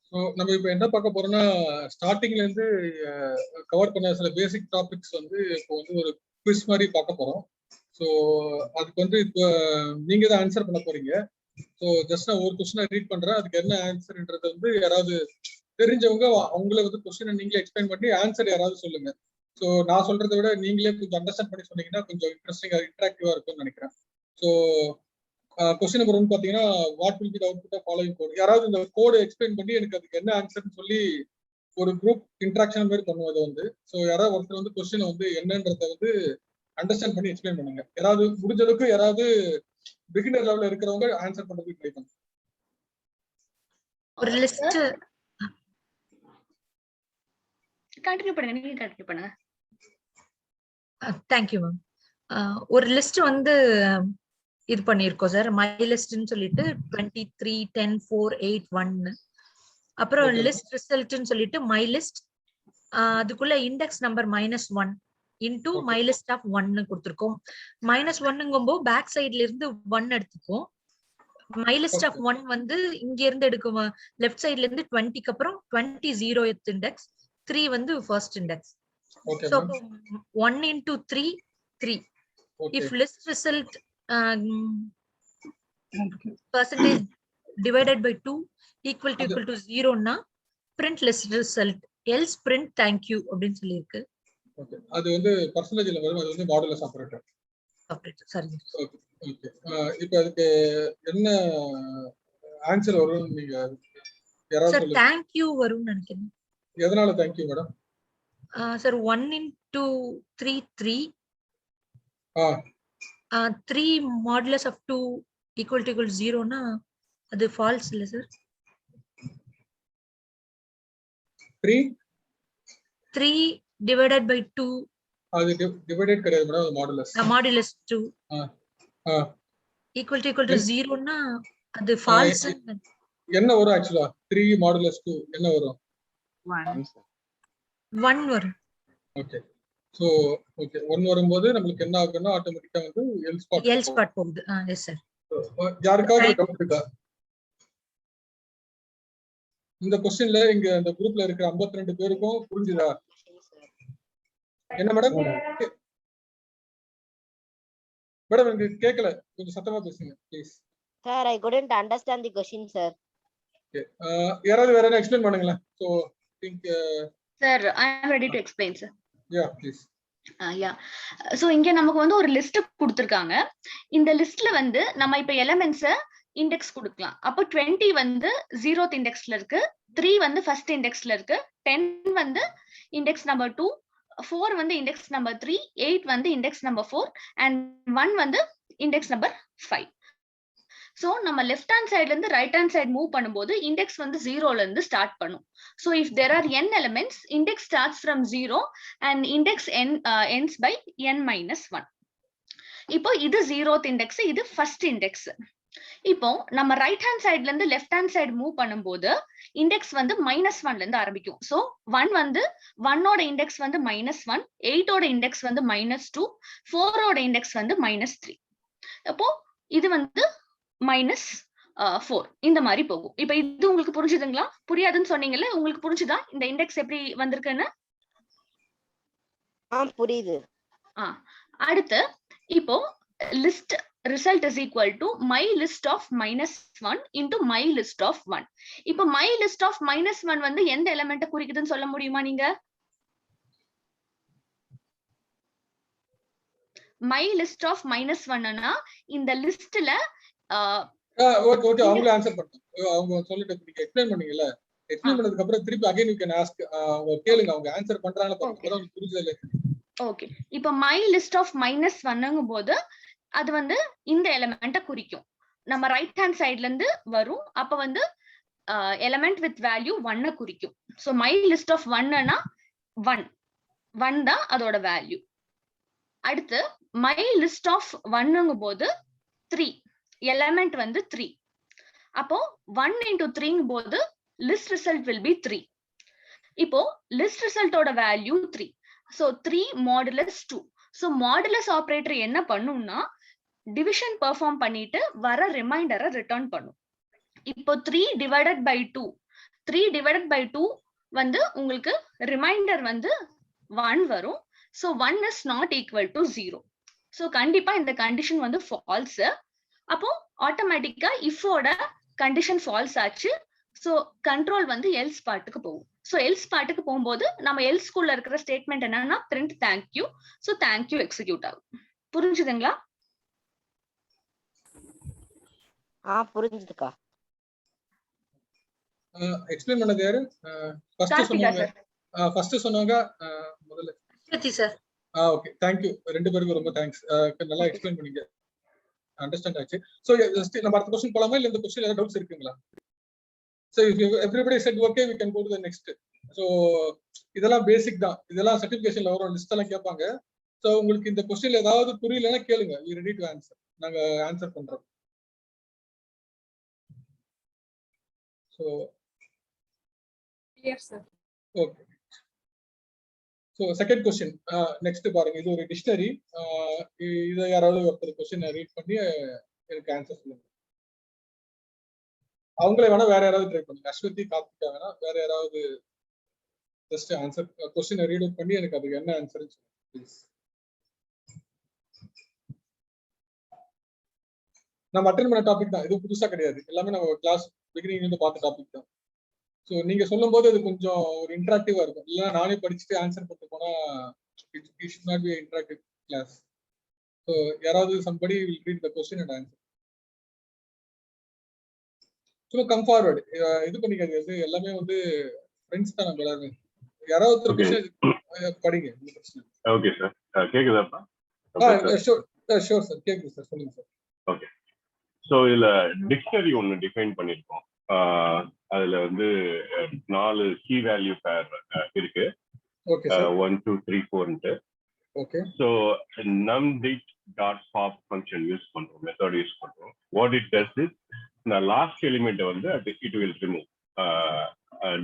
So நம்ம இப்போ என்ன பார்க்க போறோம்னா, ஸ்டார்டிங்ல இருந்து கவர் பண்ண சில பேசிக் டாபிக்ஸ் வந்து இப்போ வந்து ஒரு குவிஸ் மாதிரி பார்க்க போறோம். ஸோ அதுக்கு வந்து இப்போ நீங்க தான் ஆன்சர் பண்ண போறீங்க. ஸோ ஜஸ்ட் நான் ஒரு கொஸ்டினை ரீட் பண்றேன். அதுக்கு என்ன ஆன்சர்ன்றது வந்து யாராவது தெரிஞ்சவங்க அவங்கள வந்து கொஸ்டினை நீங்களே எக்ஸ்பிளைன் பண்ணி ஆன்சர் யாராவது சொல்லுங்க. ஸோ நான் சொல்றதை விட நீங்களே கொஞ்சம் அண்டர்ஸ்டாண்ட் பண்ணி சொன்னீங்கன்னா கொஞ்சம் இன்ட்ரெஸ்டிங்கா இன்டராக்டிவா இருக்கும்னு நினைக்கிறேன். ஸோ கொஸ்டின் நம்பர் 1 பாத்தீங்கன்னா, what will be the output of following code. யாராவது இந்த கோட் எக்ஸ்பிளைன் பண்ணி எனக்கு அதுக்கு என்ன ஆன்சர்னு சொல்லி ஒரு குரூப் இன்டராக்ஷன் மாதிரி பண்ணுவது வந்து. ஸோ யாராவது ஒருத்தர் வந்து கொஸ்டின் வந்து என்னன்றதை வந்து அண்டர்ஸ்டாண்ட் பண்ணி எக்ஸ்பிளைன் பண்ணுங்க. யாராவது முடிஞ்சதுக்கு யாராவது பிகினர் லெவல்ல இருக்கிறவங்க ஆன்சர் பண்றதுக்கு ட்ரை பண்ணுங்க. ஒரு லிஸ்ட் கண்டினியூ பண்ணுங்க, நீங்க கண்டினியூ பண்ணுங்க. Thank you ma'am. ஒரு லிஸ்ட் வந்து இது பண்ணிருக்கோம் சார். மை லிஸ்ட்னு சொல்லிட்டு 23 10 4 8 1. அப்புறம் லிஸ்ட் ரிசல்ட்னு சொல்லிட்டு மை லிஸ்ட் அதுக்குள்ள index number -1 into my list of 1 கொடுத்துருக்கோம். -1ங்கும்போது பேக் சைட்ல இருந்து 1 எடுத்துப்போம். மை லிஸ்ட் ஆஃப் 1 வந்து இங்க இருந்து எடுக்கும். லெஃப்ட் சைட்ல இருந்து 20க்கு அப்புறம் 20 0th இண்டெக்ஸ், 3 வந்து first index. So 1 into 3 3. If list result percentage divided by 2 equal to 0 na print list result, else print thank you அப்படினு சொல்லி இருக்கு. ஓகே, அது வந்து பெர்சன்டேஜ்ல வரும். அது வந்து மாடுலஸ் ஆபரேட்டர். சரி. Okay okay. இப்போ அதுக்கு என்ன ஆன்சர் வரும் நீங்க யாராவது சொல்லுங்க. thank you வரும்னு நினைக்கிறேன். எதனால thank you madam? Sir 1 into 3 3. 3 modulus of 2 equal to 0 na அது false இல்ல சார்? 3 divided by 2 அது டிவைடட் கிடையாது மேடம், அது modulus. modulus 2 equal to 0 na அது false. என்ன வரும் ஆக்சுவலா? 3 மாடுலஸ் 2 என்ன வரும்? 1 வரும். ஓகே. சோ ஓகே, 1 வரும்போது நமக்கு என்ன ஆகும்னா ஆட்டோமேட்டிக்கா வந்து எல்ஸ் பார்ட் போகுது. Yes sir. யாருக்காவது டவுட் இருக்கா இந்த क्वेश्चनல? இங்க அந்த குரூப்ல இருக்கிற 52 பேருக்கும் புரிஞ்சுதா? என்ன மேடம்? மேடம் எனக்கு கேட்கல, கொஞ்சம் சத்தமா பேசுங்க please. Sir, I couldn't understand the question, sir. Okay, யாராவது வேற என்ன எக்ஸ்பிளைன் பண்ணுங்களேன். So think Sir, I am ready to explain, sir. Yeah, please. So இங்க நமக்கு வந்து ஒரு லிஸ்ட் கொடுத்திருக்காங்க. இந்த லிஸ்ட்ல வந்து நம்ம இப்ப எலிமெண்ட்ஸ் இண்டெக்ஸ் கொடுக்கலாம். அப்போ 20 வந்து 0th இண்டெக்ஸ்ல இருக்கு, 3 வந்து ஃபர்ஸ்ட் இண்டெக்ஸ்ல இருக்கு, 10 வந்து இண்டெக்ஸ் நம்பர் 2, 4 வந்து இண்டெக்ஸ் நம்பர் 3, 8 வந்து இண்டெக்ஸ் நம்பர் 4 and 1 வந்து இண்டெக்ஸ் நம்பர் 5. சோ நம்ம லெஃப்ட் ஹேண்ட் சைடுல இருந்து ரைட் ஹேண்ட் சைடு மூவ் பண்ணும்போது இண்டெக்ஸ் வந்து 0ல இருந்து ஸ்டார்ட் பண்ணும். So if there are n elements, index starts from 0 and index ends by n minus 1. இப்போ இது 0th இண்டெக்ஸ், இது ஃபர்ஸ்ட் இண்டெக்ஸ். இப்போ நம்ம ரைட் ஹேண்ட் சைடுல இருந்து லெஃப்ட் ஹேண்ட் சைடு மூவ் பண்ணும்போது இண்டெக்ஸ் வந்து -1ல இருந்து ஆரம்பிக்கும். சோ 1 வந்து 1 ஓட இண்டெக்ஸ் வந்து -1, 8 ஓட இண்டெக்ஸ் வந்து -2, 4 ஓட இண்டெக்ஸ் வந்து -3. அப்போ இது வந்து -4 இந்த மாதிரி போகும். இப்ப இது உங்களுக்கு புரிஞ்சுதுங்களா? புரியாதுன்னு சொன்னீங்கல்ல, உங்களுக்கு புரிஞ்சுதா இந்த இண்டெக்ஸ் எப்படி வந்திருக்குன்னு? புரியுது. அடுத்து இப்போ list result is equal to my list of -1 into my list of 1. இப்போ மை லிஸ்ட் ஆஃப் -1 வந்து எந்த எலிமெண்ட்டை குறிக்குதுன்னு சொல்ல முடியுமா நீங்க? மை லிஸ்ட் ஆஃப் -1னா இந்த லிஸ்ட்ல ஓகே ஓகே, அவங்களே ஆன்சர் பண்ணாங்க. அவங்க சொல்லிட்டு நீங்க எக்ஸ்பிளைன் பண்ணீங்கல, எக்ஸ்பிளைன் பண்ணதுக்கு அப்புறம் திருப்பி அகைன் யூ கேன் ஆஸ்க், அவங்க கேளுங்க, அவங்க ஆன்சர் பண்றாங்களா பாருங்க, அதான் புரியுதல. ஓகே, இப்போ மை லிஸ்ட் ஆஃப் -1ங்கும்போது அது வந்து இந்த எலிமெண்ட்டை குறிக்கும். நம்ம ரைட் ஹேண்ட் சைடுல இருந்து வரும், அப்ப வந்து எலிமெண்ட் வித் வேல்யூ 1 குறிக்கும். சோ மை லிஸ்ட் ஆஃப் 1னா 1 தான் அதோட வேல்யூ. அடுத்து மை லிஸ்ட் ஆஃப் 1ங்கும்போது 3, எலிமெண்ட் வந்து 3. அப்போ 1 into 3 போது லிஸ்ட் ரிசல்ட் will be 3. இப்போ லிஸ்ட் ரிசல்ட்டோட value 3. So 3 modulus 2. So modulus operator என்ன பண்ணும்னா டிவிஷன் பெர்ஃபார்ம் பண்ணிட்டு வர ரிமைண்டரை ரிட்டர்ன் பண்ணும். இப்போ 3 divided by 2 3 divided by 2 வந்து உங்களுக்கு ரிமைண்டர் வந்து 1 வரும். So 1 is not equal to 0. So கண்டிப்பா இந்த கண்டிஷன் வந்து ஃபால்ஸ். அப்போ ஆட்டோமேட்டிக்கா இஃபோட கண்டிஷன் ஃபால்ஸ் ஆச்சு. சோ கண்ட்ரோல் வந்து எல்ஸ் பார்ட்டுக்கு போகும். சோ எல்ஸ் பார்ட்டுக்கு போகும்போது நம்ம எல்ஸ் குள்ள இருக்கிற ஸ்டேட்மெண்ட் என்னன்னா print thank you. So thank you execute ஆகும். புரிஞ்சுதுங்களா? புரிஞ்சுதுக்கா. எக்ஸ்பிளைன் பண்ணது யாரு? ஃபர்ஸ்ட் சொன்னாங்க முதல்ல சத்யஜி சார். Okay, thank you. ரெண்டு பேருக்கும் ரொம்ப தேங்க்ஸ். நல்லா எக்ஸ்பிளைன் பண்ணீங்க. அண்டர்ஸ்டாண்ட் ஆச்சு. சோ நம்ம அடுத்த क्वेश्चन போலாமா இல்ல இந்த क्वेश्चन ஏதாவது டவுட்ஸ் இருக்குங்களா? So if everybody said okay, we can go to the next. So இதெல்லாம் பேசிக் தான். இதெல்லாம் சர்டிஃபிகேஷன்ல வரும், லிஸ்ட் எல்லாம் கேட்பாங்க. சோ உங்களுக்கு இந்த क्वेश्चनல ஏதாவது புரியலனா கேளுங்க. we ready to answer. நாங்க ஆன்சர் பண்றோம். So clear sir. Okay. So second question, next பாருங்க. இது ஒரு டிக்ஷனரி. இத யாராவது ஒருத்தர் क्वेश्चन ரீட் பண்ணி எனக்கு ஆன்சர் சொல்லுங்க. அவங்களே வேணா வேற யாராவது ட்ரை பண்ணுங்க. அஸ்வதி கார்த்திகா வேணா வேற யாராவது just answer question read out பண்ணி எனக்கு அதுக்கு என்ன ஆன்சர்னு சொல்லுங்க ப்ளீஸ். நம்ம அட்டெண்ட் பண்ண டாபிக் தான், இது புதுசா கிடையாது. எல்லாமே நம்ம கிளாஸ் பிகினிங்ல இருந்து பார்த்த டாபிக் தான். ஸோ நீங்க சொல்லும்போது அது கொஞ்சம் ஒரு இன்டராக்டிவா இருக்கும். இல்ல நானே படிச்சுட்டு ஆன்சர் பண்ணிட்டு போனா it should not be interactive class. So யாராவது somebody will read the question and answer. So come forward. இது பண்ணிக்காது, இது எல்லாமே வந்து ஃப்ரெண்ட்ஸ் தான். நம்ம எல்லாருமே யாராவது ஒரு கொஸ்டின் படிங்க. ஓகே சார், கேக்குதாப்பா? ஷூர் சார், கேக்குது சார், சொல்லுங்க சார். ஓகே, ஸோ இதுல டிக்ஷனரி ஒன்று டிஃபைன் பண்ணியிருக்கோம். அதுல வந்து 4 கீ வேல்யூ பேர் இருக்கு. Okay sir. 1 2 3 4ன்ட்டு. Okay. So numdict.pop function use பண்றோம், மெத்தட் யூஸ் பண்றோம். வாட் இட் டஸ் இஸ், இந்த லாஸ்ட் எலிமெண்ட் வந்து இட் வில் ரிமூவ்.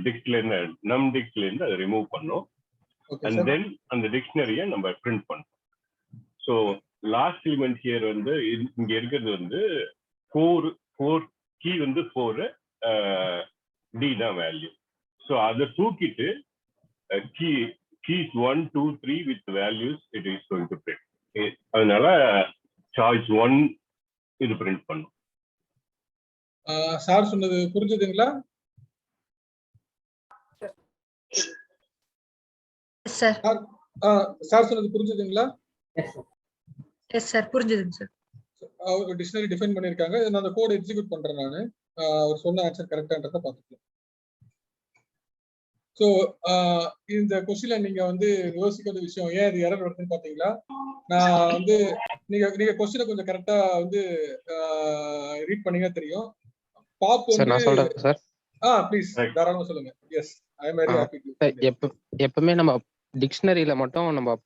டிக்ட்ல இருந்து numdict-ல இருந்து அதை ரிமூவ் பண்ணோம். அண்ட் தென் அந்த டிக்ஷனரியை நம்ம பிரிண்ட் பண்ணோம். ஸோ லாஸ்ட் எலிமெண்ட் ஹியர் வந்து இங்க இருக்கிறது வந்து 4 கீ வந்து 4 டி தான் வேல்யூ. ஸோ அதை தூக்கிட்டு keys 1 2 3 with values it is going to print. அதனால சாய்ஸ் 1 இது பிரிண்ட் பண்ணும். சார் சொன்னது புரிஞ்சுதுங்களா? சார் சார் சொன்னது புரிஞ்சுதுங்களா? எஸ் சார், புரிஞ்சுதுங்க சார். ஒரு டிக்ஷனரி டிஃபைன் பண்ணிருக்காங்க. நான் அந்த கோட் எக்ஸிக்யூட் பண்றேன். நான் அவர் சொன்ன ஆன்சர் கரெக்டான்றத பாத்துக்கலாம். சோ இந்த क्वेश्चनல நீங்க வந்து யோசிக்கிற விஷயம் ஏன் இது எரர் வருதுன்னு பாத்தீங்களா? நான் வந்து நீங்க क्वेश्चन கொஞ்சம் கரெக்ட்டா வந்து ரீட் பண்ணீங்க தெரியும். பாப் வந்து நான் சொல்றேன் சார். ப்ளீஸ் தாராளமா சொல்லுங்க. Yes, I am very happy to. எப்பவுமே நம்ம டிக்ஷனரியில மட்டும் நம்ம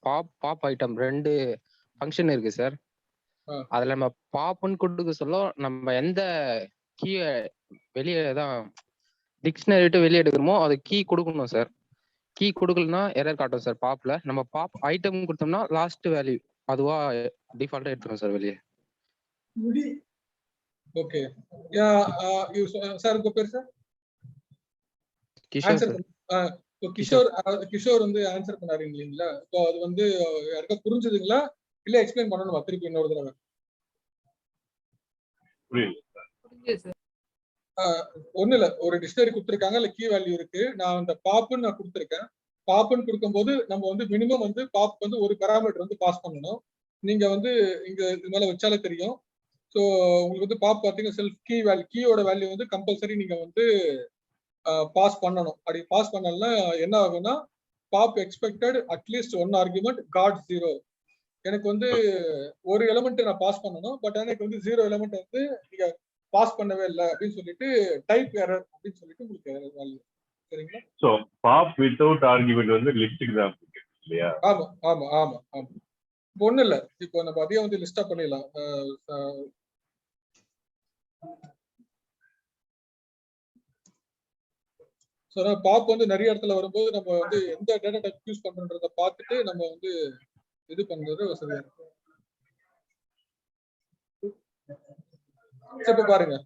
பாப் ஐட்டம் 2 ஃபங்க்ஷன் இருக்கு சார். அதுல நம்ம பாப்னு கொடுக்க சொல்ல நம்ம எந்த கீ வெளியே தான் டிக்ஷனரி விட்டு வெளியே எடுக்கிறோமோ அது கீ கொடுக்கணும் சார். கீ கொடுக்கலன்னா எரர் காட்டும் சார். பாப்ல நம்ம பாப் ஐட்டம் கொடுத்தோம்னா லாஸ்ட் வேல்யூ அதுவா டிஃபால்ட்டா எடுத்துரும் சார் வெளியே. ஓகே. சார் உங்க பேர் சார்? கிஷோர் சார். கிஷோர் வந்து ஆன்சர் பண்ணாரு இல்லைங்களா? இப்போ அது வந்து யாருக்கா புரிஞ்சுதுங்களா இல்ல எக்ஸ்பிளைன் பண்ணணுமா திருப்பி இன்னொரு தடவை? ஒண்ணு இல்ல, ஒரு டிக்ஷனரி கொடுத்துருக்காங்க, இல்ல கீ வேல்யூ இருக்கு. நான் அந்த பாப்புன்னு நான் கொடுத்துருக்கேன். பாப்புன்னு கொடுக்கும்போது நம்ம வந்து மினிமம் வந்து பாப் வந்து ஒரு பேராமீட்டர் வந்து பாஸ் பண்ணணும். நீங்க வந்து இங்க இது மேல வச்சாலே தெரியும். ஸோ உங்களுக்கு வந்து பாப் பார்த்தீங்கன்னா செல்ஃப் கீ வேல்யூ, கீயோட வேல்யூ வந்து கம்பல்சரி நீங்க வந்து பாஸ் பண்ணணும். அப்படி பாஸ் பண்ணலன்னா என்ன ஆகும்னா pop expected at least 1 argument got 0. எனக்கு வந்து ஒரு எலிமெண்ட் நான் பாஸ் பண்ணணும், பட் எனக்கு வந்து 0 எலிமெண்ட் வந்து நீங்க பாஸ் பண்ணவே இல்லை அப்படின்னு சொல்லிட்டு டைப் எரர் அப்படின்னு சொல்லிட்டு உங்களுக்கு எரர் வேல்யூ. சரிங்களா? சோ பாப் வித்அவுட் ஆர்குமெண்ட் வந்து லிஸ்ட்க்கு தான் இல்லையா? ஆமா ஆமா ஆமா ஆமா. ஒண்ணு இல்ல, இப்போ நம்ம அதையே வந்து லிஸ்டா பண்ணிடலாம். ஸோ பாப் வந்து நிறைய இடத்துல வரும்போது நம்ம வந்து எந்த டேட்டா டைப் யூஸ் பண்றோன்றத பார்த்துட்டு நம்ம வந்து இது பண்றது வசதியா இருக்கும். இப்ப பாருங்க,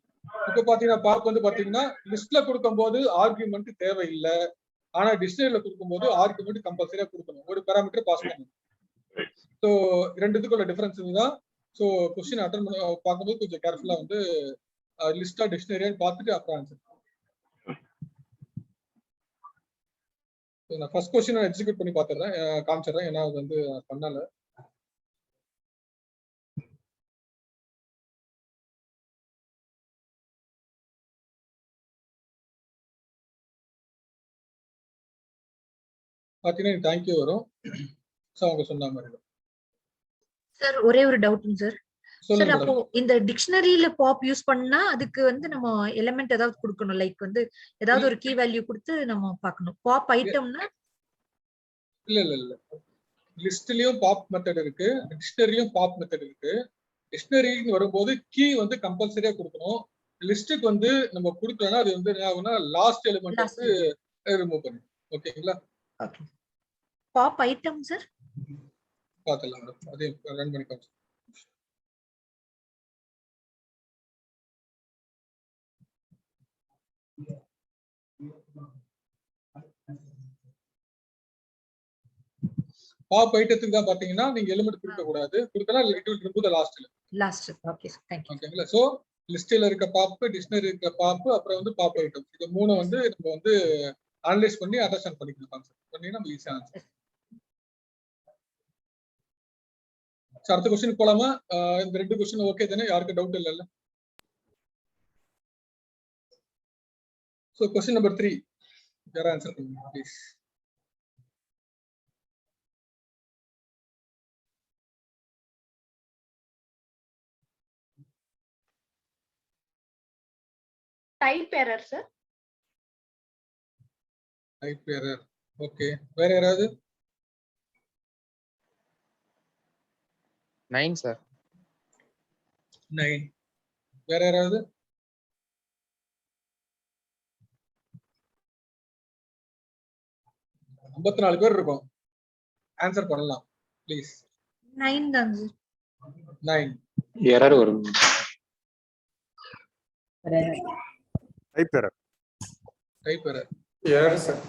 இப்ப பாத்தீங்கன்னா பாப் வந்து பாத்தீங்கன்னா லிஸ்ட்ல கொடுக்கும்போது ஆர்குமெண்ட் தேவையில்லை, ஆனா டிக்ஷனரியில கொடுக்கும்போது ஆர்குமெண்ட் கம்பல்சரியா கொடுக்கணும், ஒரு பேராமீட்டர் பாஸ் பண்ணணும். ஸோ ரெண்டுத்துக்குள்ள டிஃபரன்ஸ் இதுதான். ஸோ கொஸ்டின் அட்டன் பண்ண பார்க்கும்போது கொஞ்சம் கேர்ஃபுல்லா வந்து லிஸ்டா டிக்ஷனரியான்னு பார்த்துட்டு அப்புறம் ஆன்சர். நான் ஃபர்ஸ்ட் கொஸ்டின் எக்ஸிக்யூட் பண்ணி பார்த்துறேன், காமிச்சிடுறேன், ஏன்னா அது வந்து பண்ணல. பாத்தீங்கன்னா தேங்க்யூ வரும். ஸோ அவங்க சொன்ன மாதிரி சார் ஒரே ஒரு டவுட்டுங்க சார். சார் சொல்லுங்க அப்போ மேடம். இந்த டிக்ஷனரியில பாப் யூஸ் பண்ணா அதுக்கு வந்து நம்ம எலிமெண்ட் ஏதாவது கொடுக்கணும், லைக் வந்து ஏதாவது ஒரு கீ வேல்யூ கொடுத்து நம்ம பார்க்கணும். பாப் ஐட்டம்னா இல்ல லிஸ்ட்லயும் பாப் மெத்தட் இருக்கு, டிக்ஷனரியும் பாப் மெத்தட் இருக்கு. டிக்ஷனரின்னு வரும்போது கீ வந்து கம்பல்சரியா கொடுக்கணும். லிஸ்ட்டுக்கு வந்து நம்ம கொடுக்கலன்னா அது வந்து என்ன ஆகும்னா லாஸ்ட் எலிமெண்ட் வந்து ரிமூவ் பண்ணும். ஓகேங்களா? ஓகே. பாப் ஐட்டம் சார் பார்க்கலாம் மேடம், அதே ரன் பண்ணி காமிச்சு. பாப் ஐட்டத்துக்கு தான் பாத்தீங்கன்னா நீங்க எலிமெண்ட் கொடுக்க கூடாது, கொடுக்கலாம் it will remove the last. Okay sir, thank you. ஓகேங்களா? சோ லிஸ்ட்ல இருக்க பாப், டிக்ஷனரி இருக்க பாப், அப்புறம் வந்து பாப் ஐட்டம், இது மூணு வந்து நம்ம வந்து அனலைஸ் பண்ணி அண்டர்ஸ்டாண்ட் பண்ணிக்கணும். கான்செப்ட் பண்ணி நம்ம ஈஸியா ஆன்சர். அடுத்த क्वेश्चन போலாமா? இந்த ரெண்டு क्वेश्चन ஓகே தானே? யாருக்கு டவுட் இல்லல்ல? சோ क्वेश्चन நம்பர் 3 யாரா ஆன்சர் பண்ணுங்க please. Type error sir. Type error. Okay, வேற யாராவது? 9 சார். 9. வேற யாராவது? ஐம்பத்தி 4 பேர் இருக்கும், ஆன்சர் பண்ணலாம் ப்ளீஸ். 9 தான் சார். 9 எரர் வரும். Type error. Type error. Error sir.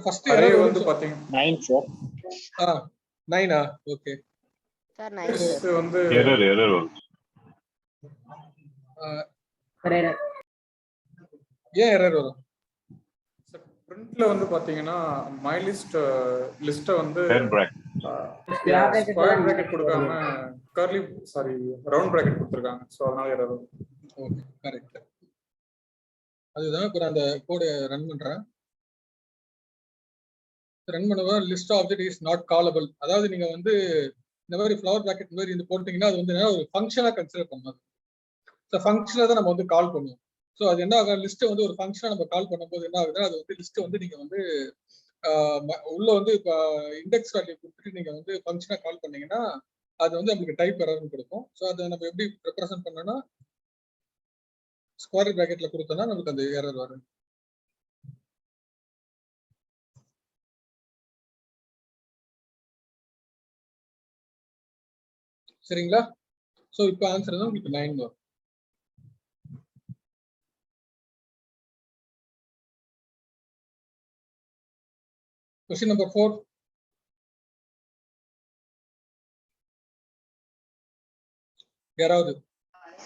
First array error வந்து பாத்தீங்க 9 சார். 9 ஓகே சார் 9 this வந்து எரர் வரும். ஏன் எரர் வரும்? பிரிண்ட்ல வந்து பாத்தீங்கன்னா மை லிஸ்ட வந்து ஸ்கொயர் பிராக்கெட் கொடுக்காம கர்லி ரவுண்ட் பிராக்கெட் கொடுத்திருக்காங்க, சோ அதனால எரர் வரும். Okay, correct. அதுதான் இப்போ நான் அந்த கோட் ரன் பண்றேன். ரன் பண்ணுவா list object is not callable. அதாவது நீங்க வந்து இந்த மாதிரி ஃப்ளவர் பிராக்கெட் மாதிரி இந்த போட்டீங்கன்னா அது வந்து ஒரு ஃபங்க்ஷனா கன்சிடர் பண்ணாது. ஸோ ஃபங்க்ஷனை தான் நம்ம வந்து கால் பண்ணுவோம். ஸோ அது என்ன ஆகும், லிஸ்ட்டை வந்து ஒரு ஃபங்க்ஷனா நம்ம கால் பண்ணும்போது என்ன ஆகுதுன்னா அது வந்து லிஸ்ட்டை வந்து நீங்க வந்து உள்ள வந்து இப்போ இண்டெக்ஸ் வேல்யூ கொடுத்துட்டு நீங்க வந்து ஃபங்க்ஷனா கால் பண்ணீங்கன்னா அது வந்து நம்மளுக்கு டைப் எரர்னு கொடுக்கும். ஸோ அதை நம்ம எப்படி ரெப்ரசென்ட் பண்ணோம்னா ஸ்கொயர் பிராக்கெட்ல கொடுத்தோம்னா நமக்கு அந்த எரர் வரும். சரிங்களா? சோ இப்போ ஆன்சர் தான் உங்களுக்கு 9 வரும். क्वेश्चन नंबर 4 யாராவது?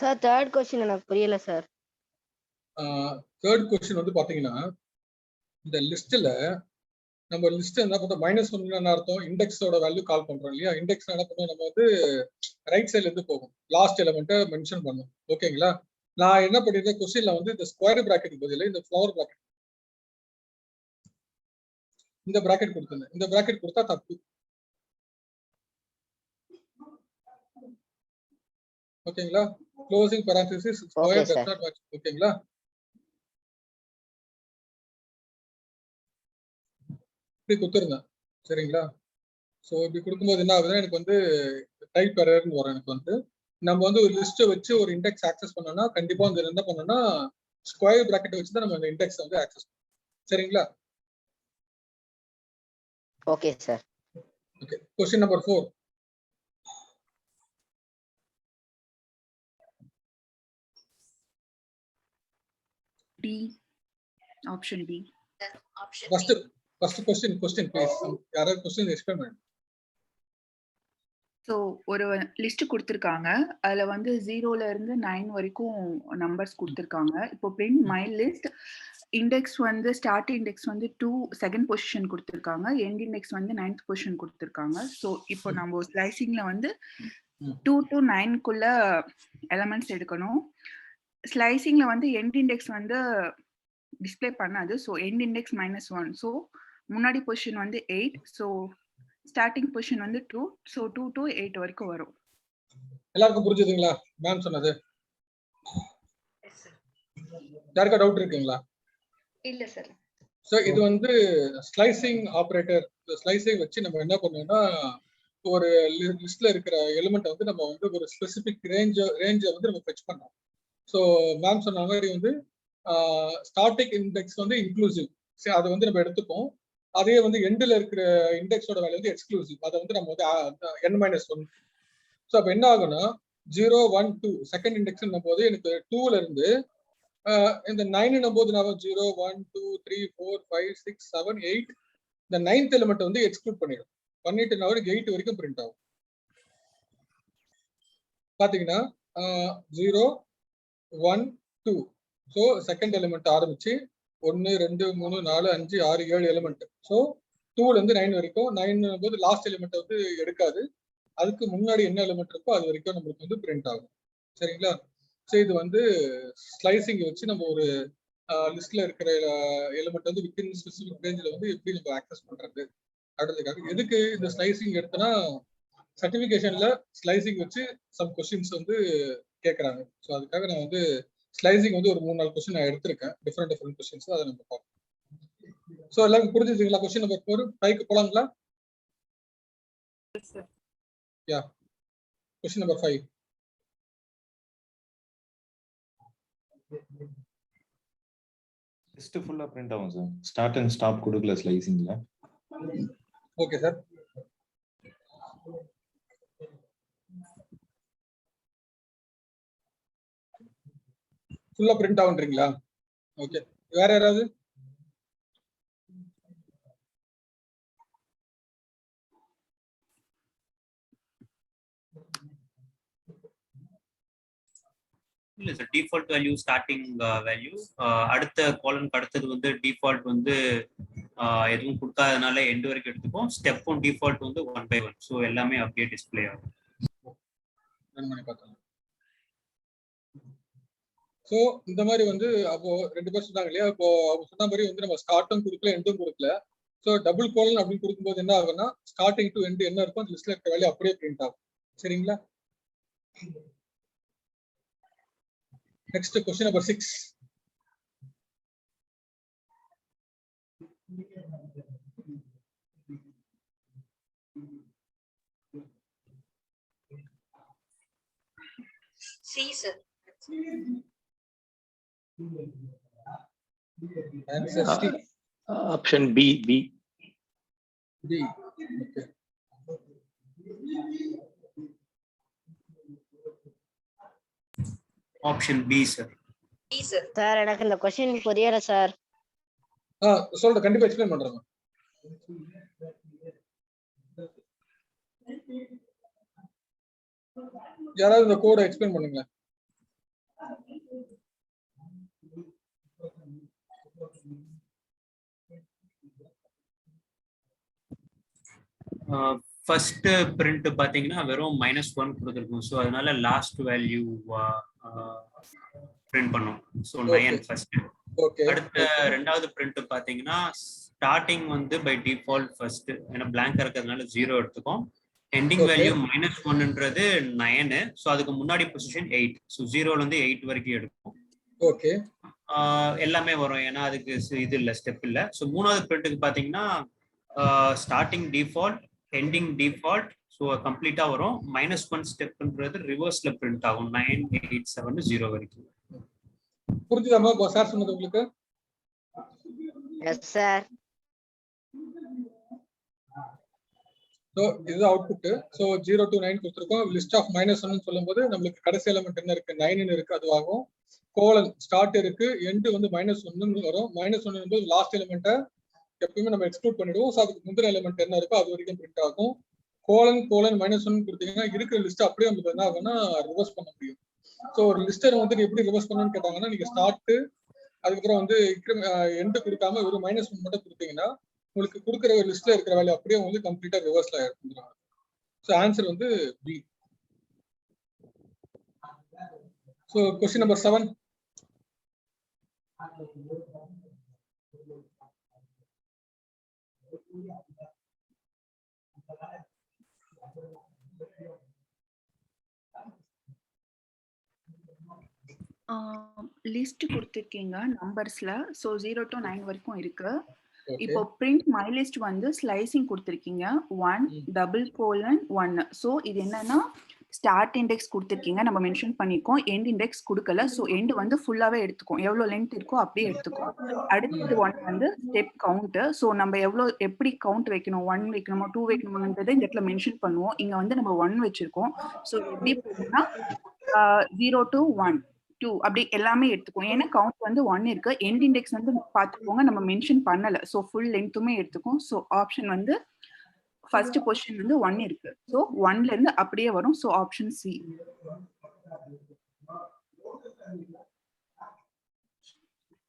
சார் தேர்ட் क्वेश्चन எனக்கு புரியல சார். தேர்ட் क्वेश्चन வந்து பாத்தீங்கன்னா இந்த லிஸ்ட்ல நம்ம லிஸ்ட் என்ன பண்றோம், -1 என்ன அர்த்தம், இண்டெக்ஸோட வேல்யூ கால் பண்றோம் இல்லையா? இண்டெக்ஸ் என்ன பண்ணுவோம், நம்ம வந்து ரைட் சைடுல இருந்து போகும், லாஸ்ட் எலிமெண்ட்டை மென்ஷன் பண்ணும். ஓகேங்களா? நான் என்ன பண்ணிருக்கேன், क्वेश्चनல வந்து இந்த ஸ்கொயர் பிராக்கெட் பதிலா இந்த ஃப்ளவர் பிராக்கெட், இந்த பிராக்கெட் கொடுத்திருந்தேன். இந்த பிராக்கெட் கொடுத்தா தப்பு. ஓகேங்களா? Closing parenthesis square does not match. ஓகேங்களா? இப்படி கொடுத்துருந்தேன். சரிங்களா? ஸோ இப்படி கொடுக்கும்போது என்ன ஆகுதுன்னா எனக்கு வந்து டைப் எரர்னு வரும். எனக்கு வந்து நம்ம வந்து ஒரு லிஸ்ட்டை வச்சு ஒரு இண்டெக்ஸ் ஆக்சஸ் பண்ணோம்னா கண்டிப்பா வந்து என்ன பண்ணோம்னா ஸ்கொயர் பிராக்கெட் வச்சு தான் நம்ம அந்த இண்டெக்ஸ் வந்து ஆக்சஸ் பண்ணுவோம். சரிங்களா? Okay sir. Okay, question number 4 4 D. Option D. First question please. யாராவது question explain பண்ணுங்க. ஸோ ஒரு லிஸ்ட் கொடுத்துருக்காங்க. அதில் வந்து 0ல இருந்து 9 வரைக்கும் நம்பர்ஸ் கொடுத்துருக்காங்க. இப்போ பிரிண்ட் மை லிஸ்ட் இண்டெக்ஸ் வந்து ஸ்டார்ட் இண்டெக்ஸ் வந்து 2 செகண்ட் பொசிஷன் கொடுத்துருக்காங்க. எண்ட் இண்டெக்ஸ் வந்து 9th பொசிஷன் கொடுத்துருக்காங்க. ஸோ இப்போ நம்ம ஸ்லைசிங்ல வந்து 2 to 9க்குள்ள எலமெண்ட்ஸ் எடுக்கணும். ஸ்லைசிங்ல வந்து எண்ட் இண்டெக்ஸ் வந்து டிஸ்பிளே பண்ணாது. So end index -1. ஸோ முன்னாடி பொசிஷன் வந்து 8. ஸோ ஸ்டார்டிங் பொசிஷன் வந்து 2. ஸோ 2 to 8 வரைக்கும் வரும். எல்லாருக்கும் புரிஞ்சுதுங்களா மேம் சொன்னது? யாருக்கா டவுட் இருக்குங்களா? இல்ல சார். சோ இது வந்து ஸ்லைசிங் ஆபரேட்டர். ஸ்லைசிங் வச்சு நம்ம என்ன பண்ணுவோம்னா ஒரு லிஸ்ட்ல இருக்கிற எலிமெண்ட் வந்து நம்ம வந்து ஒரு ஸ்பெசிபிக் ரேஞ்சை வந்து நம்ம ஃபெச் பண்றோம். ஸோ மேம் சொன்ன மாதிரி வந்து ஸ்டார்டிங் இண்டெக்ஸ் வந்து இன்க்ளூசிவ், அதை வந்து நம்ம எடுத்துப்போம். அதே வந்து எண்டில் இருக்கிற இண்டெக்ஸோட வேல்யூ வந்து எக்ஸ்க்ளூசிவ், அதை வந்து நம்ம வந்து n-1. ஸோ அப்போ என்ன ஆகும்னா 0, 1, 2 செகண்ட் இண்டெக்ஸ் போது எனக்கு 2ல இருந்து இந்த 9 போது நான் 0, 1, 2, 3, 4, 5, 6, 7, 8 இந்த 9th எலிமெண்ட் வந்து எக்ஸ்க்ளூட் பண்ணிடும். பண்ணிட்டு நான் 8 வரைக்கும் பிரிண்ட் ஆகும். பாத்தீங்கன்னா 0, 1, 2. ஸோ செகண்ட் எலிமெண்ட் ஆரம்பிச்சு 1, 2, 3, 4, 5, 6, 7 எலிமெண்ட். ஸோ 2ல இருந்து 9 வரைக்கும். 9 போது லாஸ்ட் எலிமெண்ட் வந்து எடுக்காது. அதுக்கு முன்னாடி என்ன எலிமெண்ட் இருக்கோ அது வரைக்கும் நம்மளுக்கு வந்து பிரிண்ட் ஆகும். சரிங்களா? ஸோ இது வந்து ஸ்லைசிங் வச்சு நம்ம ஒரு லிஸ்ட்ல இருக்கிற எலிமெண்ட் வந்து வித்தின் ஸ்பெசிபிக் ரேஞ்சில் வந்து எப்படி நம்ம ஆக்சஸ் பண்றது அடுத்ததுக்காக. எதுக்கு இந்த ஸ்லைசிங் எடுத்தனா சர்டிபிகேஷன்ல ஸ்லைசிங் வச்சு சம் கொஸ்டின்ஸ் வந்து கேட்கறாங்க. ஸோ அதுக்காக நான் வந்து ஸ்லைசிங் வந்து ஒரு 3-4 கொஸ்டின் நான் எடுத்திருக்கேன். டிஃப்ரெண்ட் கொஸ்டின்ஸ் அதை நம்ம பார்ப்போம். ஸோ எல்லாருக்கும் புரிஞ்சுதுங்களா? கொஸ்டின் நம்பர் 4 5க்கு போலாங்களா? Yeah, question number 5. லிஸ்ட் ஃபுல்லா பிரிண்ட் ஆகும் சார். ஸ்டார்ட் அண்ட் ஸ்டாப் கொடுக்கல ஸ்லைசிங்ல. Okay sir. ஃபுல்லா பிரிண்ட் ஆகுன்றீங்களா? ஓகே, வேற யாராவது? இல்ல sir, default value starting value அடுத்த காலம்க்கு அடுத்தது வந்து டிஃபால்ட் வந்து எதுவும் கொடுக்காதனால எண்ட் வரைக்கும் எடுத்துப்போம். ஸ்டெப்பும் டிஃபால்ட் வந்து 1 by 1. ஸோ எல்லாமே அப்படியே டிஸ்பிளே ஆகும். ஸோ இந்த மாதிரி வந்து அப்போ 2 பேர் சொன்னாங்க இல்லையா? இப்போ அவங்க சொன்ன மாதிரி வந்து நம்ம ஸ்டார்ட்டும் கொடுக்கல எண்டும் கொடுக்கல. ஸோ டபுள் கோலன் அப்படின்னு கொடுக்கும்போது என்ன ஆகும்னா ஸ்டார்டிங் டு எண்ட் என்ன இருக்கும் அந்த லிஸ்ட்ல இருக்க வேல்யூ அப்படியே பிரிண்ட் ஆகும். சரிங்களா? Next question number 6. C sir. Answer C. Option B. B. Okay. Option B sir. Sir எனக்கு இந்த क्वेश्चन புரியல சார். சொல்றேன், கண்டிப்பா எக்ஸ்பிளைன் பண்றேன். யாராவது இந்த கோடை எக்ஸ்பிளைன் பண்ணுங்க. ஃபர்ஸ்ட் பிரிண்ட் பாத்தீங்கன்னா வெறும் -1 கொடுத்துருக்கும். ஸோ அதனால லாஸ்ட் வேல்யூ பிரிண்ட் பண்ணோம். So 9 first. அடுத்த ரெண்டாவது பிரிண்ட் பாத்தீங்கன்னா ஸ்டார்டிங் வந்து பை டிஃபால்ட் ஃபர்ஸ்ட், ஏன்னா பிளாங்கா இருக்கிறதுனால 0 எடுத்துக்கும். Ending value -1ன்றது 9. ஸோ அதுக்கு முன்னாடி பொசிஷன் 8. ஸோ 0ல இருந்து 8 வரைக்கும் எடுக்கும். ஓகே, எல்லாமே வரும் ஏன்னா அதுக்கு இது இல்லை, ஸ்டெப் இல்லை. ஸோ மூணாவது பிரிண்ட்டுக்கு பாத்தீங்கன்னா starting default, ending default. So கம்ப்ளீட்டா வரும். -1 ஸ்டெப்ன்றது ரிவர்ஸ்ல பிரிண்ட் ஆகும் 9, 8, 7, 0 வரைக்கும். புரிஞ்சுதாமா சார் சொன்னது உங்களுக்கு? Yes sir. ஸோ இது அவுட்புட். ஸோ 0 to 9 கொடுத்துருக்கோம். லிஸ்ட் ஆஃப் -1 சொல்லும்போது நம்மளுக்கு கடைசி எலிமெண்ட் என்ன இருக்கு, 9 இருக்கு, அதுவாகும். கோலன் ஸ்டார்ட் இருக்கு, எண்டு வந்து -1 வரும். -1 என்பது லாஸ்ட் எலிமெண்ட்டை எப்பயுமே நம்ம எக்ஸ்க்ளூட் பண்ணிடுவோம். ஸோ அதுக்கு முந்தின எலிமெண்ட் என்ன இருக்கோ அது வரைக்கும் பிரிண்ட் ஆகும். கோலன் -1 கொடுத்தீங்கன்னா இருக்கிற லிஸ்ட் அப்படியே உங்களுக்கு என்ன ஆகும்னா ரிவர்ஸ் பண்ண முடியும். ஸோ ஒரு லிஸ்டர் வந்து எப்படி ரிவர்ஸ் பண்ணணும்னு கேட்டாங்கன்னா, நீங்க ஸ்டார்ட் அதுக்கப்புறம் வந்து எண்டு கொடுக்காம ஒரு -1 மட்டும் கொடுத்தீங்கன்னா உங்களுக்கு கொடுக்குற லிஸ்ட்ல இருக்கிற வேல்யூ அப்படியே வந்து கம்ப்ளீட்டா ரிவர்ஸ்ல எடுத்துருவாங்க. ஸோ ஆன்சர் வந்து B. So question number 7. List கொடுத்துருக்கீங்க நம்பர்ஸ்ல. ஸோ 0 to 9 வரைக்கும் இருக்கு. இப்போ பிரிண்ட் மை லிஸ்ட் வந்து ஸ்லைசிங் கொடுத்துருக்கீங்க 1:1. ஸோ இது என்னன்னா ஸ்டார்ட் இண்டெக்ஸ் கொடுத்துருக்கீங்க, நம்ம மென்ஷன் பண்ணிருக்கோம். எண்ட் இண்டெக்ஸ் கொடுக்கல. ஸோ எண்ட் வந்து ஃபுல்லாவே எடுத்துக்கும், எவ்வளவு லென்த் இருக்கோ அப்படியே எடுத்துக்கும். அடுத்தது 1 வந்து ஸ்டெப் கவுண்ட். ஸோ நம்ம எப்படி கவுண்ட் வைக்கணும், 1 வைக்கணுமா 2 வைக்கணுமான்றதை இந்த இடத்துல மென்ஷன் பண்ணுவோம். இங்க வந்து நம்ம 1 வச்சிருக்கோம். ஸோ எப்படி போகும்னா 0 to 1 2 அப்படி எல்லாமே எடுத்துக்கும். ஏன்னா கவுண்ட் வந்து 1 இருக்கு. எண்ட் இண்டெக்ஸ் வந்து பார்த்துக்கோங்க, நம்ம மென்ஷன் பண்ணல. ஸோ ஃபுல் லென்த்துமே எடுத்துக்கும். ஸோ ஆப்ஷன் வந்து ஃபர்ஸ்ட் பொசிஷன் வந்து 1 இருக்கு. ஸோ 1ல இருந்து அப்படியே வரும். So option C.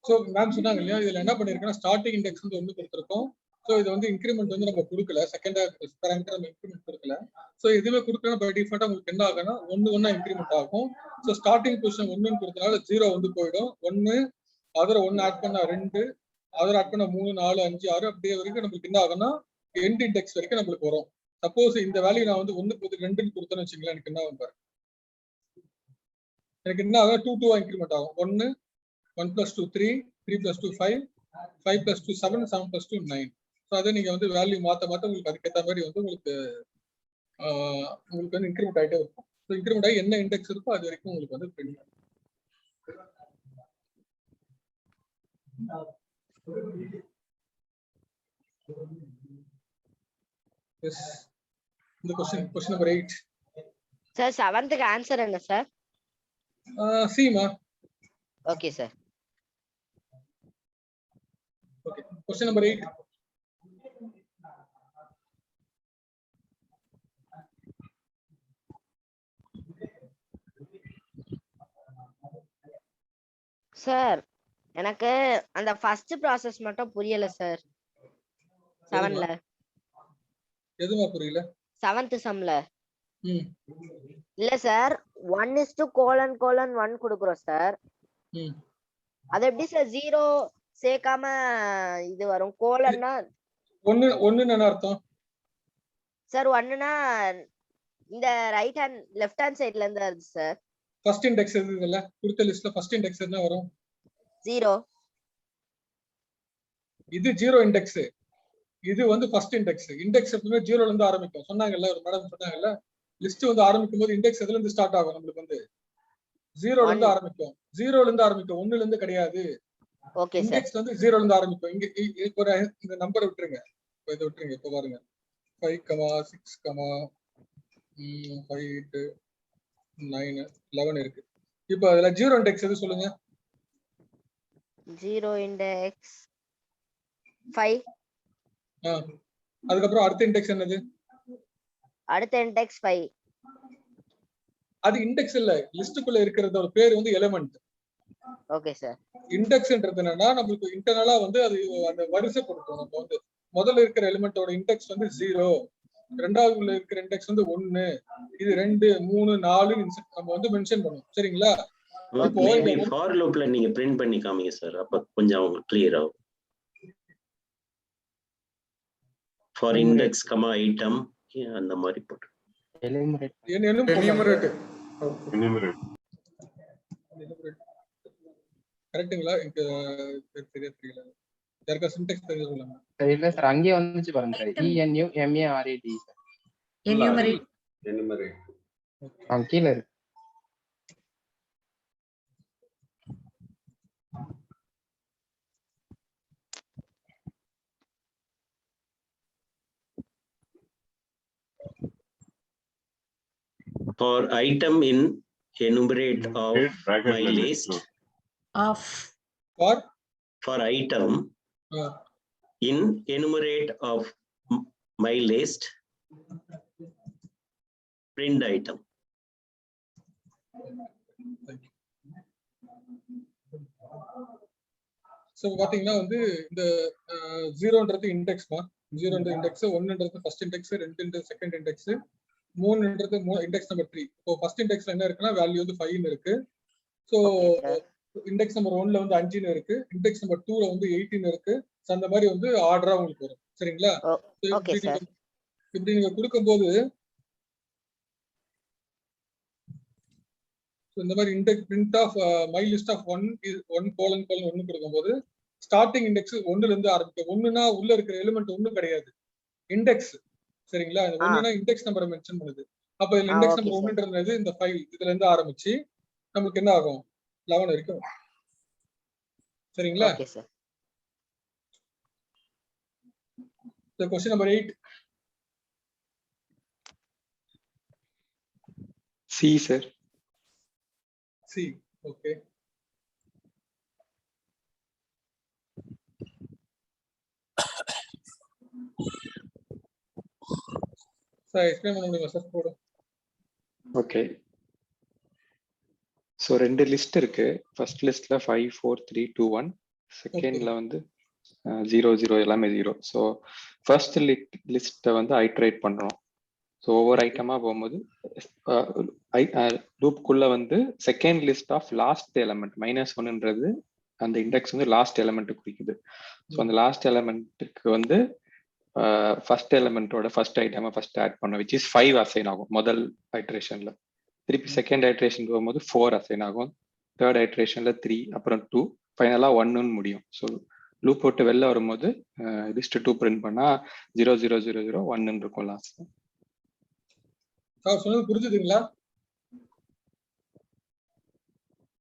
So ma'am சொன்னாங்க இல்லையா, இதுல என்ன பண்ணிருக்கோம்னா ஸ்டார்டிங் இண்டெக்ஸ் வந்து 1 கொடுத்துருக்கோம். ஸோ இது வந்து இன்க்ரிமெண்ட் வந்து நம்ம கொடுக்கல, செகண்ட் பேராமீட்டர் நம்ம இன்க்ரிமெண்ட் கொடுக்கல. ஸோ எதுவுமே கொடுக்கணும் பை டிஃபால்ட்டா உங்களுக்கு என்ன ஆகும்னா 1 இன்க்ரிமெண்ட் ஆகும். ஸோ ஸ்டார்டிங் பொசிஷன் 1 கொடுத்தனால 0 வந்து போயிடும். 1 அதில் 1 ஆட் பண்ணா 2, அதில் ஆட் பண்ணா 3 4 5 6 அப்படியே வரைக்கும் நம்மளுக்கு என்ன ஆகும்னா எண்ட் இண்டெக்ஸ் வரைக்கும் நம்மளுக்கு வரும். சப்போஸ் இந்த வேல்யூ நான் வந்து 1 2 கொடுத்தேன்னு வச்சுங்களேன், எனக்கு என்ன ஆகும் பாரு, எனக்கு என்ன ஆகும் 2 2 இன்க்ரிமெண்ட் ஆகும். 1 1 + 2 3 3 + 2 5 5 + 2 7 7 + 2 9. ஸோ அதை நீங்க வந்து வேல்யூ மாற்ற உங்களுக்கு அதுக்கேற்ற மாதிரி வந்து உங்களுக்கு வந்து இன்க்ரிமெண்ட் ஆகிட்டே இருக்கும். ஸோ இன்க்ரிமெண்ட் ஆகி என்ன இண்டெக்ஸ் இருக்கோ அது வரைக்கும் உங்களுக்கு வந்து பிரிண்ட் ஆகும். இந்த கொஸ்டின் நம்பர் 8. சார் 7க்கு ஆன்சர் என்ன sir? Seema. Okay sir. Okay, question number 8. Sir எனக்கு அந்த ஃபர்ஸ்ட் process மட்டும் புரியல சார். 7ல எதுமா புரியல? 7th சம்ல இல்ல சார், 1:::1 கொடுக்குறோம் சார். அது எப்படி சார் 0 சேர்க்காம இது வரும்? கோலன்னா 1 என்ன அர்த்தம் சார்? 1னா இந்த ரைட் ஹேண்ட் லெஃப்ட் ஹேண்ட் சைடுல இருந்து வருது சார். ஃபர்ஸ்ட் இண்டெக்ஸ் எது இல்ல கொடுத்த லிஸ்ட்ல ஃபர்ஸ்ட் இண்டெக்ஸ் என்ன வரும்? 0. இது 0 இண்டெக்ஸ். இது வந்து ஃபர்ஸ்ட் இண்டெக்ஸ். இண்டெக்ஸ் எப்பவுமே 0ல இருந்து ஆரம்பிக்கும். சொன்னாங்கல்ல ஒரு மேடம் சொன்னாங்கல்ல, லிஸ்ட் வந்து ஆரம்பிக்கும் போது இண்டெக்ஸ் எதுல இருந்து ஸ்டார்ட் ஆகும்? நம்மளுக்கு வந்து 0ல இருந்து ஆரம்பிக்கும். 0ல இருந்து ஆரம்பிக்கும், 1ல இருந்து கிடையாது. Okay sir. இண்டெக்ஸ் வந்து 0ல இருந்து ஆரம்பிக்கும். இங்க ஒரு இந்த நம்பர் விட்டுருங்க, இத விட்டுருங்க. இப்ப பாருங்க 5, 6, 5, 8, 9, 11 இருக்கு. இப்போ அதுல 0 இண்டெக்ஸ் எது சொல்லுங்க? 0 இண்டெக்ஸ் 5. அதுக்கப்புறம் அடுத்த இண்டெக்ஸ் என்னது? அடுத்த இண்டெக்ஸ் 5. அது இண்டெக்ஸ் இல்ல, லிஸ்டுக்குள்ள இருக்கிறது ஒரு பேர் வந்து எலிமெண்ட். Okay sir. இண்டெக்ஸ்ன்றது என்னன்னா நமக்கு இன்டர்னலா வந்து அது அந்த வரிசைப்படுத்தும். நம்ம வந்து முதல்ல இருக்கிற எலிமெண்டோட இண்டெக்ஸ் வந்து 0, ரெண்டாவதுல இருக்கிற இண்டெக்ஸ் வந்து 1, இது 2 3 4 நம்ம வந்து மென்ஷன் பண்ணுவோம். சரிங்களா? இப்போ ஃபார் லூப்ல நீங்க பிரிண்ட் பண்ணி காமிங்க சார், அப்ப கொஞ்சம் உங்களுக்கு கிளியர் ஆகும். ஃபார் இண்டெக்ஸ் கமா ஐட்டம் அந்த மாதிரி போட்டு எனுமரேட் கரெக்ட்டுங்களா? சரியா தெரியல. யாருக்கா சின்டெக்ஸ் தெரிஞ்சு சொல்லுங்க. இல்ல சார், அங்கேயே வந்துச்சு பாருங்க சார். ENUMARAT sir. எனுமரேட் கீழ இருக்கு. For item in enumerate of my list, of for item in enumerate of my list print item. So பாத்தீங்கன்னா வந்து இந்த 0ன்றது இண்டெக்ஸ்மா, 0ன்றது இண்டெக்ஸ், 1ன்றது ஃபர்ஸ்ட் இண்டெக்ஸ், 2ன்றது செகண்ட் இண்டெக்ஸ், 3ன்றது இண்டெக்ஸ் நம்பர் 3. இப்போ ஃபர்ஸ்ட் இண்டெக்ஸ்ல என்ன இருக்குன்னா வேல்யூ வந்து 5 இருக்கு. ஸோ இண்டெக்ஸ் நம்பர் 1ல வந்து 5 இருக்கு, இண்டெக்ஸ் நம்பர் 2ல வந்து 18 இருக்கு. ஸோ அந்த மாதிரி வந்து ஆர்டரா உங்களுக்கு வரும். சரிங்களா? இப்படி நீங்க கொடுக்கும்போது இந்த மாதிரி index print of my list of 1 colon 1 கொடுக்கும்போது ஸ்டார்டிங் இண்டெக்ஸ் 1ல இருந்து ஆரம்பிக்கும். 1னா உள்ள இருக்கிற எலிமெண்ட் ஒன்றும் கிடையாது, இண்டெக்ஸ். சரிங்களா? இந்த 1னா இண்டெக்ஸ் நம்பரை மென்ஷன் பண்ணுது. அப்ப இதுல இண்டெக்ஸ் நம்பர் 1ன்றது இந்த 5 இதுல இருந்து ஆரம்பிச்சு நமக்கு என்ன ஆகும் 11 வரைக்கும். சரிங்களா? Okay sir. The question number 8. C sir. C. Okay. Sir, explain பண்ண முடியுமா சார் போடு. ஓகே. ஸோ 2 லிஸ்ட் இருக்கு. ஃபர்ஸ்ட் லிஸ்ட்ல 5 4 3 2 1, செகண்ட்ல வந்து 0 0 எல்லாமே 0. ஸோ ஃபர்ஸ்ட் லிஸ்ட்டை வந்து ஐட்ரேட் பண்றோம். ஸோ ஒவ்வொரு ஐட்டமா போகும்போது லூப்குள்ள வந்து second list of last element -1ன்றது அந்த இண்டெக்ஸ் வந்து லாஸ்ட் எலமெண்ட் குறிக்குது. ஸோ அந்த லாஸ்ட் எலமெண்ட்டுக்கு வந்து ஃபர்ஸ்ட் எலமெண்டோட ஃபர்ஸ்ட் ஐட்டமா ஃபர்ஸ்ட் ஆட் பண்ண விச் இஸ் 5 அசைன் ஆகும் முதல் ஐட்ரேஷன்ல. திருப்பி செகண்ட் ஐட்ரேஷன் போகும்போது 4 அசைன் ஆகும், தேர்ட் ஐட்ரேஷன்ல 3, அப்புறம் 2, ஃபைனலா 1ன்னு முடியும். ஸோ லூப் போட்டு வெளில வரும்போது லிஸ்ட் 2 பிரிண்ட் பண்ணா 0 0 0 0 1ன்னு இருக்கும் லாஸ்ட். சார் சொன்னது புரிஞ்சுதுங்களா?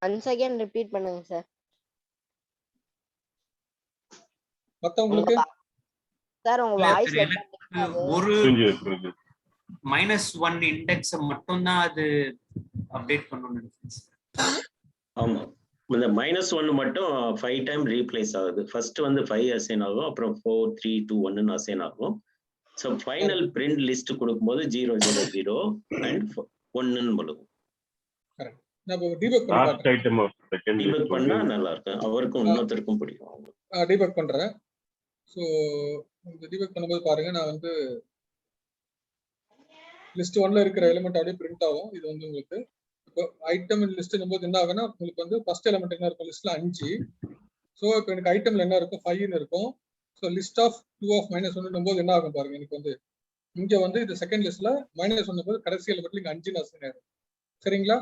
ஒன்ஸ் அகைன் ரிப்பீட் பண்ணுங்க சார். மத்தவங்களுக்கு சார் உங்க வாய்ஸ் ஒரு -1 இண்டெக்ஸ் மட்டும் தான் அது அப்டேட் பண்ணனும்னு நினைக்கிறேன். ஆமா, இந்த -1 மட்டும் 5 டைம் ரீப்ளேஸ் ஆகுது. ஃபர்ஸ்ட் வந்து 5 அசைன் ஆகும், அப்புறம் 4 3 2 1ன்னு அசைன் ஆகும். ஸோ ஃபைனல் பிரிண்ட் லிஸ்ட் கொடுக்கும்போது 0 0 0 அண்ட் 1ன்னு போடுவோம். டீபக் பண்ணா நல்லா இருக்கும், அவருக்கும் இன்னொருத்தருக்கும் பிடிக்கும். டீபக் பண்றேன். ஸோ இந்த டீபக் பண்ணும்போது பாருங்க, நான் வந்து லிஸ்ட் 1ல இருக்கிற எலிமெண்ட் அப்படியே பிரிண்ட் ஆகும். இது வந்து உங்களுக்கு இப்போ ஐட்டம் லிஸ்ட்னும் போது என்ன ஆகுனா உங்களுக்கு வந்து ஃபர்ஸ்ட் எலிமெண்ட் என்ன இருக்கும் லிஸ்ட்ல 5. ஸோ இப்போ எனக்கு ஐட்டம்ல என்ன இருக்கும் 5ன்னு இருக்கும். ஸோ லிஸ்ட் ஆஃப் 2 ஆஃப் -1 போது என்ன ஆகும் பாருங்க, எனக்கு வந்து இங்க வந்து இந்த செகண்ட் லிஸ்ட்ல -1 போது கடைசி எலிமெண்ட்ல இங்க 5ன்னு அசைன் ஆயிடும். சரிங்களா?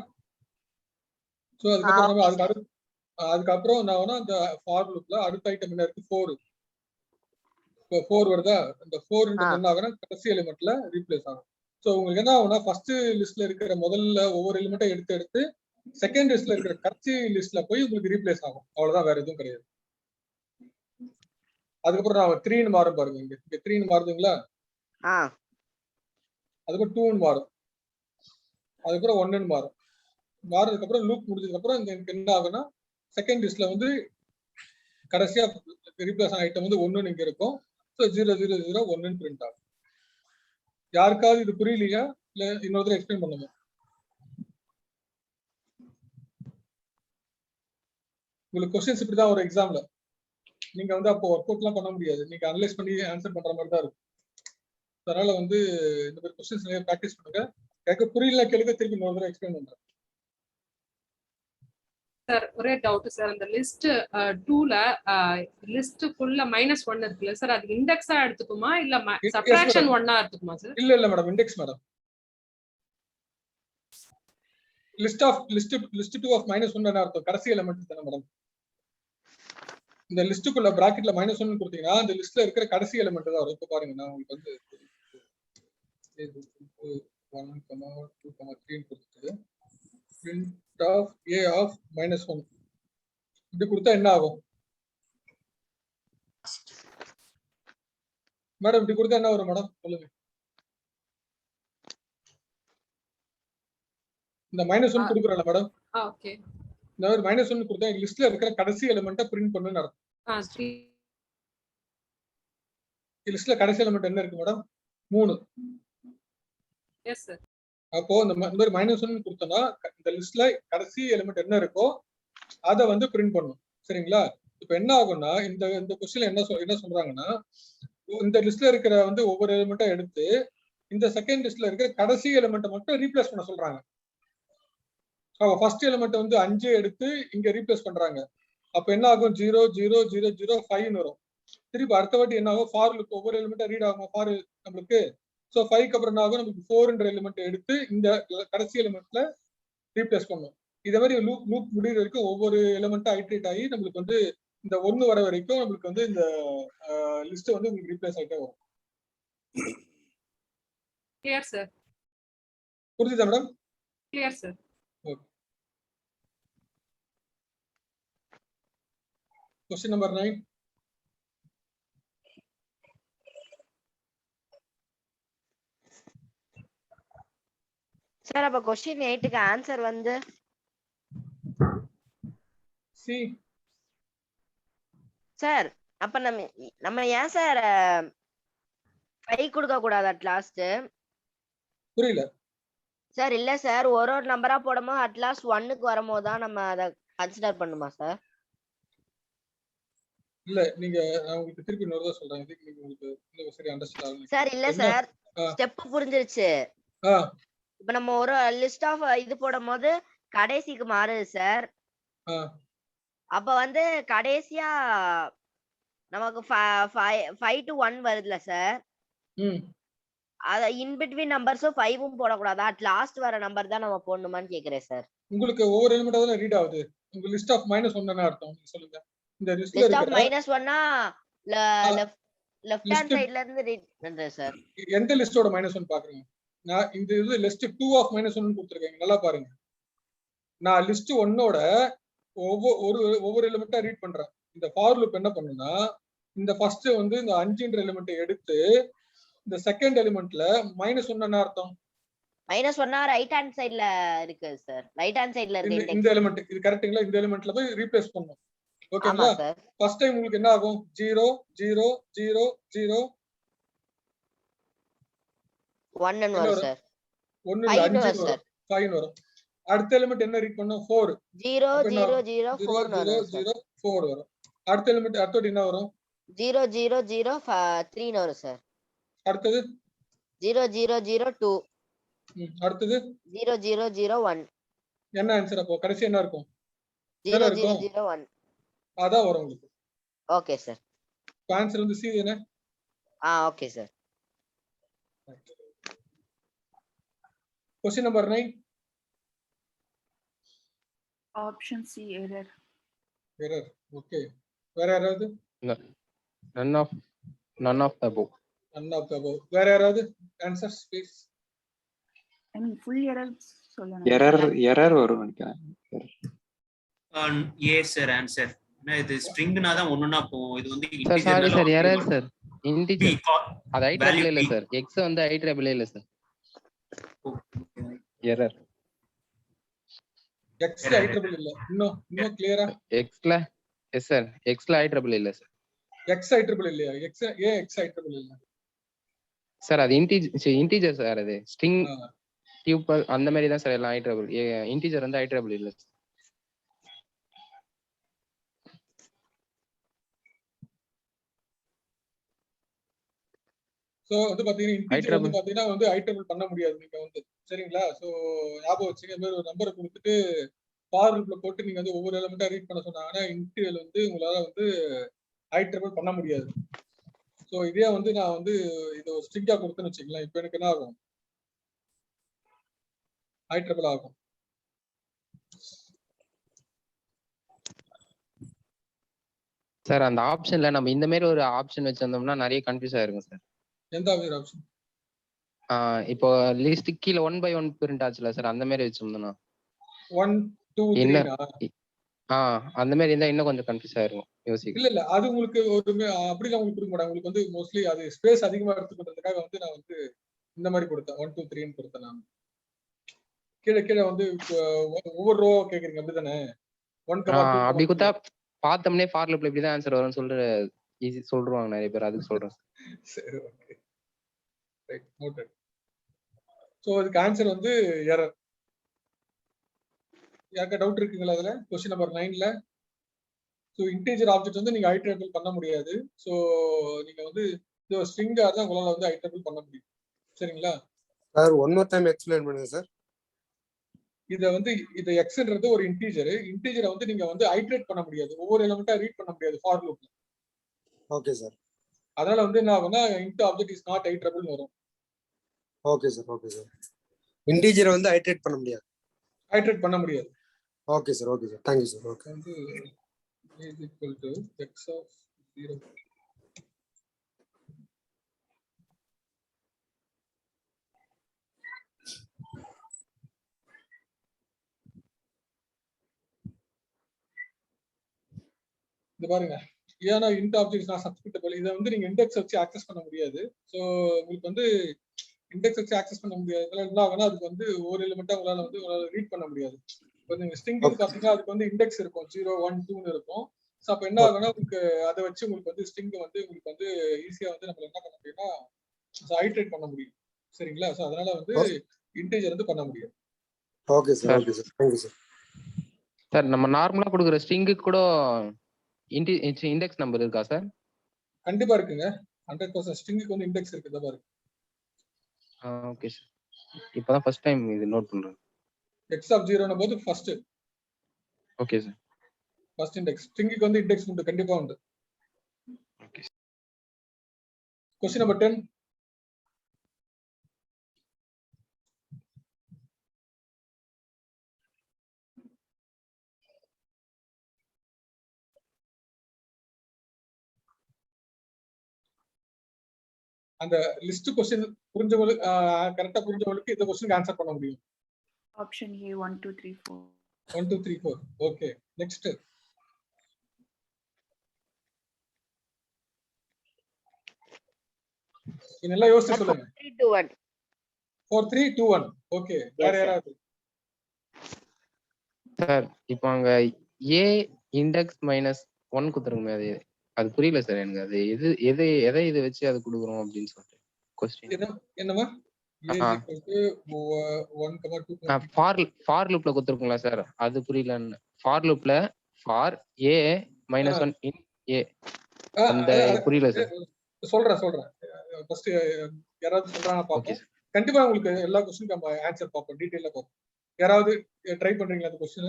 ஸோ அதுக்கப்புறம் நான் வேணா அந்த ஃபார் லூப்ல அடுத்த ஐட்டம் என்ன இருக்கு 4. இப்போ 4 வருதா, இந்த 4ன்றது என்ன ஆகுனா கடைசி எலிமெண்ட்ல ரீப்ளேஸ் ஆகும். ஸோ உங்களுக்கு என்ன ஆகும்னா ஃபர்ஸ்ட் லிஸ்ட்ல இருக்கிற முதல்ல ஒவ்வொரு எலிமெண்ட்டை எடுத்து செகண்ட் லிஸ்ட்ல இருக்கிற கடைசி லிஸ்ட்ல போய் உங்களுக்கு ரீப்ளேஸ் ஆகும். அவ்வளவுதான், வேற எதுவும் கிடையாது. அதுக்கப்புறம் நான் 3ன்னு மாறும் பாருங்க, இங்க 3ன்னு மாறுதுங்களா? அதுக்கப்புறம் 2ன்னு மாறும், அதுக்கப்புறம் 1ன்னு மாறும். மாறதுக்கு அப்புறம் லூப் முடிஞ்சதுக்கு அப்புறம் எனக்கு என்ன ஆகும்னா செகண்ட் லிஸ்ட்ல வந்து கடைசியா ரீப்ளேஸ் ஆன ஐட்டம் வந்து 1ன்னு இங்க இருக்கும். ஸோ 0 0 0 1ன்னு பிரிண்ட் ஆகும். யாருக்காவது இது புரியலையா இல்ல இன்னொரு எக்ஸ்பிளைன் பண்ணுங்க? உங்களுக்கு क्वेश्चंस இப்படி தான் ஒரு எக்ஸாம்ல நீங்க வந்து அப்போ ஒர்க் அவுட்லாம் பண்ண முடியாது, நீங்க அனலைஸ் பண்ணி ஆன்சர் பண்ற மாதிரி தான் இருக்கும். அதனால வந்து இந்த மாதிரி क्वेश्चंस நிறைய பிராக்டிஸ் பண்ணுங்க. கேட்க புரியல கேளுங்க, திருப்பி இன்னொரு தடவை எக்ஸ்பிளைன் பண்றேன். சார் ஒரே டவுட் சார், அந்த லிஸ்ட் 2ல லிஸ்ட்க்குள்ள -1 இருக்குல்ல சார், அது இண்டெக்ஸா எடுத்துக்குமா இல்ல சப்ட்ராக்ஷன் 1ஆ எடுத்துக்குமா சார்? இல்ல madam, index madam. List 2 of -1 என்ன அர்த்தம்? கடைசி எலிமெண்ட் தான மேடம். இந்த லிஸ்ட்க்குள்ள பிராக்கெட்ல -1 கொடுத்தீங்கன்னா அந்த லிஸ்ட்ல இருக்கிற கடைசி எலிமெண்ட் தான் வரும். இப்ப பாருங்க, நான் உங்களுக்கு வந்து 1 2 3 கொடுத்துட்டு print of a of -1 இப்படி கொடுத்தா என்ன ஆகும் மேடம்? இப்படி கொடுத்தா என்ன வரும் மேடம் சொல்லுங்க? இந்த -1 கொடுக்குறோம்ல மேடம், ஓகே இந்த மாதிரி -1 கொடுத்தா லிஸ்ட்ல இருக்கிற கடைசி எலிமெண்ட்டை பிரிண்ட் பண்ணுன்னு அர்த்தம். லிஸ்ட்ல கடைசி எலிமெண்ட் என்ன இருக்கு மேடம்? 3. Yes sir. அப்போ இந்த மாதிரி -1 கொடுத்தோம்னா இந்த லிஸ்ட்ல கடைசி எலிமெண்ட் என்ன இருக்கோ அதை வந்து பிரிண்ட் பண்ணும். சரிங்களா? இப்ப என்ன ஆகும்னா இந்த கொஸ்டின்ல என்ன சொல்றாங்கன்னா, இந்த லிஸ்ட்ல இருக்கிற வந்து ஒவ்வொரு எலிமெண்ட்டா எடுத்து இந்த செகண்ட் லிஸ்ட்ல இருக்கிற கடைசி எலிமெண்ட்டை மட்டும் ரீப்ளேஸ் பண்ண சொல்றாங்க. ஃபர்ஸ்ட் எலிமெண்ட் வந்து 5 எடுத்து இங்க ரீப்ளேஸ் பண்றாங்க. அப்ப என்ன ஆகும்? 0 0 0 0 5 வரும். திருப்பி அடுத்த வாட்டி என்ன ஆகும்? ஃபார் லுக் ஒவ்வொரு எலிமெண்டா ரீட் ஆகும் ஃபார் நம்மளுக்கு. சோ 5க்கு அப்புறம் என்ன ஆகும்? நமக்கு 4ன்ற எலிமெண்ட் எடுத்து இந்த கடைசி எலிமெண்ட்ல ரீப்ளேஸ் பண்ணும். இதே மாதிரி லூப் முடிகிற வரைக்கும் ஒவ்வொரு எலிமெண்டா ஐட்ரேட் ஆகி நம்மளுக்கு வந்து இந்த 1 வர வரைக்கும் நம்மளுக்கு வந்து இந்த லிஸ்ட் வந்து உங்களுக்கு ரீப்ளேஸ் ஆகிட்டே வரும். Clear sir. புரியுதா madam? Clear sir. Okay. Question number 9. Sir அப்ப क्वेश्चन 8க்கு ஆன்சர் வந்து சி. சார் அப்ப நம்ம ஏன் சார் 5 கொடுக்க கூடாது அட் லாஸ்ட்? புரியல சார். இல்ல சார், ஒரு நம்பரா போடும்போது அட் லாஸ்ட் 1க்கு வரும்போது தான் நம்ம அத கன்சிடர் பண்ணுமா சார்? இல்ல நீங்க நான் உங்களுக்கு திருப்பி இன்னொரு சொல்றேன். இதுக்கு நீங்க உங்களுக்கு இன்னும் சரி அண்டர்ஸ்டாண்ட் ஆகல சார். இல்ல சார், ஸ்டெப் புரிஞ்சிருச்சு. இப்ப நம்ம ஒரு லிஸ்ட் ஆஃப் இது போடும்போது கடைசிக்கு மாறுது சார். அப்ப வந்து கடைசியா நமக்கு 5 to 1 வருதுல சார். அத இன் பிட்வீன் நம்பர்ஸும் 5ம் போடக்கூடாதா? அட் லாஸ்ட் வர நம்பர் தான் நம்ம போடணுமான்னு கேக்குறேன் சார். உங்களுக்கு ஒவ்வொரு எலிமெண்டா தான் ரீட் ஆகுது. உங்க லிஸ்ட் ஆஃப் -1 என்ன அர்த்தம் சொல்லுங்க? இந்த லிஸ்ட்ல லிஸ்ட் ஆஃப் இருக்கிற -1னா லெஃப்ட் ஹேண்ட் சைடுல இருந்து ரீட் பண்றேன் சார். எந்த லிஸ்டோட -1 பாக்குறீங்க? நான் இந்த இது லிஸ்ட் 2 ஆஃப் -1 கொடுத்திருக்கேன். நல்லா பாருங்க. நான் லிஸ்ட் 1ஓட ஒவ்வொரு எலிமெண்டா ரீட் பண்றேன். இந்த ஃபார் லூப் என்ன பண்ணுனா, இந்த ஃபர்ஸ்ட் வந்து இந்த 5ன்ற எலிமெண்ட் எடுத்து இந்த செகண்ட் எலிமெண்ட்ல -1 என்ன அர்த்தம்? -1னா ரைட் ஹேண்ட் சைடுல இருக்கு சார். ரைட் ஹேண்ட் சைடுல இருக்கு இந்த எலிமெண்ட். இது கரெக்ட்டுங்களா? இந்த எலிமெண்ட்ல போய் ரீப்ளேஸ் பண்ணனும். ஓகேங்களா? ஃபர்ஸ்ட் டைம் உங்களுக்கு என்ன ஆகும்? 0 0 0 0 1 ன்னு வரும் சார். 1 இல்ல 5 வரும். 5 வரும். அடுத்த எலிமெண்ட் என்ன ரீட் பண்ணும்? 4. 0 0 0 4 வரும். 0 4 வரும். அடுத்த எலிமெண்ட் அடுத்து என்ன வரும்? 0 0 0 3 ன்னு வரும் சார். அடுத்து 0 0 0 2. அடுத்து 0 0 0 1. என்ன ஆன்சர் அப்போ? கடைசி என்ன இருக்கும்? 0 0 0 1. அதான் வரும் உங்களுக்கு. Okay sir. ஆன்சர் வந்து சி தானே? Okay sir. Question number 9. Option C error. Error. Okay. வேற யாராவது? none of the above. none of the above. வேற யாராவது answers please? I mean full error சொல்லணும். எரர் வரும் நினைக்கிறேன். ஏ சார் ஆன்சர். இது ஸ்ட்ரிங்னா தான் ஒண்ணுனா போகும். இது வந்து sorry sir error sir. Integer. அது ஐட்ரபிள் இல்ல சார். x வந்து ஐட்ரபிள் இல்ல சார். எரர். x ஐட்ரபிள் இல்ல. இன்னும் கிளியரா? x-ல எஸ் சார். x-ல ஐட்ரபிள் இல்ல சார். x ஐட்ரபிள் இல்லையா? x ஐட்ரபிள் இல்ல சார். அது இன்டிஜர் சார். அது ஸ்ட்ரிங் டியூபல் அந்த மாதிரி தான் சார் எல்லாம் ஐட்ரபிள். இன்டிஜர் வந்து ஐட்ரபிள் இல்ல. சோ வந்து பாத்தீங்கன்னா இன்டிஜர் வந்து பாத்தீங்கன்னா வந்து ஐட்ரபிள் பண்ண முடியாது நீங்க வந்து. சரிங்களா? சோ ஞாபகம் வச்சுங்க. இந்த மாதிரி ஒரு நம்பரை கொடுத்துட்டு ஃபார் லூப்ல போட்டு நீங்க வந்து ஒவ்வொரு எலிமெண்டா ரீட் பண்ண சொன்னாங்கன்னா இன்டிஜர் வந்து உங்களால வந்து ஐட்ரபிள் பண்ண முடியாது. சோ இதே வந்து நான் வந்து இது ஒரு ஸ்ட்ரிங்கா கொடுத்தேன்னு வச்சுக்கலாம். இப்போ எனக்கு என்ன ஆகும்? ஐட்ரபிள் ஆகும். சார் அந்த ஆப்ஷன்ல நம்ம இந்த மாதிரி ஒரு ஆப்ஷன் வச்சிருந்தோம்னா நிறைய கன்ஃபியூஸ் ஆயிருக்கும் சார். எந்த மாதிரி ஆப்ஷன்? இப்போ லிஸ்ட் கீழ 1 by 1 பிரிண்ட் ஆச்சுல சார். அந்த மாதிரி வச்சிருந்தோம்னா 1 2 3 அந்த மாதிரி இருந்தா இன்னும் கொஞ்சம் கன்ஃபியூஸ் ஆயிருக்கும். யோசிக்க இல்ல அது உங்களுக்கு ஒரு அப்படிலாம் உங்களுக்கு கொடுக்க மாட்டாங்க. உங்களுக்கு வந்து மோஸ்ட்லி அது ஸ்பேஸ் அதிகமா எடுத்துக்கிறதுக்காக வந்து நான் வந்து இந்த மாதிரி கொடுத்தேன். 1 2 3ன்னு கொடுத்தேன். நான் கீழே வந்து ஒவ்வொரு ரோ கேக்குறீங்க அப்படிதானே? அப்படி கொடுத்தா பார்த்தோம்னே ஃபார் லூப்ல இப்படிதான் ஆன்சர் வரும்னு சொல்லிட்டு ஈஸி சொல்றாங்க நிறைய பேர், அதுக்கு சொல்றேன். சரி, ஓகே, ரைட், நோட்டட். சோ இதுக்கு ஆன்சர் வந்து எரர். யாருக்கா டவுட் இருக்குங்களா அதுல? क्वेश्चन நம்பர் 9ல சோ இன்டிஜர் ஆப்ஜெக்ட் வந்து நீங்க ஐட்ரேபிள் பண்ண முடியாது. சோ நீங்க வந்து இது ஸ்ட்ரிங்கா தான் உங்களால வந்து ஐட்ரேபிள் பண்ண முடியும். சரிங்களா sir? One more time explain பண்ணுங்க சார். இத வந்து இது எக்ஸ்ன்றது ஒரு இன்டிஜரை வந்து நீங்க வந்து ஐட்ரேட் பண்ண முடியாது, ஒவ்வொரு எலிமெண்டா ரீட் பண்ண முடியாது ஃபார் லூப்ல. Okay sir. அதனால வந்து என்ன ஆகும்னா int object is not iterable வரும். Okay sir, okay sir. இன்டிஜரை வந்து ஐட்ரேட் பண்ண முடியாது. ஐட்ரேட் பண்ண முடியாது. Okay sir, okay sir. Thank you sir. Okay. வந்து is equal to x of 0. இது பாருங்க, ஏன்னா இன்ட் ஆப்ஜெக்ட் நான் சப்ஸ்கிரிப்டபிள், இதை வந்து நீங்க இண்டெக்ஸ் வச்சு ஆக்சஸ் பண்ண முடியாது. ஸோ உங்களுக்கு வந்து இண்டெக்ஸ் வச்சு ஆக்சஸ் பண்ண முடியாது. என்ன ஆகுனா அதுக்கு வந்து ஒரு எலிமெண்டா உங்களால வந்து ரீட் பண்ண முடியாது. இப்போ நீங்க ஸ்ட்ரிங் பாத்தீங்கன்னா அதுக்கு வந்து இண்டெக்ஸ் இருக்கும், 0 1 2 இருக்கும். ஸோ அப்போ என்ன ஆகுனா உங்களுக்கு அதை வச்சு உங்களுக்கு வந்து ஸ்ட்ரிங் வந்து உங்களுக்கு வந்து ஈஸியா வந்து நம்ம என்ன பண்ண முடியும்னா ஐட்ரேட் பண்ண முடியும். சரிங்களா? ஸோ அதனால வந்து இன்டிஜர் வந்து பண்ண முடியாது. Okay sir, okay sir. Thank you sir. Sir நம்ம நார்மலா கொடுக்குற ஸ்ட்ரிங்கு கூட இண்டெக்ஸ் நம்பர் இருக்கா சார்? கண்டிப்பா இருக்குங்க. 100% ஸ்ட்ரிங்குக்கு வந்து இண்டெக்ஸ் இருக்கு. தான் பாருங்க. ஓகே சார், இப்போதான் ஃபர்ஸ்ட் டைம் இது நோட் பண்றேன். x of 0 ன போது first. Okay sir. First index ஸ்ட்ரிங்குக்கு வந்து இண்டெக்ஸ் உண்டு, கண்டிப்பா உண்டு. ஓகே. Question number 10. அந்த லிஸ்ட் क्वेश्चन புரிஞ்சவங்களுக்கு கரெக்ட்டா புரிஞ்சவங்களுக்கு இந்த क्वेश्चनக்கு ஆன்சர் பண்ண முடியும். Option A 1 2 3 4. 1 2 3 4. Okay, next. இதெல்லாம் யோசிச்சு சொல்லுங்க. 4 3 2 1. 4 3 2 1. ஓகே, வேற யாராவது? சார் இப்போ அங்க a இண்டெக்ஸ் -1 குத்துறோமே, அது புரியல சார் எனக்கு. அது எதை இதை வச்சு அது கொடுக்குறோம் அப்படின்னு சொல்லிட்டு क्वेश्चन என்னமா a = 1 2. ஃபார் லூப்ல குத்துறோம்ல சார், அது புரியலன்னு. ஃபார் லூப்ல ஃபார் a -1 இன் a அந்த புரியல சார். சொல்றேன் ஃபர்ஸ்ட் யாராவது சொல்றாங்க பாப்போம். கண்டிப்பா உங்களுக்கு எல்லா क्वेश्चनக்கு நம்ம ஆன்சர் பாப்போம், டீடைலா பாப்போம். யாராவது ட்ரை பண்றீங்களா அந்த क्वेश्चन?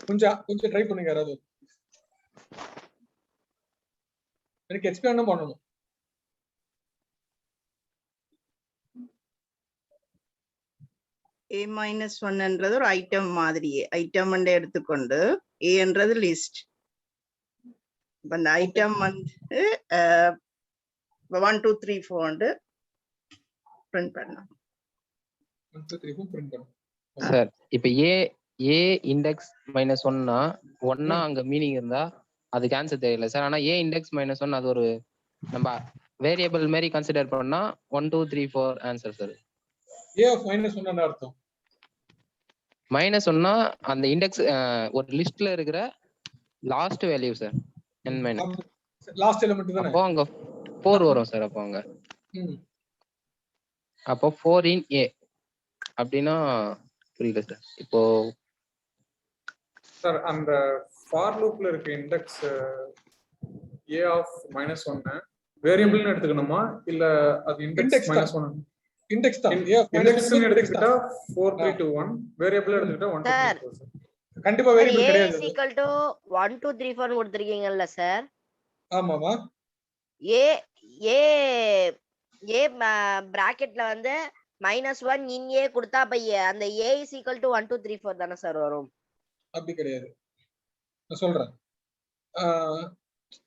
கொஞ்சம் ட்ரை பண்ணுங்க யாராவது. எனக்கு எக்ஸ்பிளைன் பண்ணணும். a-1 ஒரு ஐட்டம் மாதிரியே ஐட்டம் எடுத்துக்கொண்டு a என்றது லிஸ்ட். அந்த ஐட்டம் வந்து 1 2 3 4 பிரிண்ட் பண்ணலாம். 1 2 3 4 பிரிண்ட் பண்ணலாம். சார் இப்போ a இண்டெக்ஸ் -1னா 1னா அங்க மீனிங் இருந்தா அதுக்கு ஆன்சர் தெரியல சார். ஆனா a இண்டெக்ஸ் -1 அது ஒரு நம்ம வேரியபிள் மாதிரி கன்சிடர் பண்ணா 1 2 3 4 ஆன்சர் சார். a of -1 என்ன அர்த்தம்? -1னா அந்த இண்டெக்ஸ் ஒரு லிஸ்ட்ல இருக்கிற last value sir. n last element தானே? அப்போ அங்க 4 வரும் சார். அப்போ 4 in a அப்படினா புரியல சார். இப்போ சார் அந்த ஃபார் லூப்ல இருக்க இண்டெக்ஸ் a of -1 வேரியபிள்னு எடுத்துக்கணுமா இல்ல அது இண்டெக்ஸ் -1? இண்டெக்ஸ் தான். இண்டெக்ஸ் எடுத்துக்கிட்டா 4 3 2 1, வேரியபிள் எடுத்துக்கிட்டா 1 2 3 4 சார். கண்டிப்பா வேரியபிள் கிடையாது. a = 1 2 3 4 கொடுத்திருக்கீங்கல்ல sir? ஆமாமா. a பிராக்கெட்ல வந்து -1 in a கொடுத்தா அப்ப அந்த a = 1 2 3 4 தானே சார் வரும்? அப்படி கிடையாது, நான் சொல்றேன்.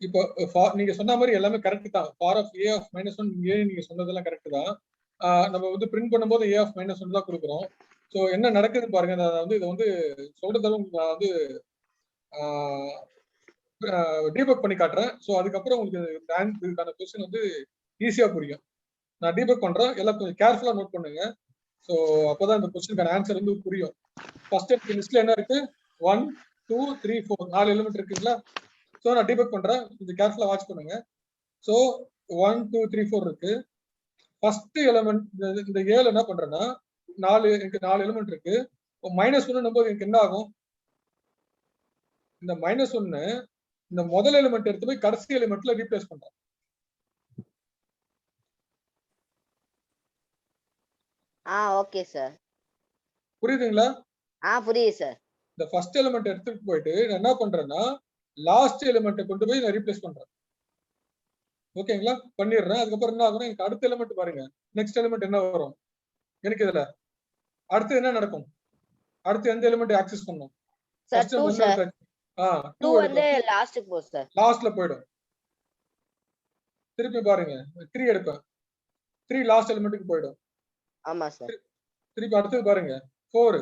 இப்போ நீங்க சொன்ன மாதிரி எல்லாமே கரெக்ட் தான். For of a of -1 a நீங்க சொன்னதெல்லாம் கரெக்ட் தான். நம்ம வந்து பிரிண்ட் பண்ணும்போது a of -1 தான் கொடுக்குறோம். ஸோ என்ன நடக்குது பாருங்க. நான் வந்து இதை வந்து சொல்றதாலும் நான் வந்து டீபக் பண்ணி காட்டுறேன். ஸோ அதுக்கப்புறம் உங்களுக்கு இதுக்கான கொஸ்டின் வந்து ஈஸியா புரியும். நான் டீபக் பண்றேன், எல்லாம் கொஞ்சம் கேர்ஃபுல்லா நோட் பண்ணுங்க. ஸோ அப்போதான் இந்த கொஸ்டினுக்கான ஆன்சர் வந்து புரியும். ஃபர்ஸ்ட் லிஸ்ட்ல என்ன இருக்கு? 1 2 3 4 4 எலிமெண்ட் இருக்குங்களா? ஸோ நான் டிபக் பண்றேன், இது கேர்ஃபுல்லா வாட்ச் பண்ணுங்க. ஸோ 1 2 3 4 இருக்கு. ஃபர்ஸ்ட் எலிமெண்ட் இந்த ஏல என்ன பண்றேன்னா 4 எலிமெண்ட் இருக்கு. -1 போது எனக்கு என்ன ஆகும்? இந்த -1 இந்த முதல் எலிமெண்ட் எடுத்து போய் கடைசி எலிமெண்ட்ல ரீப்ளேஸ் பண்றேன். Okay sir. புரியுதுங்களா? புரியுது சார். இந்த ஃபர்ஸ்ட் எலிமெண்ட் எடுத்துட்டு போயிட்டு நான் என்ன பண்றேன்னா லாஸ்ட் எலிமெண்ட்டை கொண்டு போய் நான் ரீப்ளேஸ் பண்றேன். ஓகேங்களா? பண்ணிடுறேன். அதுக்கப்புறம் என்ன ஆகும்? எனக்கு அடுத்த எலிமெண்ட் பாருங்க, நெக்ஸ்ட் எலிமெண்ட் என்ன வரும் எனக்கு? இதுல அடுத்து என்ன நடக்கும்? அடுத்து எந்த எலிமெண்ட் ஆக்சஸ் பண்ணும்? Sir 2 sir. 2 வந்து லாஸ்ட்க்கு போகும் சார். லாஸ்ட்ல போய்டும். திருப்பி பாருங்க 3 எடுப்பேன். 3 லாஸ்ட் எலிமெண்ட்க்கு போய்டும். ஆமா சார். திருப்பி அடுத்து பாருங்க 4.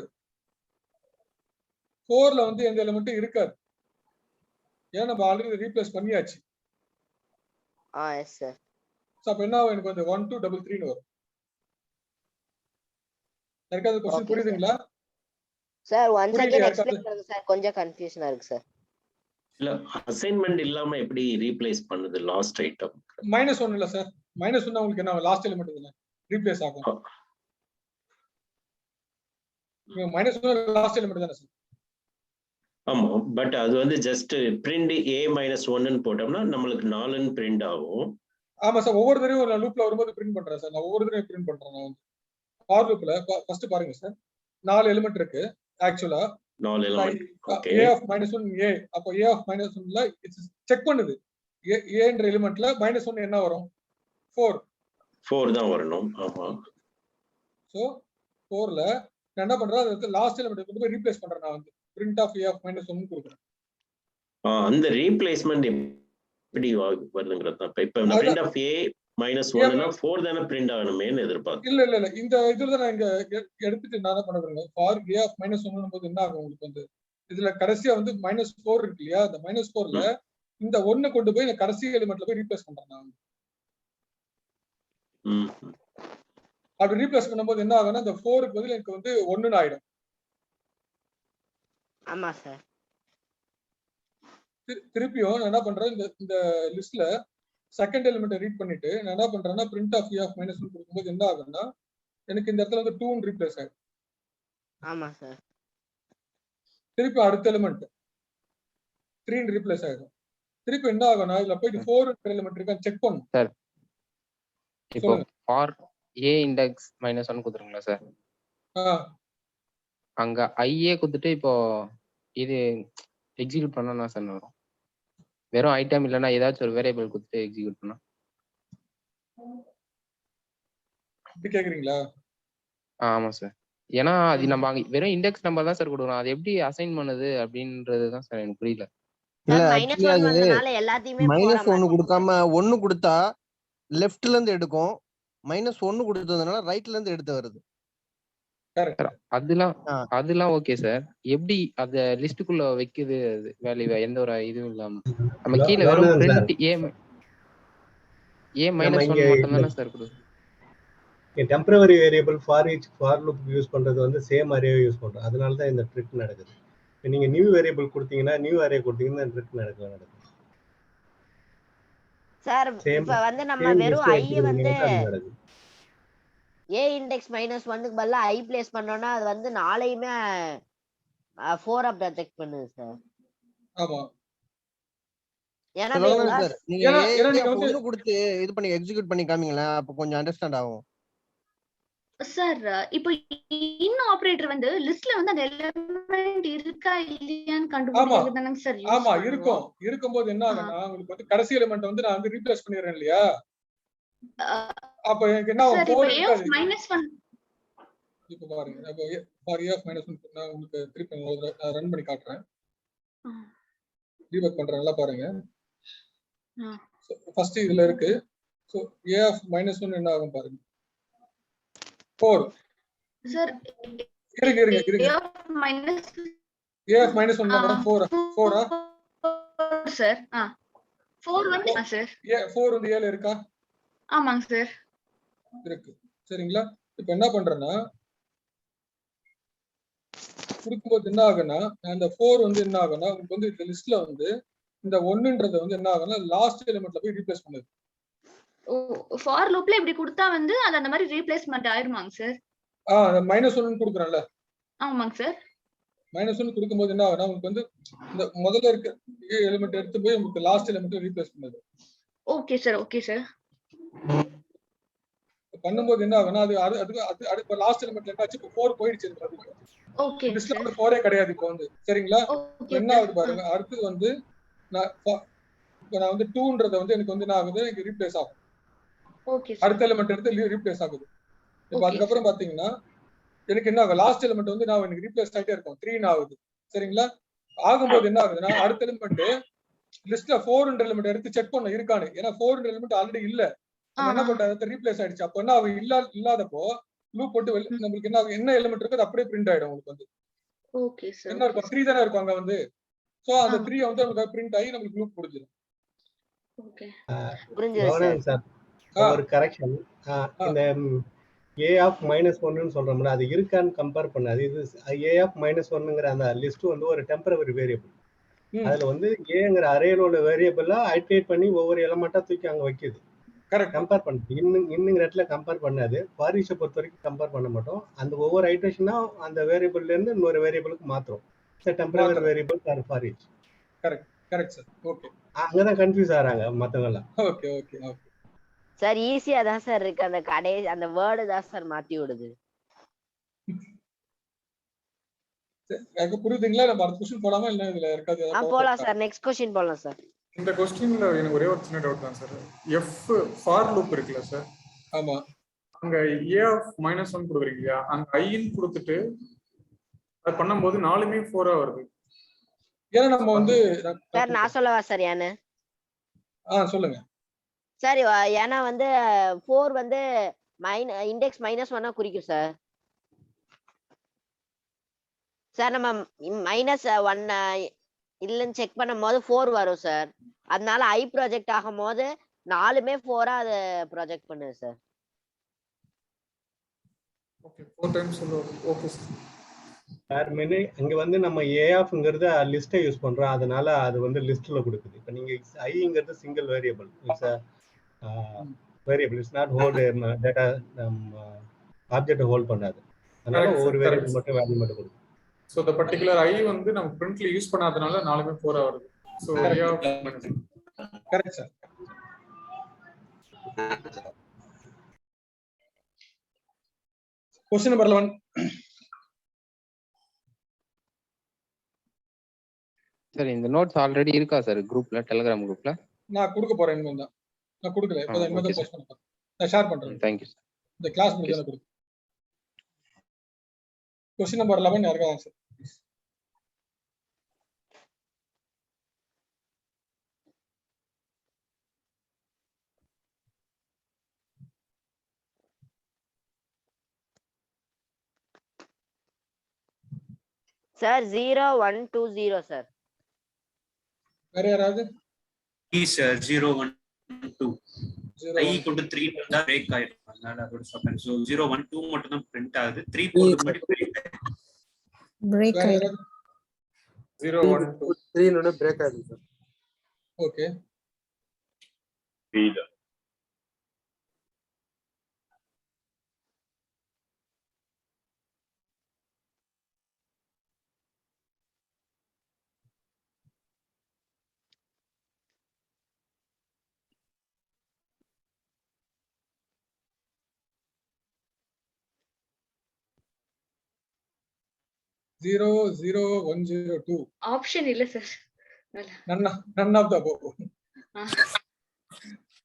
4ல வந்து எந்த எலிமெண்ட்டும் இருக்காது. ஏன்னா நம்ம ஆல்ரெடி ரீப்ளேஸ் பண்ணியாச்சு. Yes sir. சோ அப்ப என்ன ஆகும்? எனக்கு வந்து 1 2 3 3 னு வரும். எனக்கு அது क्वेश्चन புரியுதுங்களா சார்? ஒன்ஸ் அகைன் எக்ஸ்பிளைன் பண்ணுங்க சார், கொஞ்சம் கன்ஃபியூஷனா இருக்கு சார். இல்ல அசைன்மென்ட் இல்லாம எப்படி ரீப்ளேஸ் பண்ணுது லாஸ்ட் ஐட்டம்? -1 இல்ல சார். -1 உங்களுக்கு என்ன லாஸ்ட் எலிமெண்ட் தானே ரீப்ளேஸ் ஆகும். -1 லாஸ்ட் எலிமெண்ட் தானே சார்? ஆமா, பட் அது வந்து ஜஸ்ட் பிரிண்ட் a-1 ன்னு போட்டோம்னா நமக்கு 4 ன்னு பிரிண்ட் ஆகும். ஆமா சார். ஒவ்வொரு தடவையும் நான் லூப்ல வரும்போது பிரிண்ட் பண்றேன் சார். நான் ஒவ்வொரு தடவையும் பிரிண்ட் பண்றேன். நான் ஃபார் லூப்ல ஃபர்ஸ்ட் பாருங்க சார், 4 எலிமெண்ட் இருக்கு ஆக்சுவலா. 4 element. Okay. a of -1 a. அப்போ a of -1ல இட்ஸ் செக் பண்ணுது. a என்ற எலிமெண்ட்ல -1 என்ன வரும்? 4 தான் வரணும். ஆமா. சோ 4ல நான் என்ன பண்றேன்? அது லாஸ்ட் எலிமெண்ட் கொண்டு போய் ரீப்ளேஸ் பண்றேன். நான் வந்து print of a of -1 கொடுக்கிறேன். அந்த ரீப்ளேஸ்மென்ட் எப்படி வருதுங்கறது தான். இப்ப நான் print of a -1 னா 4 தான பிரிண்ட் ஆகணுமேன்னு எதிர்பார்த்தேன். இல்ல இந்த இதுல நான் இங்க எடுத்துட்டு நான் என்ன பண்றேன்? for a of -1 போது என்ன ஆகும் உங்களுக்கு? வந்து இதுல கடைசியா வந்து -4 இருக்கு இல்லையா? அந்த -4ல இந்த 1 கொண்டு போய் நான் கடைசி எலிமெண்ட்ல போய் ரீப்ளேஸ் பண்றேன். நான் அப்படி ரீப்ளேஸ் பண்ணும்போது என்ன ஆகும்னா இந்த 4க்கு பதிலா எனக்கு வந்து 1 ன்னு ஆயிடும். ஆமா சார். திருப்பியும் நான் என்ன பண்றேன்? இந்த லிஸ்ட்ல செகண்ட் எலிமெண்ட்டை ரீட் பண்ணிட்டு நான் என்ன பண்றேன்னா print of a of -1 கொடுக்கும்போது என்ன ஆகும்னா எனக்கு இந்த இடத்துல வந்து 2 ன்னு ரீப்ளேஸ் ஆயிடும். ஆமா சார். திருப்பி அடுத்த எலிமெண்ட் 3 ன்னு ரீப்ளேஸ் ஆயிடும். திருப்பி என்ன ஆகும்னா இதுல போய் 4 ன்ற எலிமெண்ட் இருக்கா செக் பண்ணும் சார். இப்போ ஃபார் a இண்டெக்ஸ் -1 கொடுத்துருங்களா சார்? அங்க ஐஏ கொடுத்துட்டு இப்போ இது எக்ஸிக்யூட் பண்ணா சார் வரும். வெறும் ஐட்டம் இல்லைன்னா ஏதாச்சும் ஒரு வேரியபிள் கொடுத்துட்டு எக்ஸிக்யூட் பண்ணா இப்படி கேக்குறீங்களா? ஆமா சார். ஏன்னா அது நம்ம வெறும் இண்டெக்ஸ் நம்பர் தான் சார் கொடுக்குறோம். அது எப்படி அசைன் பண்ணுது அப்படின்றது தான் சார் எனக்கு புரியல. இல்ல -1 கொடுக்காம 1 கொடுத்தா லெஃப்ட்ல இருந்து எடுக்கும், -1 கொடுத்ததுனால ரைட்ல இருந்து எடுத்து வருது. அதெல்லாம் ஓகே சார். எப்படி அத லிஸ்டுக்குள்ள வைக்குது வேல்யூ எந்த ஒரு இதுவும் இல்லாம நம்ம கீழ வெறும் print a -1 மட்டும் தானே சார் கொடுக்குது. Temporary variable for loop use பண்றது வந்து சேம் அரேவை யூஸ் பண்றோம். அதனால தான் இந்த ட்ரிக் நடக்குது. இப்போ நீங்க நியூ வேரியபிள் கொடுத்தீங்கன்னா நியூ அரே கொடுத்தீங்கன்னா இந்த ட்ரிக் நடக்கும் சார். இப்போ வந்து நம்ம வெறும் i வந்து a இண்டெக்ஸ் -1க்கு பதிலா i பிளேஸ் பண்ணோம்னா அது வந்து 4யுமே 4 ஆ ப்ரொஜெக்ட் பண்ணுது சார். ஆமா. ஏன்னா நீங்க a 1 கொடுத்து இது பண்ணி எக்ஸிக்யூட் பண்ணி காமிங்களா, அப்ப கொஞ்சம் அண்டர்ஸ்டாண்ட் ஆகும். சார் இப்போ இன் ஆபரேட்டர் வந்து லிஸ்ட்ல வந்து அந்த எலிமெண்ட் இருக்கா இல்லையான்னு கண்டுபிடிக்கிறதுதானங்க சார் யூஸ் ஆமா இருக்கும். இருக்கும்போது என்ன ஆகும்னா உங்களுக்கு வந்து கடைசி எலிமெண்ட் வந்து நான் வந்து ரீப்ளேஸ் பண்ணிறேன் இல்லையா? அப்ப எனக்கு என்ன ஆகும்? 4 இருக்காது. இப்போ பாருங்க, அப்ப for a of -1 நான் உங்களுக்கு திருப்பி ரன் பண்ணி காட்டுறேன். டீபக் பண்றேன், நல்லா பாருங்க. ஃபர்ஸ்ட் இதுல இருக்கு. சோ a of -1 என்ன ஆகும் பாருங்க. 4 சார். இருங்க. a of -1 number 4 sir. 4 வந்து சார். 4 வந்து a ல இருக்கா? ஆமாங்க சார். இருக்கு. சரிங்களா? இப்போ என்ன பண்றேன்னா கொடுக்கும்போது என்ன ஆகுன்னா அந்த 4 வந்து என்ன ஆகுன்னா உங்களுக்கு வந்து இந்த லிஸ்ட்ல வந்து இந்த 1ன்றது வந்து என்ன ஆகுன்னா லாஸ்ட் எலிமெண்ட்ல போய் ரீப்ளேஸ் பண்ணுது. ஃபார் லூப்ல இப்படி கொடுத்தா வந்து அது அந்த மாதிரி ரீப்ளேஸ்மெண்ட் ஆயிருமாங்க சார்? -1 கொடுக்குறேன்ல. ஆமாங்க சார். -1 கொடுக்கும்போது என்ன ஆகுனா உங்களுக்கு வந்து இந்த முதல்ல இருக்க எலிமெண்ட் எடுத்து போய் உங்களுக்கு லாஸ்ட் எலிமெண்ட் ரீப்ளேஸ் பண்ணுது. Okay sir, okay sir. பண்ணும்போது என்ன ஆகுனா அது அது லாஸ்ட் எலிமெண்ட்ல என்னாச்சு, இப்போ 4 போயிடுச்சு. ஓகே லிஸ்ட்ல 4ஏ கிடையாது இப்போ வந்து. சரிங்களா? என்ன ஆகுது பாருங்க. அடுத்து வந்து நான் வந்து 2ன்றத வந்து எனக்கு வந்து என்ன ஆகுது, எனக்கு ரீப்ளேஸ் ஆகும். Okay sir. அடுத்த எலிமெண்ட் எடுத்து ரீப்ளேஸ் ஆகுது. இப்போ அதுக்கப்புறம் பாத்தீங்கன்னா எனக்கு என்ன ஆகும், லாஸ்ட் எலிமெண்ட் வந்து நான் எனக்கு ரீப்ளேஸ் ஆகிட்டே இருக்கும். 3 ஆகுது. சரிங்களா? ஆகும்போது என்ன ஆகுதுன்னா அடுத்த எலிமெண்ட் லிஸ்ட்ல 4ன்ற எலிமெண்ட் எடுத்து செக் பண்ண இருக்கானு. ஏன்னா 4ன்ற எலிமெண்ட் ஆல்ரெடி இல்ல. நம்ம என்ன பண்றது, ரீப்ளேஸ் ஆயிடுச்சு. அப்ப என்ன ஆகும், இல்லாதப்போ லூப் போட்டு நம்மளுக்கு என்ன எலிமெண்ட் இருக்கு அது அப்படியே பிரிண்ட் ஆயிடும் உங்களுக்கு வந்து. Okay sir. என்ன இருக்கும், 3 தானே இருக்கும் அங்க வந்து. சோ அந்த 3 வந்து நமக்கு பிரிண்ட் ஆகி நமக்கு லூப் முடிஞ்சிடும். ஓகே. புரிஞ்சுது சார். ஒரு கரெக்ஷன். இந்த a ஆஃப் -1ன்னு சொல்றோம்ல, அது இருக்கான்னு கம்பேர் பண்ணாது. இது a ஆஃப் -1ங்கிற அந்த லிஸ்ட் வந்து ஒரு டெம்பரரி வேரியபிள். அதுல வந்து ஏங்கிற அரேல உள்ள வேரியபிளா ஐட்ரேட் பண்ணி ஒவ்வொரு எலிமெண்டா தூக்கி அங்க வைக்குது. கம்பேர் பண்ணுது. இன்னுங்கிற இடத்துல கம்பேர் பண்ணாது. ஃபாரிஷை பொறுத்த வரைக்கும் கம்பேர் பண்ண மாட்டோம். அந்த ஒவ்வொரு ஐட்ரேஷனா அந்த வேரியபிள்ல இருந்து இன்னொரு வேரியபிளுக்கு மாத்துறோம். டெம்பரரி வேரியபிள் ஃபாரிஷ். Correct sir. ஓகே. அங்கதான் கன்ஃபியூஸ் ஆறாங்க மத்தவங்க எல்லாம். Okay okay okay sir. ஈஸியா தான் சார் இருக்கு. அந்த அந்த வேர்டு தான் சார் மாத்தி விடுது. புரியுதுங்களா? நம்ம அடுத்த क्वेश्चन போலாமா இல்ல இதுல இருக்காது? போலாம் சார். நெக்ஸ்ட் क्वेश्चन போலாம் சார். இந்த क्वेश्चनல எனக்கு ஒரே ஒரு சின்ன டவுட் தான் சார். f ஃபார் லூப் இருக்குல சார். ஆமா. அங்க a ஆஃப் -1 கொடுக்குறீங்க. அங்க i ன்னு கொடுத்துட்டு அது பண்ணும்போது 4மே 4ஆ வருது. ஏன்னா நம்ம வந்து சார் நான் சொல்லவா சார்? ஏன்னு சொல்லுங்க சார். ஏன்னா வந்து 4 வந்து இண்டெக்ஸ் -1 குறிக்கும் சார். சார் நம்ம -1 இல்லன்னு செக் பண்ணும் போது 4 வரும் சார். அதனால i ப்ராஜெக்ட் ஆகும் போது 4மே 4ஆ அது ப்ராஜெக்ட் பண்ணுது சார். ஓகே. 4 டைம்ஸ் சொல்லுங்க. Okay sir. சார் இங்க வந்து நம்ம a ஆஃப்ங்கிறத லிஸ்ட்டை யூஸ் பண்றோம். அதனால அது வந்து லிஸ்ட்ல கொடுக்குது. இப்போ நீங்க iங்கிறது single variable. It's variable. It's not hold data object hold பண்ணாது. அதனால ஒவ்வொரு வேரியபிள் மட்டும் வேல்யூ மட்டும் கொடுக்கும். சோ the particular i வந்து நம்ம பிரிண்ட்ல யூஸ் பண்ணாதனால 4மே 4ஆ வருது. So correct sir. Question number 11. Sir இந்த நோட்ஸ் ஆல்ரெடி இருக்கா சார் குரூப்ல, டெலிகிராம் குரூப்ல? நான் கொடுக்க போறேன். இன்னும் தான் நான் கொடுக்கல. இப்போதான் போஸ்ட் பண்ண போறேன். நான் ஷேர் பண்றேன். Thank you sir. இந்த கிளாஸ் முடிஞ்சா நான் கொடுக்கிறேன். क्वेश्चन नंबर 11 யாருக்கு ஆன்சர்? Sir 0120 sir. வேற யாராவது? சார் 012 i = 3 தான் பிரேக் ஆயிடும். அதனால அதோட ஸ்டாப். சோ 012 மட்டும் தான் பிரிண்ட் ஆகுது. 3 போறது மட்டும் பிரேக் ஆயிடும். 012 3 னோட பிரேக் ஆகுது சார். ஓகே. 3 தான். Zero 102 ஆப்ஷன் இல்ல sir. none of the above.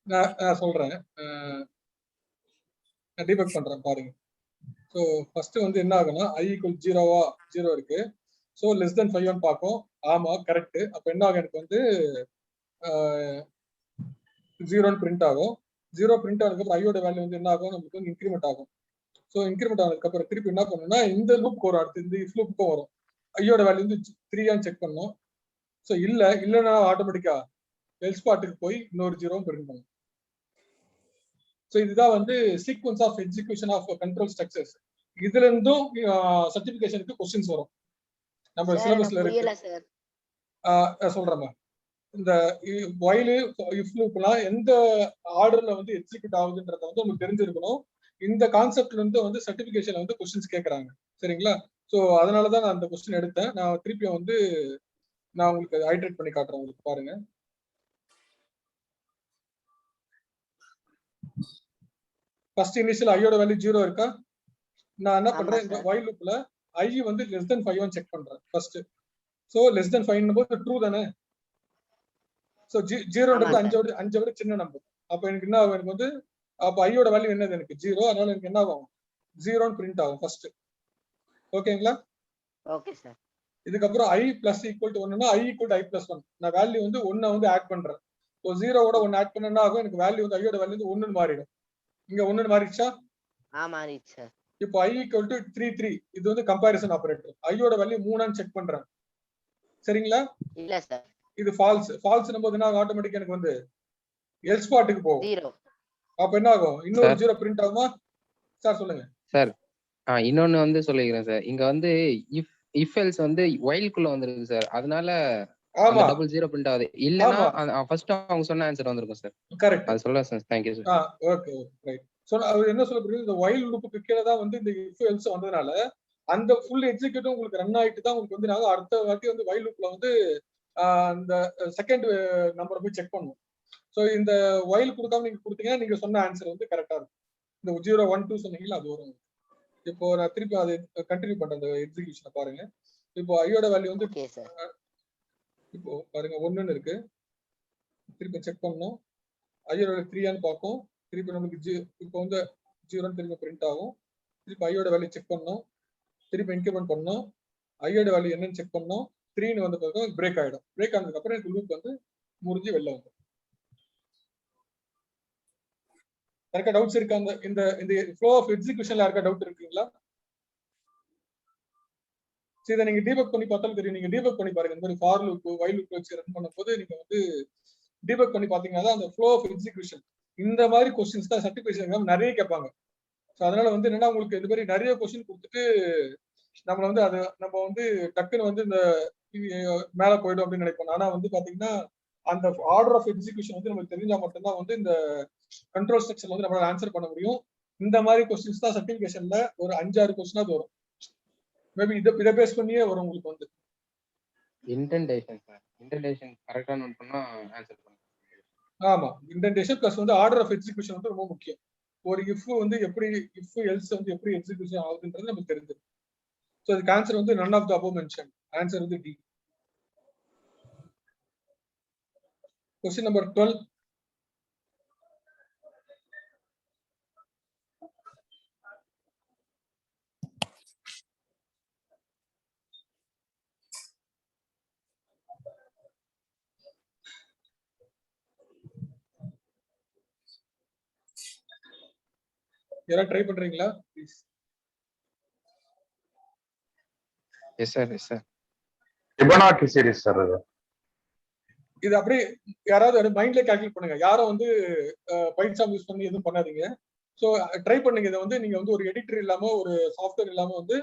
நான் சொல்றேன். நான் டீபக் பண்றேன் பாருங்க. சோ ஃபர்ஸ்ட் வந்து என்ன ஆகும்னா i = 0 இருக்கு. சோ less than 5 ன்னு பாக்கும். ஆமா கரெக்ட். அப்ப என்ன ஆகும், எனக்கு வந்து 0 ன்னு பிரிண்ட் ஆகும். 0 பிரிண்ட் ஆனதுக்கு அப்புறம் i யோட வேல்யூ வந்து என்ன ஆகும், நமக்கு வந்து இன்கிரிமெண்ட் ஆகும். சோ இன்கிரிமெண்ட் ஆனதுக்கு அப்புறம் திருப்பி என்ன பண்ணணும்னா இந்த லூப் வரும். அடுத்து இந்த if லூப்க்கு வரும். i யோட வேல்யூ வந்து 3 ஆன்னு செக் பண்ணனும். சோ இல்லனா ஆட்டோமேட்டிக்கா எல்ஸ் பார்ட்டுக்கு போய் இன்னொரு 0 பிரிண்ட் பண்ணும். சோ இதுதான் வந்து sequence of execution of control structures. இதுல இருந்தும் சர்டிபிகேஷனுக்கு क्वेश्चंस வரும். நம்ம சிலபஸ்ல இருக்கு. சொல்றேம்மா, இந்த while if லூப்லாம் எந்த ஆர்டர்ல வந்து எக்ஸிக்யூட் ஆகுதுன்றத வந்து உங்களுக்கு தெரிஞ்சிருக்கணும். இந்த கான்செப்ட்ல இருந்து வந்து சர்டிபிகேஷன்ல வந்து क्वेश्चंस கேக்குறாங்க. சரிங்களா? சோ அதனால தான் நான் அந்த क्वेश्चन எடுத்தேன். நான் திருப்பி வந்து நான் உங்களுக்கு ஹைட்ரேட் பண்ணி காட்டுறேன். உங்களுக்கு பாருங்க. ஃபர்ஸ்ட் இனிஷியல் ஐயோட வேல்யூ 0 இருக்கா? நான் என்ன பண்றேன், இந்த while லூப்ல i வந்து less than 5 செக் பண்றேன் ஃபர்ஸ்ட். சோ less than 5 ன்னும்போது ட்ரூ தானே? சோ 0ன்றது 5 விட சின்ன நம்பர். அப்ப எனக்கு என்ன ஆகும், எனக்கு வந்து அப்ப ஐயோட வேல்யூ என்னது, எனக்கு 0. அதனால எனக்கு என்ன ஆகும், 0 ன்னு பிரிண்ட் ஆகும் ஃபர்ஸ்ட். ஓகேங்களா? Okay sir. இதுக்கு அப்புறம் i + = 1 னா i = i + 1. நான் வேல்யூ வந்து 1 வந்து ஆட் பண்றேன். சோ 0 ஓட 1 ஆட் பண்ணனா ஆகும், எனக்கு வேல்யூ வந்து ஐயோட வேல்யூ வந்து 1 ன்னு மாறிடும். இங்க 1 ன்னு மாறிடுச்சா? மாறிடுச்சு சார். இப்போ i = 3 இது வந்து கம்பேரிசன் ஆபரேட்டர். ஐயோட வேல்யூ 3 ன்னு செக் பண்றேன். சரிங்களா? இல்ல சார். இது ஃபால்ஸ் நம்போது என்ன ஆட்டோமேட்டிக்கா எனக்கு வந்து எல்ஸ் பார்ட்டுக்கு போகும். 0. அப்ப என்ன ஆகும், இன்னொரு 0 பிரிண்ட் ஆகுமா? சார் சொல்லுங்க சார். இன்னொன்னு வந்து சொல்லிக்கிறேன் சார். இங்க வந்து if else வந்து while குள்ள வந்திருக்கு சார். அதனால அந்த டபுள் 0 பிரிண்ட் ஆகுது. இல்லனா ஃபர்ஸ்ட் அவங்க சொன்ன ஆன்சர் வந்திருக்கும் சார். கரெக்ட். அது சொல்ல sir. Thank you sir. Okay right. So அது என்ன சொல்ல புரியுது, இந்த while லூப்புக்கு கீழ தான் வந்து இந்த if else வந்ததனால அந்த ஃபுல் எக்ஸிக்யூட்டிவ் உங்களுக்கு ரன் ஆயிட்டு தான் உங்களுக்கு வந்து நாங்க அடுத்த வாட்டி வந்து while லூப்ல வந்து அந்த செகண்ட் நம்பரை போய் செக் பண்ணுவோம். சோ இந்த while கொடுக்காம நீங்க கொடுத்தீங்கன்னா நீங்க சொன்ன ஆன்சர் வந்து கரெக்டா இருக்கும். இந்த 0 1 2 சொன்னீங்களா அது வரும். இப்போ நான் திருப்பி அதை கண்டினியூ பண்றேன். அந்த எக்ஸிகியூஷனை பாருங்க. இப்போ ஐயோட வேல்யூ வந்து இப்போ பாருங்க 1 ன்னு இருக்கு. திருப்பி செக் பண்ணோம். ஐயோட வேல்யூ 3 ஆன்னு பார்ப்போம். திருப்பி நமக்கு இப்போ வந்து 0 ன்னு திருப்பி பிரிண்ட் ஆகும். திருப்பி ஐயோட வேல்யூ செக் பண்ணோம். திருப்பி இன்கிரிமெண்ட் பண்ணோம். ஐயோட வேல்யூ என்னன்னு செக் பண்ணோம். 3 ன்னு வந்த பிறகு பிரேக் ஆயிடும். பிரேக் ஆனதுக்கு அப்புறம் எனக்கு லூப் வந்து முடிஞ்சு வெளில வந்துடும். யாருக்கா டவுட்ஸ் இருக்கா? இந்த இந்த ஃப்ளோ ஆஃப் எக்ஸிகியூஷன்ல யாருக்கா டவுட் இருக்குங்களா? சரி, இதை நீங்க டீபக் பண்ணி பார்த்தாலும் தெரியும். நீங்க டீபக் பண்ணி பாருங்க. இந்த மாதிரி ஃபார் லூப் while லூப் வச்சு ரன் பண்ணும்போது நீங்க வந்து டீபக் பண்ணி பாத்தீங்கன்னா அந்த ஃப்ளோ ஆஃப் எக்ஸிகியூஷன் இந்த மாதிரி क्वेश्चंस தான் சர்டிபிகேஷன் நிறைய கேட்பாங்க. ஸோ அதனால வந்து என்னன்னா உங்களுக்கு இந்த மாதிரி நிறைய क्वेश्चन கொடுத்துட்டு நம்மள வந்து அது நம்ம வந்து டக்குன்னு வந்து இந்த மேல போயிடும் அப்படின்னு நினைப்போம். ஆனா வந்து பாத்தீங்கன்னா அந்த ஆர்டர் ஆஃப் எக்ஸிகியூஷன் வந்து நமக்கு தெரிஞ்சா மட்டும்தான் வந்து இந்த கண்ட்ரோல் ஸ்ட்ரக்சர்ல வந்து நம்மளால ஆன்சர் பண்ண முடியும். இந்த மாதிரி क्वेश्चंस தான் சர்டிபிகேஷன்ல ஒரு 5-6 क्वेश्चन வரும். மேபி இத பேஸ் பண்ணியே வரும் உங்களுக்கு வந்து இன்டென்டேஷன் சார். இன்டென்டேஷன் கரெக்ட்டா நோட் பண்ணா ஆன்சர் பண்ணலாம். ஆமா, இன்டென்டேஷன் பிளஸ் வந்து ஆர்டர் ஆஃப் எக்ஸிகியூஷன் வந்து ரொம்ப முக்கியம். ஒரு if வந்து எப்படி if else வந்து எப்படி எக்ஸிகியூஷன் ஆகுதுன்றது நமக்கு தெரிஞ்சிடும். சோ அதுக்கு ஆன்சர் வந்து none of the above mentioned. Answer வந்து டி. Question number 12. யாரா ட்ரை பண்றீங்களா please? Yes sir. Fibonacci series sir இது அப்படியே யாராவது மைண்ட்ல கால்குலேட் பண்ணுங்க. யாரும் வந்து பைத்சாம் யூஸ் பண்ணி எதுவும் பண்ணாதீங்க. சோ ட்ரை பண்ணுங்க. இதை வந்து நீங்க வந்து ஒரு எடிட்டர் இல்லாம ஒரு சாஃப்ட்வேர் இல்லாம வந்து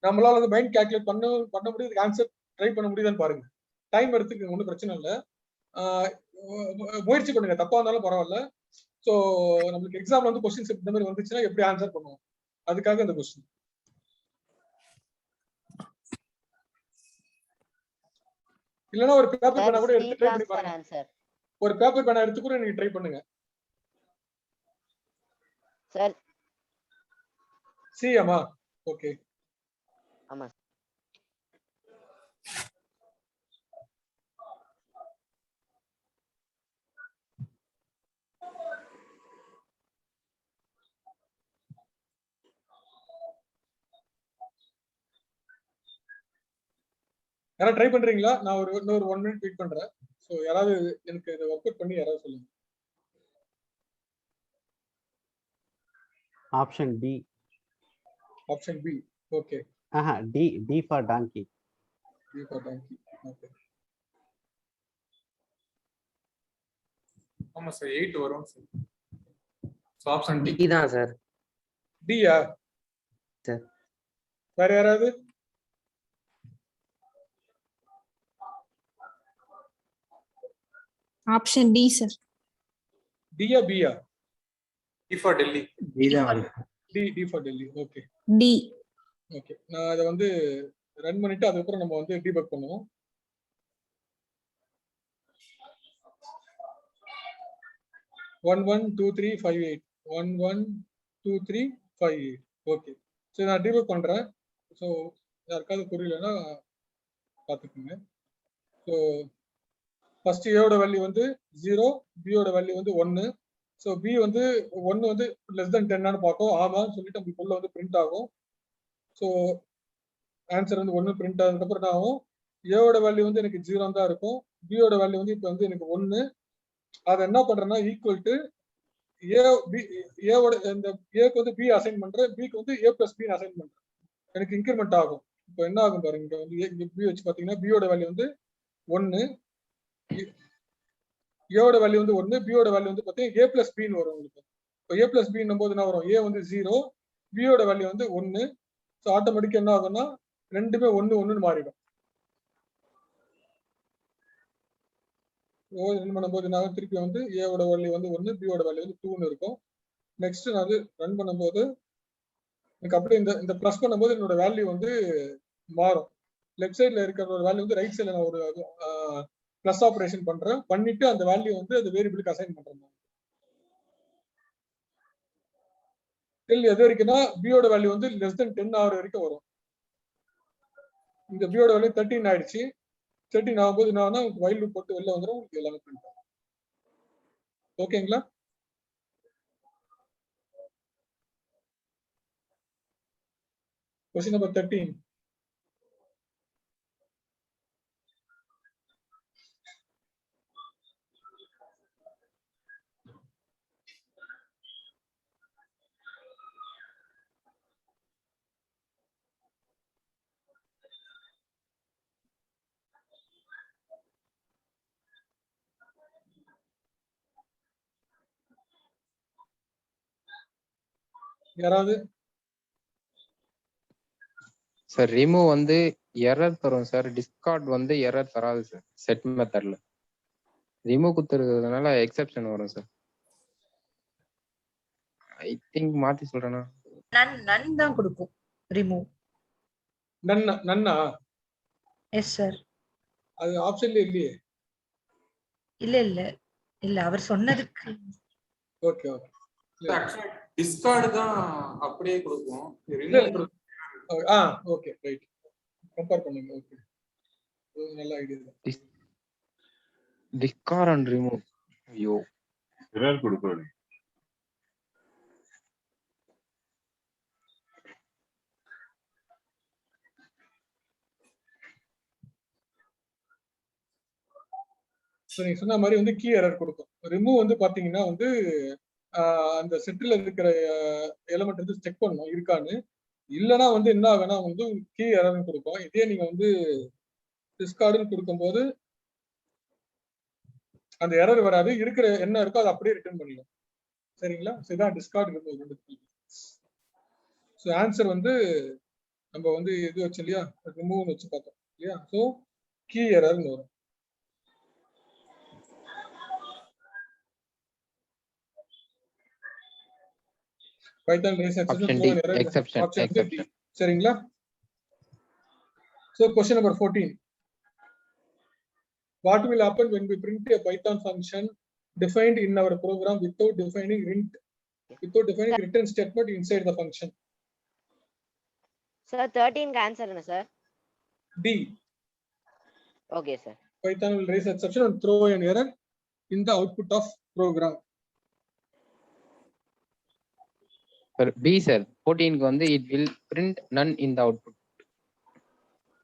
நம்மளால வந்து மைண்ட் கால்குலேட் பண்ண முடியுது, ஆன்சர் ட்ரை பண்ண முடியுதான்னு பாருங்க. டைம் எடுத்துக்கங்க, ஒன்றும் பிரச்சனை இல்லை. முயற்சி பண்ணுங்க, தப்பா இருந்தாலும் பரவாயில்ல. சோ நம்மளுக்கு எக்ஸாம்ல வந்து क्वेश्चंस இந்த மாதிரி வந்துச்சுன்னா எப்படி ஆன்சர் பண்ணுவோம், அதுக்காக இந்த क्वेश्चन. இல்லனா ஒரு பேப்பர் பேனா கூட எடுத்து ட்ரை பண்ணி பாருங்க. ஒரு பேப்பர் பேனா எடுத்து கூட நீங்க ட்ரை பண்ணுங்க. சார் சி ஆமா ஓகே ஆமா. யாராவது ட்ரை பண்றீங்களா? நான் இன்னொரு 1 மினிட் வெயிட் பண்றேன். சோ யாராவது எனக்கு இத வொர்க் அவுட் பண்ணி யாராவது சொல்லுங்க. Option B. Option B okay. D for donkey. D for donkey okay. ஆமா சார் 8 வரும் சார். சோ ஆப்ஷன் டி தான் சார். டியா சார்? வேற யாராவது? Option D sir. டியா பியா? D for Delhi. டி தான் வருது. D for Delhi. Okay D. Okay, நான் அதை வந்து ரன் பண்ணிட்டு அதுக்கப்புறம் நம்ம வந்து டீபக் பண்ணுவோம். ஒன் 1 2 3 5 8 1 1 2 3 5 8. ஓகே, சரி நான் டீபக் பண்றேன். ஸோ யாருக்காவது புரியலன்னா பார்த்துக்குங்க. ஸோ ஃபர்ஸ்ட் ஏவோட வேல்யூ வந்து 0, பியோட வேல்யூ வந்து 1. ஸோ பி வந்து 1 வந்து லெஸ் தென் 10 பார்க்கும். ஆமான்னு சொல்லிட்டு நம்மளுக்குள்ள வந்து பிரிண்ட் ஆகும். ஸோ ஆன்சர் வந்து 1 பிரிண்ட் ஆனதுக்கப்புறம் என்ன ஆகும், ஏவோட வேல்யூ வந்து எனக்கு 0 தான் இருக்கும். பியோட வேல்யூ வந்து இப்போ வந்து எனக்கு 1. அதை என்ன பண்றேன்னா ஈக்குவல் டு ஏவோட இந்த ஏக்கு வந்து பி அசைன் பண்றேன், பிக்கு வந்து ஏ பிளஸ் பி அசைன் பண்றேன். எனக்கு இன்க்ரிமெண்ட் ஆகும். இப்போ என்ன ஆகும் பாருங்க, இங்க வந்து இங்க பி வச்சு பாத்தீங்கன்னா பியோட வேல்யூ வந்து 1, ஏவோட வேல்யூ வந்து 1, பியோட வேல்யூ வந்து பாத்தீங்கன்னா ஏ பிளஸ் பின்னு வரும் உங்களுக்கு. இப்போ ஏ பிளஸ் பின்னும் போது என்ன வரும், ஏ வந்து 0, பியோட வேல்யூ வந்து 1. ஸோ ஆட்டோமேட்டிக்கா என்ன ஆகும்னா ரெண்டுமே 1 1ன்னு மாறிடும். ரன் பண்ணும்போது நான் திருப்பி வந்து ஏவோட வேல்யூ வந்து 1, பியோட வேல்யூ வந்து 2ன்னு இருக்கும். நெக்ஸ்ட் நான் அது ரன் பண்ணும்போது எனக்கு அப்படியே இந்த ப்ளஸ் பண்ணும்போது என்னோட வேல்யூ வந்து மாறும். லெஃப்ட் சைட்ல இருக்கிற ஒரு வேல்யூ வந்து ரைட் சைட்ல நான் ஒரு பிளஸ் ஆபரேஷன் பண்றேன், பண்ணிட்டு அந்த வேல்யூ வந்து அது வேரியபிளுக்கு அசைன் பண்றேன். எது வரைக்கும்னா பியோட வேல்யூ வந்து லெஸ் தென் 10 ஆகிற வரைக்கும் வரும். இந்த பியோட வேல்யூ 13 ஆயிடுச்சு. 13 ஆகும்போது என்னன்னா வைல் லூப் போட்டு வெளில வந்துடும், உங்களுக்கு எல்லாமே பிரிண்ட் ஆகும். ஓகேங்களா? Question number 13. யாராவது? சார் ரிமூவ் வந்து எரர் தரும் சார், டிஸ்கார்ட் வந்து எரர் தராது சார். செட் மெத்தட்ல ரிமூவ் கொடுத்துருக்கிறதுனால எக்ஸெப்ஷன் வரும் சார். ஐ திங்க் மாத்தி சொல்றேனா, நன் தான் கொடுக்கும் ரிமூவ். நன்னா? Yes sir. அது ஆப்ஷன்ல இல்லையே. இல்ல அவர் சொன்னதுக்கு. Okay okay. டிஸ்கார்ட் தான் அப்படியே கொடுக்கும். ஓகே ரைட், கம்பேர் பண்ணுங்க. ஓகே, நல்ல ஐடியா. டிஸ்கார்ட் அண்ட் ரிமூவ் ஐயோ எரர் கொடுக்கும். நீங்க சொன்ன மாதிரி வந்து கீ எரர் கொடுக்கும். ரிமூவ் வந்து பாத்தீங்கன்னா வந்து அந்த செட்டில் இருக்கிற எலிமெண்ட் வந்து செக் பண்ணணும் இருக்கான்னு. இல்லைன்னா வந்து என்ன ஆகுனா வந்து கீ எரர்னு கொடுக்கும். இதே நீங்க வந்து டிஸ்கார்டுன்னு கொடுக்கும்போது அந்த எரர் வராது, இருக்கிற என்ன இருக்கோ அதை அப்படியே ரிட்டர்ன் பண்ணிடும். சரிங்களா? இதுதான் டிஸ்கார்டு ரிமூவ். ஸோ ஆன்சர் வந்து நம்ம வந்து இது வச்சு இல்லையா, ரிமூவ்னு வச்சு பார்த்தோம் இல்லையா. ஸோ கீ எரர்னு வரும். Python சரிங்களா? So question number 14. What will happen when we print a Python function defined in our program without defining return statement inside the function? Sir, 13 answer na sir. D. Okay sir. Python will raise exception and throw an error in the output of program. B sir, 14 க்கு வந்து it will print none in the output.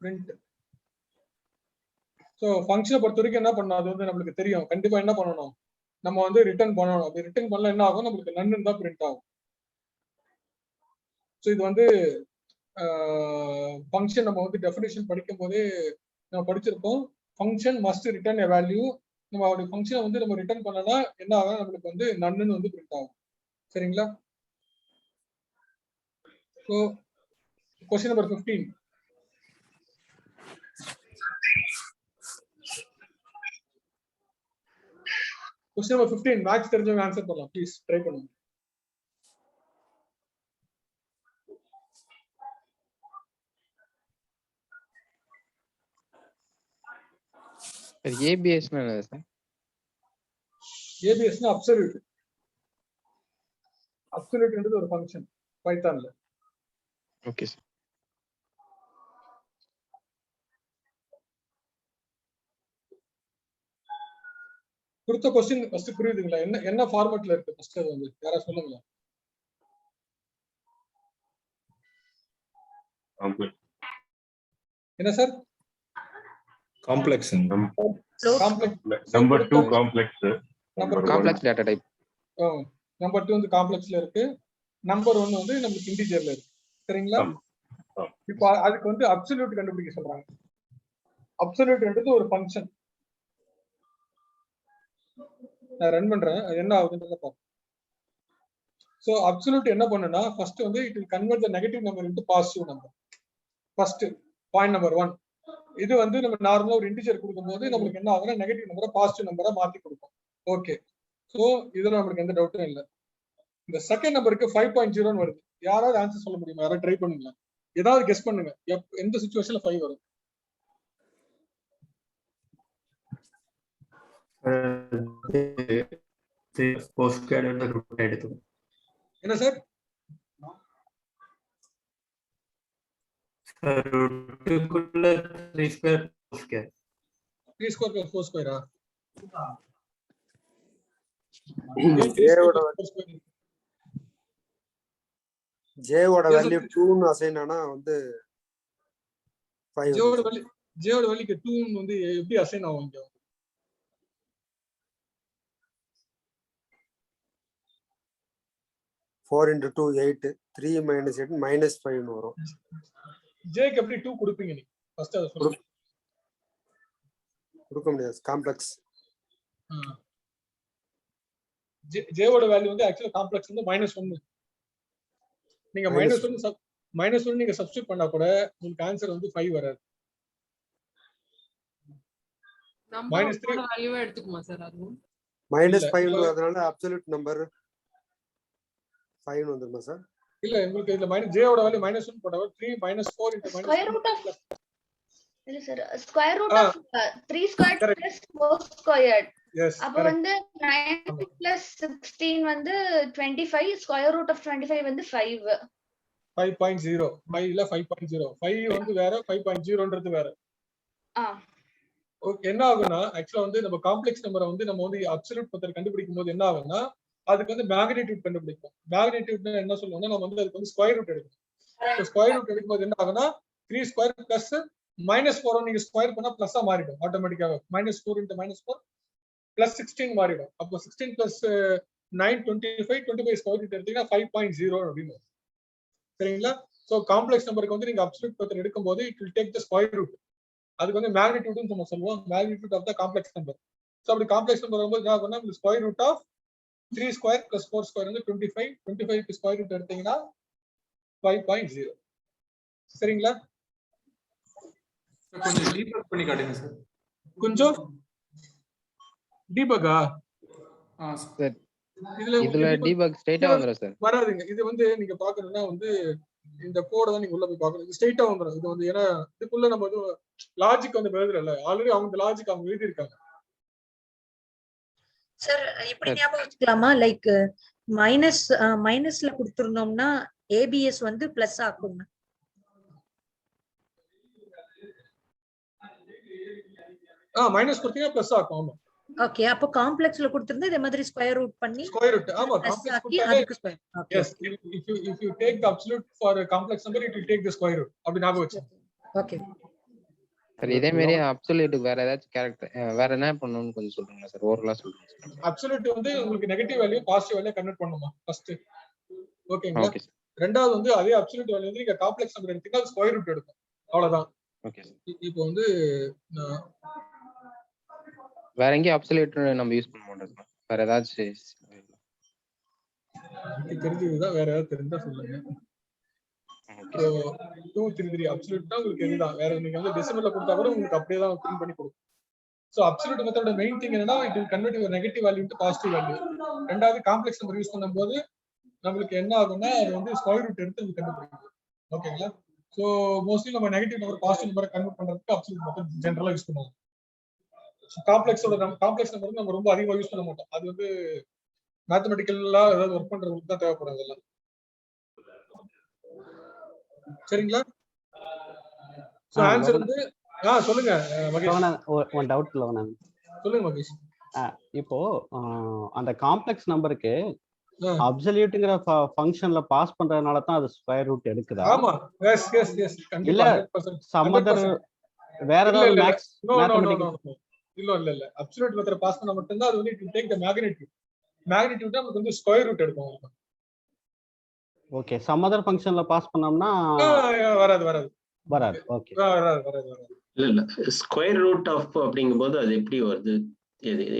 Print. So ஃபங்க்ஷனை பொறுத்த வரைக்கும் என்ன பண்ணணும், அது வந்து நம்மளுக்கு தெரியும். கண்டிப்பா என்ன பண்ணணும், நம்ம வந்து ரிட்டர்ன் பண்ணணும். அப்படி ரிட்டர்ன் பண்ணல என்ன ஆகும், நம்மளுக்கு நன்னு தான் பிரிண்ட் ஆகும். ஸோ இது வந்து ஃபங்க்ஷன் நம்ம வந்து டெஃபினிஷன் படிக்கும் போதே நம்ம படிச்சிருக்கோம். ஃபங்க்ஷன் மஸ்ட் ரிட்டர்ன் எ வேல்யூ. நம்ம அவருடைய ஃபங்க்ஷனை வந்து நம்ம ரிட்டர்ன் பண்ணனா என்ன ஆகும், நம்மளுக்கு வந்து நன்னு வந்து பிரிண்ட் ஆகும். சரிங்களா? So question number 15. Question number 15 maths தெரிஞ்சவங்க ஆன்சர் பண்ணலாம் ப்ளீஸ் ட்ரை பண்ணுங்க. ஏபிஎஸ் னா என்னது சார்? ஏபிஎஸ் னா அப்சல்யூட். அப்சல்யூட்ன்றது ஒரு ஃபங்க்ஷன் பைத்தான்ல. Okay sir. கொடுத்த क्वेश्चन ஃபர்ஸ்ட் புரியுதுங்களா? என்ன ஃபார்மட்ல இருக்கு ஃபர்ஸ்ட் அது வந்து யாரா சொல்லுங்க. என்ன sir? Complex. Number 2 complex. Complex data type. Number 2 வந்து காம்ப்ளெக்ஸ்ல இருக்கு. நம்பர் 1 வந்து நமக்கு இன்டிஜர்ல இருக்கு. சரிங்களா? இப்போ அதுக்கு வந்து அப்சல்யூட் கண்டுபிடிக்க சொல்றாங்க. அப்சல்யூட்ன்றது ஒரு ஃபங்க்ஷன். நான் ரன் பண்றேன் என்ன ஆகுதுன்றத பாப்போம். சோ அப்சல்யூட் என்ன பண்ணுனா ஃபர்ஸ்ட் வந்து it will convert the negative number into positive number. First point number 1. இது வந்து நம்ம நார்மலா ஒரு இன்டிஜர் கொடுக்கும்போது நமக்கு என்ன ஆகும்னா நெகட்டிவ் நம்பரை பாசிட்டிவ் நம்பரா மாத்தி கொடுக்கும். ஓகே. சோ இதுல நமக்கு எந்த டவுட்டும் இல்ல. இந்த செகண்ட் நம்பருக்கு 5.0 ன்னு வருது. யாராவது ஆன்சர் சொல்ல முடியுமா? யாராவது ட்ரை பண்ணுங்க. ஏதாவது கெஸ் பண்ணுங்க. எந்த சிச்சுவேஷன்ல 5 வரும்? என்ன சார்? ஜேவோட வேல்யூ 2 ன்னு அசைன் ஆனா வந்து 5. ஜேவோட வேல்யூக்கு 2 ன்னு வந்து எப்படி அசைன் ஆகும் இங்க? four into 2 8 3 minus 8 minus 5 ன்னு வரும். ஜேக்கு எப்படி 2 கொடுப்பீங்க நீங்க? ஃபர்ஸ்ட் அத சொல்லுங்க. கொடுக்க முடியாது, காம்ப்ளெக்ஸ். ஜேவோட வேல்யூ வந்து एक्चुअली காம்ப்ளெக்ஸ் வந்து -1. நீங்க -1 நீங்க சப்ஸ்டிட்யூட் பண்ணா கூட உங்களுக்கு ஆன்சர் வந்து 5 வராது. நம்பரோட வேல்யூவை எடுத்துக்குமா சார் அது? -5 அதனால அப்சல்யூட் நம்பர் 5 வந்துருமா சார்? இல்ல உங்களுக்கு இதுல ஜேவோட வேல்யூ -1 போட்டா 3 -4 into ஸ்கொயர் ரூட் ஆஃப் இல்ல sir square root of 3 squared plus 4 squared. அப்ப வந்து 9 plus 16 வந்து 25. ஸ்கொயர் ரூட் ஆஃப் 25 வந்து 5. 5.0 5 இல்ல 5.0 5 வந்து வேற 5.0ன்றது வேற. ஓகே. என்ன ஆகும்னா एक्चुअली வந்து நம்ம காம்ப்ளெக்ஸ் நம்பரை வந்து நம்ம வந்து அப்சல்யூட் மெத்தட் கண்டுபிடிக்கும் போது என்ன ஆகும்னா அதுக்கு வந்து மேக்னிட்யூட் கண்டுபிடிப்போம். மேக்னிட்யூட்னா என்ன சொல்லுவோம்னா நம்ம வந்து அதுக்கு வந்து ஸ்கொயர் ரூட் எடுக்கணும். சோ ஸ்கொயர் ரூட் எடுக்கும்போது என்ன ஆகும்னா 3 ஸ்கொயர் பிளஸ் -4 நீங்க ஸ்கொயர் பண்ணா பிளஸ்ஸா மாறிடும் ஆட்டோமேட்டிக்காவே. -4 into -4 plus 16 மாறிடும். அப்போ 16 plus 9 25 ஸ்கொயர் ரூட் எடுத்தீங்கன்னா 5.0 அப்படின்னு. சரிங்களா? சோ காம்ப்ளெக்ஸ் நம்பருக்கு வந்து நீங்க அப்சல்யூட் மெத்தட் எடுக்கும்போது it will take the square root. அதுக்கு வந்து மேக்னிட்யூட்னு நம்ம சொல்லுவோம். Magnitude of the complex number. So அப்படி காம்ப்ளெக்ஸ் நம்பர் வரும்போது என்ன ஆகும்னா உங்களுக்கு square root of 3 square plus 4 square வந்து 25. 25க்கு ஸ்கொயர் ரூட் எடுத்தீங்கன்னா 5.0. சரிங்களா? கொஞ்சம் டீபக் பண்ணி காட்டுங்க சார். கொஞ்சம் டீபக்கா? சார் இதுல டீபக் ஸ்ட்ரைட்டா வந்துரும் சார். வராதுங்க. இது வந்து நீங்க பார்க்கணும்னா வந்து இந்த கோட தான் நீங்க உள்ள போய் பார்க்கணும். இது ஸ்ட்ரைட்டா வந்துரும். இது வந்து ஏன்னா இதுக்குள்ள நம்ம வந்து லாஜிக் வந்து எழுதுறல. ஆல்ரெடி அவங்க லாஜிக் அவங்க எழுதி இருக்காங்க. சார் இப்படி ஞாபகம் வச்சுக்கலாமா? லைக் மைனஸ்ல கொடுத்துருந்தோம்னா ஏபிஎஸ் வந்து பிளஸ் ஆகும். மைனஸ் கொடுத்தீங்கன்னா பிளஸ் ஆகும். ஆமா. ஓகே. அப்போ காம்ப்ளெக்ஸ்ல கொடுத்திருந்தா இதே மாதிரி ஸ்கொயர் ரூட் பண்ணி ஸ்கொயர் ரூட். ஆமா காம்ப்ளெக்ஸ் ஆக்கி அதுக்கு square. Okay. Yes. if you take the absolute for a complex number it will take the square root. அப்படி ஞாபகம் வச்சு. ஓகே. சார் இதே மாதிரி அப்சல்யூட்டுக்கு வேற ஏதாச்சும் கேரக்டர் வேற என்ன பண்ணனும்னு கொஞ்சம் சொல்லுங்க சார். ஓவரலா சொல்லுங்க சார். அப்சல்யூட் வந்து உங்களுக்கு negative value positive value convert பண்ணுமா ஃபர்ஸ்ட். ஓகேங்களா? Okay sir. ரெண்டாவது வந்து அதே அப்சல்யூட் வேல்யூ வந்து நீங்க காம்ப்ளெக்ஸ் நம்பர் எடுத்தீங்கன்னா அது ஸ்கொயர் ரூட் எடுக்கும். அவ்வளவுதான். Okay sir. இப்போ வந்து வேற எங்க அப்சல்யூட் நம்ம யூஸ் பண்ண மாட்டோம். வேற ஏதாச்சும் தெரிஞ்சதுதான் வேற ஏதாவது தெரிஞ்சா சொல்லுங்க. 2 3 3 அப்சல்யூட்னா உங்களுக்கு இதுதான். வேற நீங்க வந்து டெசிமல்ல கொடுத்தா கூட உங்களுக்கு அப்படியே தான் பிரிண்ட் பண்ணி கொடுக்கும். ஸோ அப்சல்யூட் மெத்தடோட மெயின் திங் என்னன்னா it will convert your negative value to positive value. ரெண்டாவது காம்ப்ளெக்ஸ் நம்பர் யூஸ் பண்ணும்போது நம்மளுக்கு என்ன ஆகும்னா அது வந்து ஸ்கொயர் ரூட் எடுத்து அது கண்டுபிடிக்கும். ஓகேங்களா? ஸோ மோஸ்ட்லி நம்ம நெகட்டிவ் நம்பர் பாசிட்டிவ் நம்பரை கன்வெர்ட் பண்றதுக்கு அப்சல்யூட் மெத்தட் ஜென்ரலா யூஸ் பண்ணுவோம். காம்ப்ளெக்ஸ் நம்பர் நம்ம ரொம்ப அதிகமாக யூஸ் பண்ண மாட்டோம். அது வந்து மேத்தமெட்டிக்கலா ஏதாவது ஒர்க் பண்றதுக்கு தான் தேவைப்படும் அதெல்லாம். சரிங்களா? சோ ஆன்சர் வந்து சொல்லுங்க மகேஷ். One doubt லவனன். சொல்லுங்க மகேஷ். இப்போ அந்த காம்ப்ளெக்ஸ் நம்பருக்கு அப்சல்யூட்ங்கற ஃபங்க்ஷன்ல பாஸ் பண்றதனால தான் அது ஸ்கொயர் ரூட் எடுக்குதா? ஆமா. எஸ் கண்டிப்பா. இல்ல சம் அதர் வேற ஏதாவது மேக்ஸ் மேத்தமெட்டிக்கல் இல்ல அப்சல்யூட் மெத்தட் பாஸ் பண்ணா மட்டும் தான் அது வந்து இட் டேக் தி மேக்னிட்யூட் நமக்கு வந்து ஸ்கொயர் ரூட் எடுக்கும். ஓகே சம் அதர் ஃபங்க்ஷன்ல பாஸ் பண்ணோம்னா வராது. ஓகே இல்ல ஸ்கொயர் ரூட் ஆஃப் அப்படிங்கும்போது அது எப்படி வருது?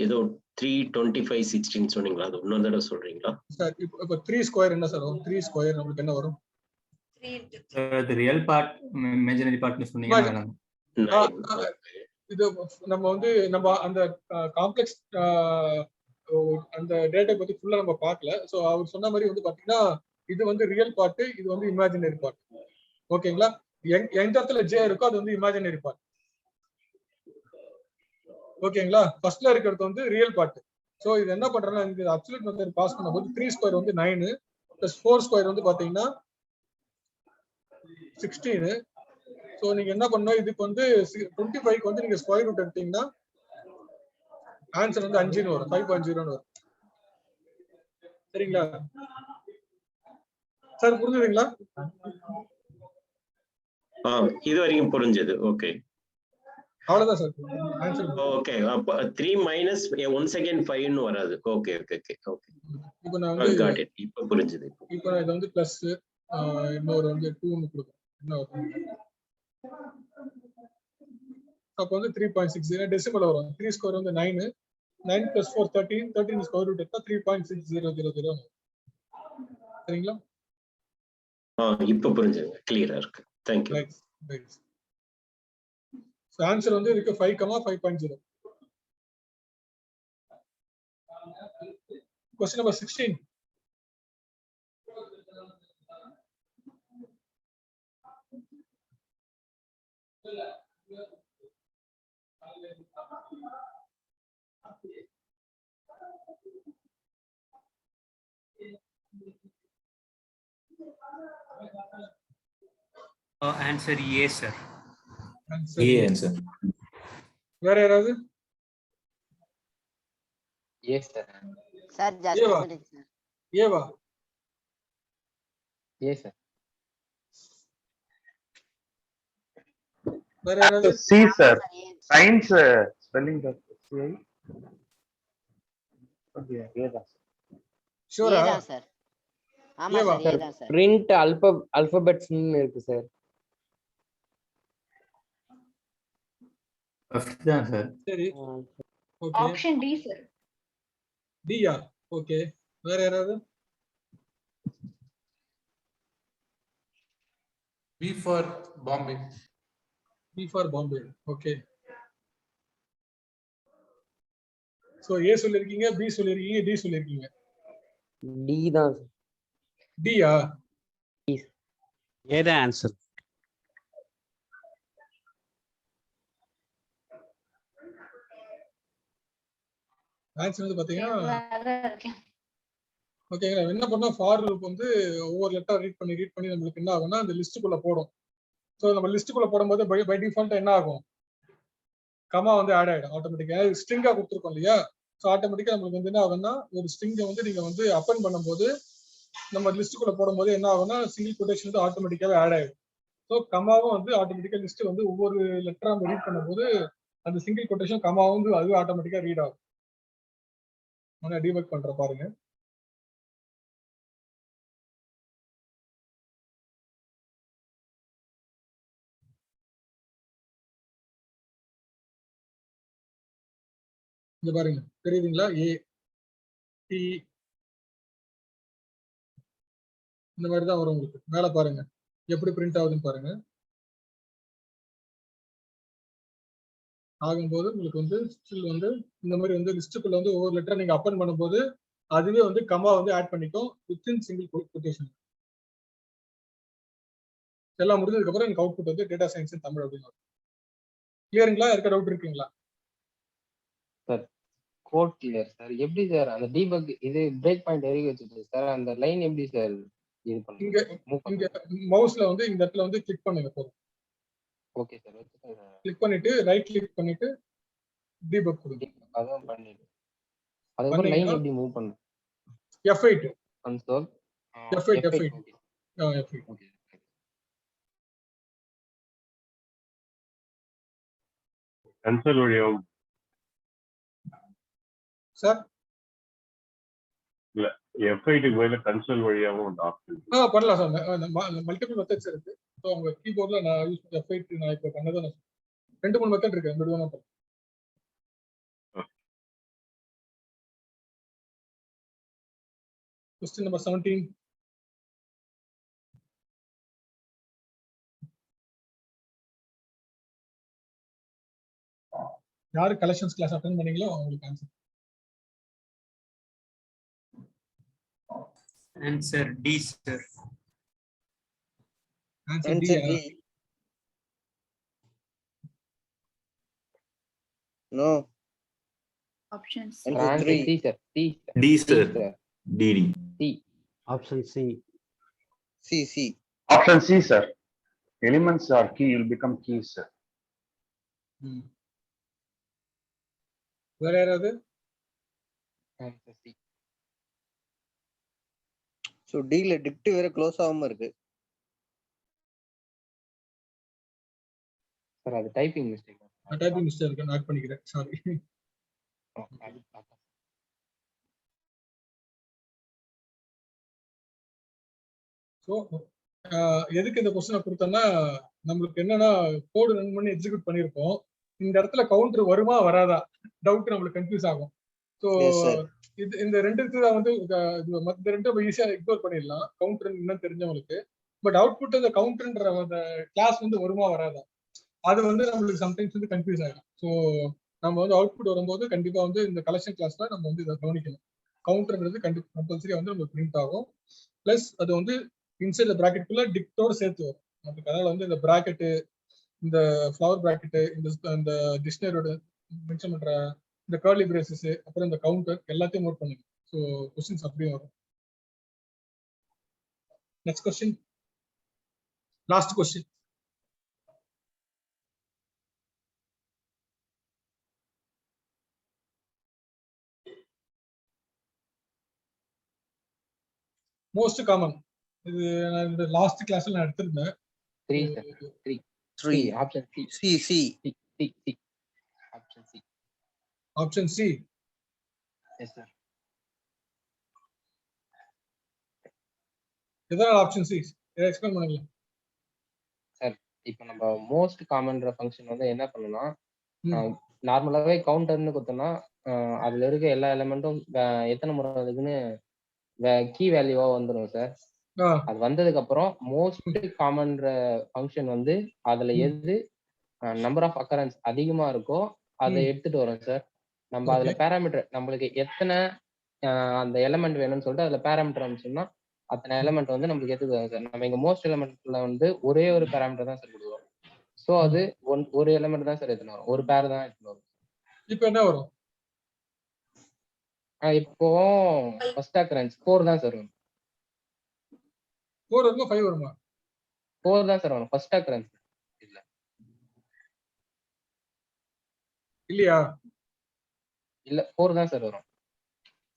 ஏதோ 325 16 சொன்னீங்களா? அது இன்னொரு தடவை சொல்றீங்களா சார்? இப்போ 3 ஸ்கொயர் என்ன சார் வரும்? 3 ஸ்கொயர் நமக்கு என்ன வரும்? அது ரியல் பார்ட் இமேஜினரி பார்ட்னு சொன்னீங்கன்னா இது நம்ம வந்து நம்ம அந்த காம்ப்ளெக்ஸ் அந்த டேட்டா பத்தி ஃபுல்லா நம்ம பார்க்கல. சோ அவர் சொன்ன மாதிரி வந்து பாத்தீங்கன்னா இது வந்து ரியல் பார்ட், இது வந்து இமேஜினரி பார்ட். ஓகேங்களா? எந்த இடத்துல ஜே இருக்கோ அது வந்து இமேஜினரி பார்ட். ஓகேங்களா? ஃபர்ஸ்ட்ல இருக்கிறது வந்து ரியல் பார்ட். சோ இது என்ன பண்றேன்னா இந்த அப்சல்யூட் மெத்தட் பாஸ் பண்ணும்போது 3 ஸ்கொயர் வந்து 9 பிளஸ் 4 ஸ்கொயர் வந்து பாத்தீங்கன்னா 16. சோ நீங்க என்ன பண்ணணும், இதுக்கு வந்து 25க்கு வந்து நீங்க ஸ்கொயர் ரூட் எடுத்தீங்கன்னா ஆன்சர் வந்து 5ன்னு வரும். 5.0ன்னு வரும். சரிங்களா சார்? புரிஞ்சுதுங்களா? இது வரைக்கும் புரிஞ்சது. ஓகே அவ்வளவுதான் சார் ஆன்சர். ஓகே அப்ப 3 மைனஸ் 1 செகண்ட் 5 ன்னு வராது. ஓகே ஓகே ஓகே ஓகே இப்போ நான் வந்து காட் இட். இப்போ புரிஞ்சது. இப்போ நான் இது வந்து பிளஸ் இன்னொரு வந்து 2 ன்னு கொடுப்பேன். என்ன வரும்? அப்போ வந்து 3.6 டெசிமல் வரும். 3 ஸ்கொயர் வந்து 9 9 plus 4 13 ஸ்கொயர் ரூட் எடுத்தா 3.6000. சரிங்களா? இப்போ புரிஞ்சது. கிளியரா இருக்கு. Thank you. Right. So answer வந்து இருக்கு 5.0. Question number 16. Answer A, sir. Answer. வேற யாராவது? Yes sir. Sir, just a minute, sir. Eva? Yes sir. வேற யாராவது? C sir. Science spelling the CI. Okay, ஏதா. ஷூரா? ஏதா சார்? ஆமா சார், ஏதா சார். print alphabets ன்னு இருக்கு சார். ஃபர்ஸ்ட் தான் சார். சரி. ஓகே. Option D sir. டியா? ஓகே. வேற யாராவது? B for Bombay. B for Bombay. Okay. So A சொல்லிருக்கீங்க, B சொல்லிருக்கீங்க, D சொல்லிருக்கீங்க. D தான். டியா? ஏதா ஆன்சர். ஆன்சர் வந்து பாத்தீங்கன்னா ஓகேங்களா? என்ன பண்ணா ஃபார் லூப் வந்து ஒவ்வொரு லெட்டர் ரீட் பண்ணி நமக்கு என்ன ஆகும்னா அந்த லிஸ்ட்டுக்குள்ள போடும். ஸோ நம்ம லிஸ்ட்டுக்குள்ள போடும்போது பை டிஃபால்ட் என்ன ஆகும்? கமா வந்து ஆட் ஆயிடும் ஆட்டோமேட்டிக்கா. ஸ்ட்ரிங்கா கொடுத்துருக்கோம் இல்லையா? ஸோ ஆட்டோமேட்டிக்கா நம்மளுக்கு வந்து என்ன ஆகும்னா ஒரு ஸ்ட்ரிங்கை வந்து நீங்க வந்து அப்பன் பண்ணும்போது நம்ம லிஸ்ட்டுக்குள்ள போடும்போது என்ன ஆகும்னா சிங்கிள் கொட்டேஷன் வந்து ஆட்டோமேட்டிக்காவே ஆட் ஆயிடும். ஸோ கமாவும் வந்து ஆட்டோமேட்டிக்கா லிஸ்ட் வந்து ஒவ்வொரு லெட்டரா நம்ம ரீட் பண்ணும்போது அந்த சிங்கிள் கொட்டேஷன் கமாவும் வந்து அதுவே ஆட்டோமேட்டிக்கா ரீட் ஆகும். நான் டீபக் பண்ற பாருங்க. இங்க பாருங்க, தெரியுதுங்களா? A T இந்த மாதிரி தான் வரும் உங்களுக்கு. மேல பாருங்க எப்படி பிரிண்ட் ஆகுதுன்னு பாருங்க. ஆகும்போது உங்களுக்கு வந்து ஸ்டில் வந்து இந்த மாதிரி வந்து லிஸ்ட்டுக்குள்ள வந்து ஒவ்வொரு லெட்டர் நீங்க அப்பன் பண்ணும்போது அதுவே வந்து கமா வந்து ஆட் பண்ணிக்கும் வித்தின் சிங்கிள் கொட்டேஷன். எல்லாம் முடிஞ்சதுக்கு அப்புறம் எனக்கு அவுட்புட் வந்து டேட்டா சயின்ஸ் தமிழ் அப்படின்னு. கிளியருங்களா? இருக்க டவுட் இருக்குங்களா? Sir code clear sir. எப்படி சார் அந்த டீபக் இது பிரேக் பாயிண்ட் எதுக்கு வச்சுட்டு சார் அந்த லைன் எப்படி சார் இது இங்க மவுஸ்ல வந்து இந்த இடத்துல வந்து கிளிக் பண்ணுங்க போதும். Okay sir. கிளிக் பண்ணிட்டு ரைட் கிளிக் பண்ணிட்டு டீபக் கொடுங்க. அதான் பண்ணிடு. அதுக்கு லைன் எப்படி மூவ் பண்ணு? F8 console F8 F8 okay. Console வழியாவும் சார் இல்ல F8க்கு பதிலா கன்சோல் வழியாவும் ஒரு ஆப்ஷன் பண்ணலாம் சார். மல்டிபிள் மெத்தட்ஸ் இருக்கு. ஸோ உங்க கீபோர்ட்ல நான் யூஸ் பண்ண F8 நான் இப்போ பண்ணதான் 2-3 மெத்தட் இருக்கு. ரெண்டு தான் பண்ணேன். Question number 17. யாரு கலெக்ஷன்ஸ் கிளாஸ் அட்டெண்ட் பண்ணீங்களோ அவங்களுக்கு answer. Answer D sir. Answer D. No. Options answer C sir. D sir. D D. C. Option C. C. Option C, sir. Elements are key, will become keys, sir. வேற யாராவது? Answer C. So டில dict வேற close ஆகாம இருக்கு sir. அது typing mistake. Typing mistake இருக்கு. நான் பண்ணிக்கிறேன். சாரி. ஸோ எதுக்கு இந்த கொஸ்டினை கொடுத்தோம்னா நம்மளுக்கு என்னன்னா கோடு ரன் பண்ணி எக்ஸிக்யூட் பண்ணியிருப்போம். இந்த இடத்துல கவுண்டர் வருமா வராதா டவுட் நம்மளுக்கு கன்ஃபியூஸ் ஆகும். ஸோ இந்த ரெண்டுக்கு தான் வந்து இந்த ரெண்டும் ஈஸியா இக்னோர் பண்ணிடலாம் கவுண்டர் என்னன்னு தெரிஞ்சவங்களுக்கு. பட் அவுட்புட் அந்த கவுண்டர்ன்ற அந்த கிளாஸ் வந்து வருமா வராதா அது வந்து நம்மளுக்கு சம்டைம்ஸ் வந்து கன்ஃபியூஸ் ஆகும். ஸோ நம்ம வந்து அவுட்புட் வரும்போது கண்டிப்பா வந்து இந்த கலெக்ஷன் கிளாஸ்ல நம்ம வந்து இதை கவனிக்கணும். கவுண்டர்ன்றது கண்டிப்பா கம்பல்சரியா வந்து நமக்கு பிரிண்ட் ஆகும். பிளஸ் அது வந்து இன்சைட் பிராக்கெட்டுக்குள்ள டிக்டோட சேர்த்து வரும். நமக்கு அதனால வந்து இந்த பிராக்கெட்டு, இந்த ஃப்ளவர் பிராக்கெட்டு, இந்த டிக்ஷனரியோட மென்ஷன் பண்ற இந்த கர்லி பிரேசஸ், அப்புறம் இந்த கவுண்டர் எல்லாத்தையும் நோட் பண்ணுங்க. ஸோ கொஸ்டின்ஸ் அப்படியே வரும். Next question, last question. Most common இது இந்த லாஸ்ட் கிளாஸ்ல நான் எடுத்திருந்தேன். 3 sir. 3 option C. Option C. Yes sir. எதனால ஆப்ஷன் சி எக்ஸ்பிளைன் பண்ணுங்க சார். இப்போ நம்ம மோஸ்ட் காமன்ற ஃபங்க்ஷன் வந்து என்ன பண்ணனும்னா நார்மலாவே கவுண்டர்னு கொடுத்தோம்னா அதுல இருக்க எல்லா எலிமெண்ட்டும் எத்தனை முறை இருக்குன்னு கீ வேல்யூவா வந்துடும் சார். அது வந்ததுக்கு அப்புறம் மோஸ்ட் காமன்ற ஃபங்க்ஷன் வந்து அதுல எது நம்பர் ஆஃப் அக்கரன்ஸ் அதிகமா இருக்கோ அதை எடுத்துட்டு வரும் சார். நம்ம அதுல பேராமீட்டர் நம்மளுக்கு எத்தனை அந்த எலிமெண்ட் வேணும்னு சொல்லிட்டு அதுல பேராமீட்டர் அமைச்சோம்னா அத்தனை எலிமெண்ட் வந்து நம்மளுக்கு எடுத்துக்குவாங்க சார். நம்ம இங்க மோஸ்ட் எலிமெண்ட்ல வந்து ஒரே ஒரு பேராமீட்டர் தான் சார் கொடுக்குறோம். ஸோ அது ஒரு எலிமெண்ட் தான் சார் எடுத்துன்னு வரும். ஒரு பேர் தான் எடுத்துன்னு வரும். இப்போ என்ன வரும்? இப்போ ஃபர்ஸ்ட் அக்கரன்ஸ் 4 தான் சார் வரும். 4 வருமா 5 வருமா? 4 தான் சார் வரும் ஃபர்ஸ்ட் அக்கரன்ஸ். இல்லையா? இல்ல 4 தான் சார் வரும்.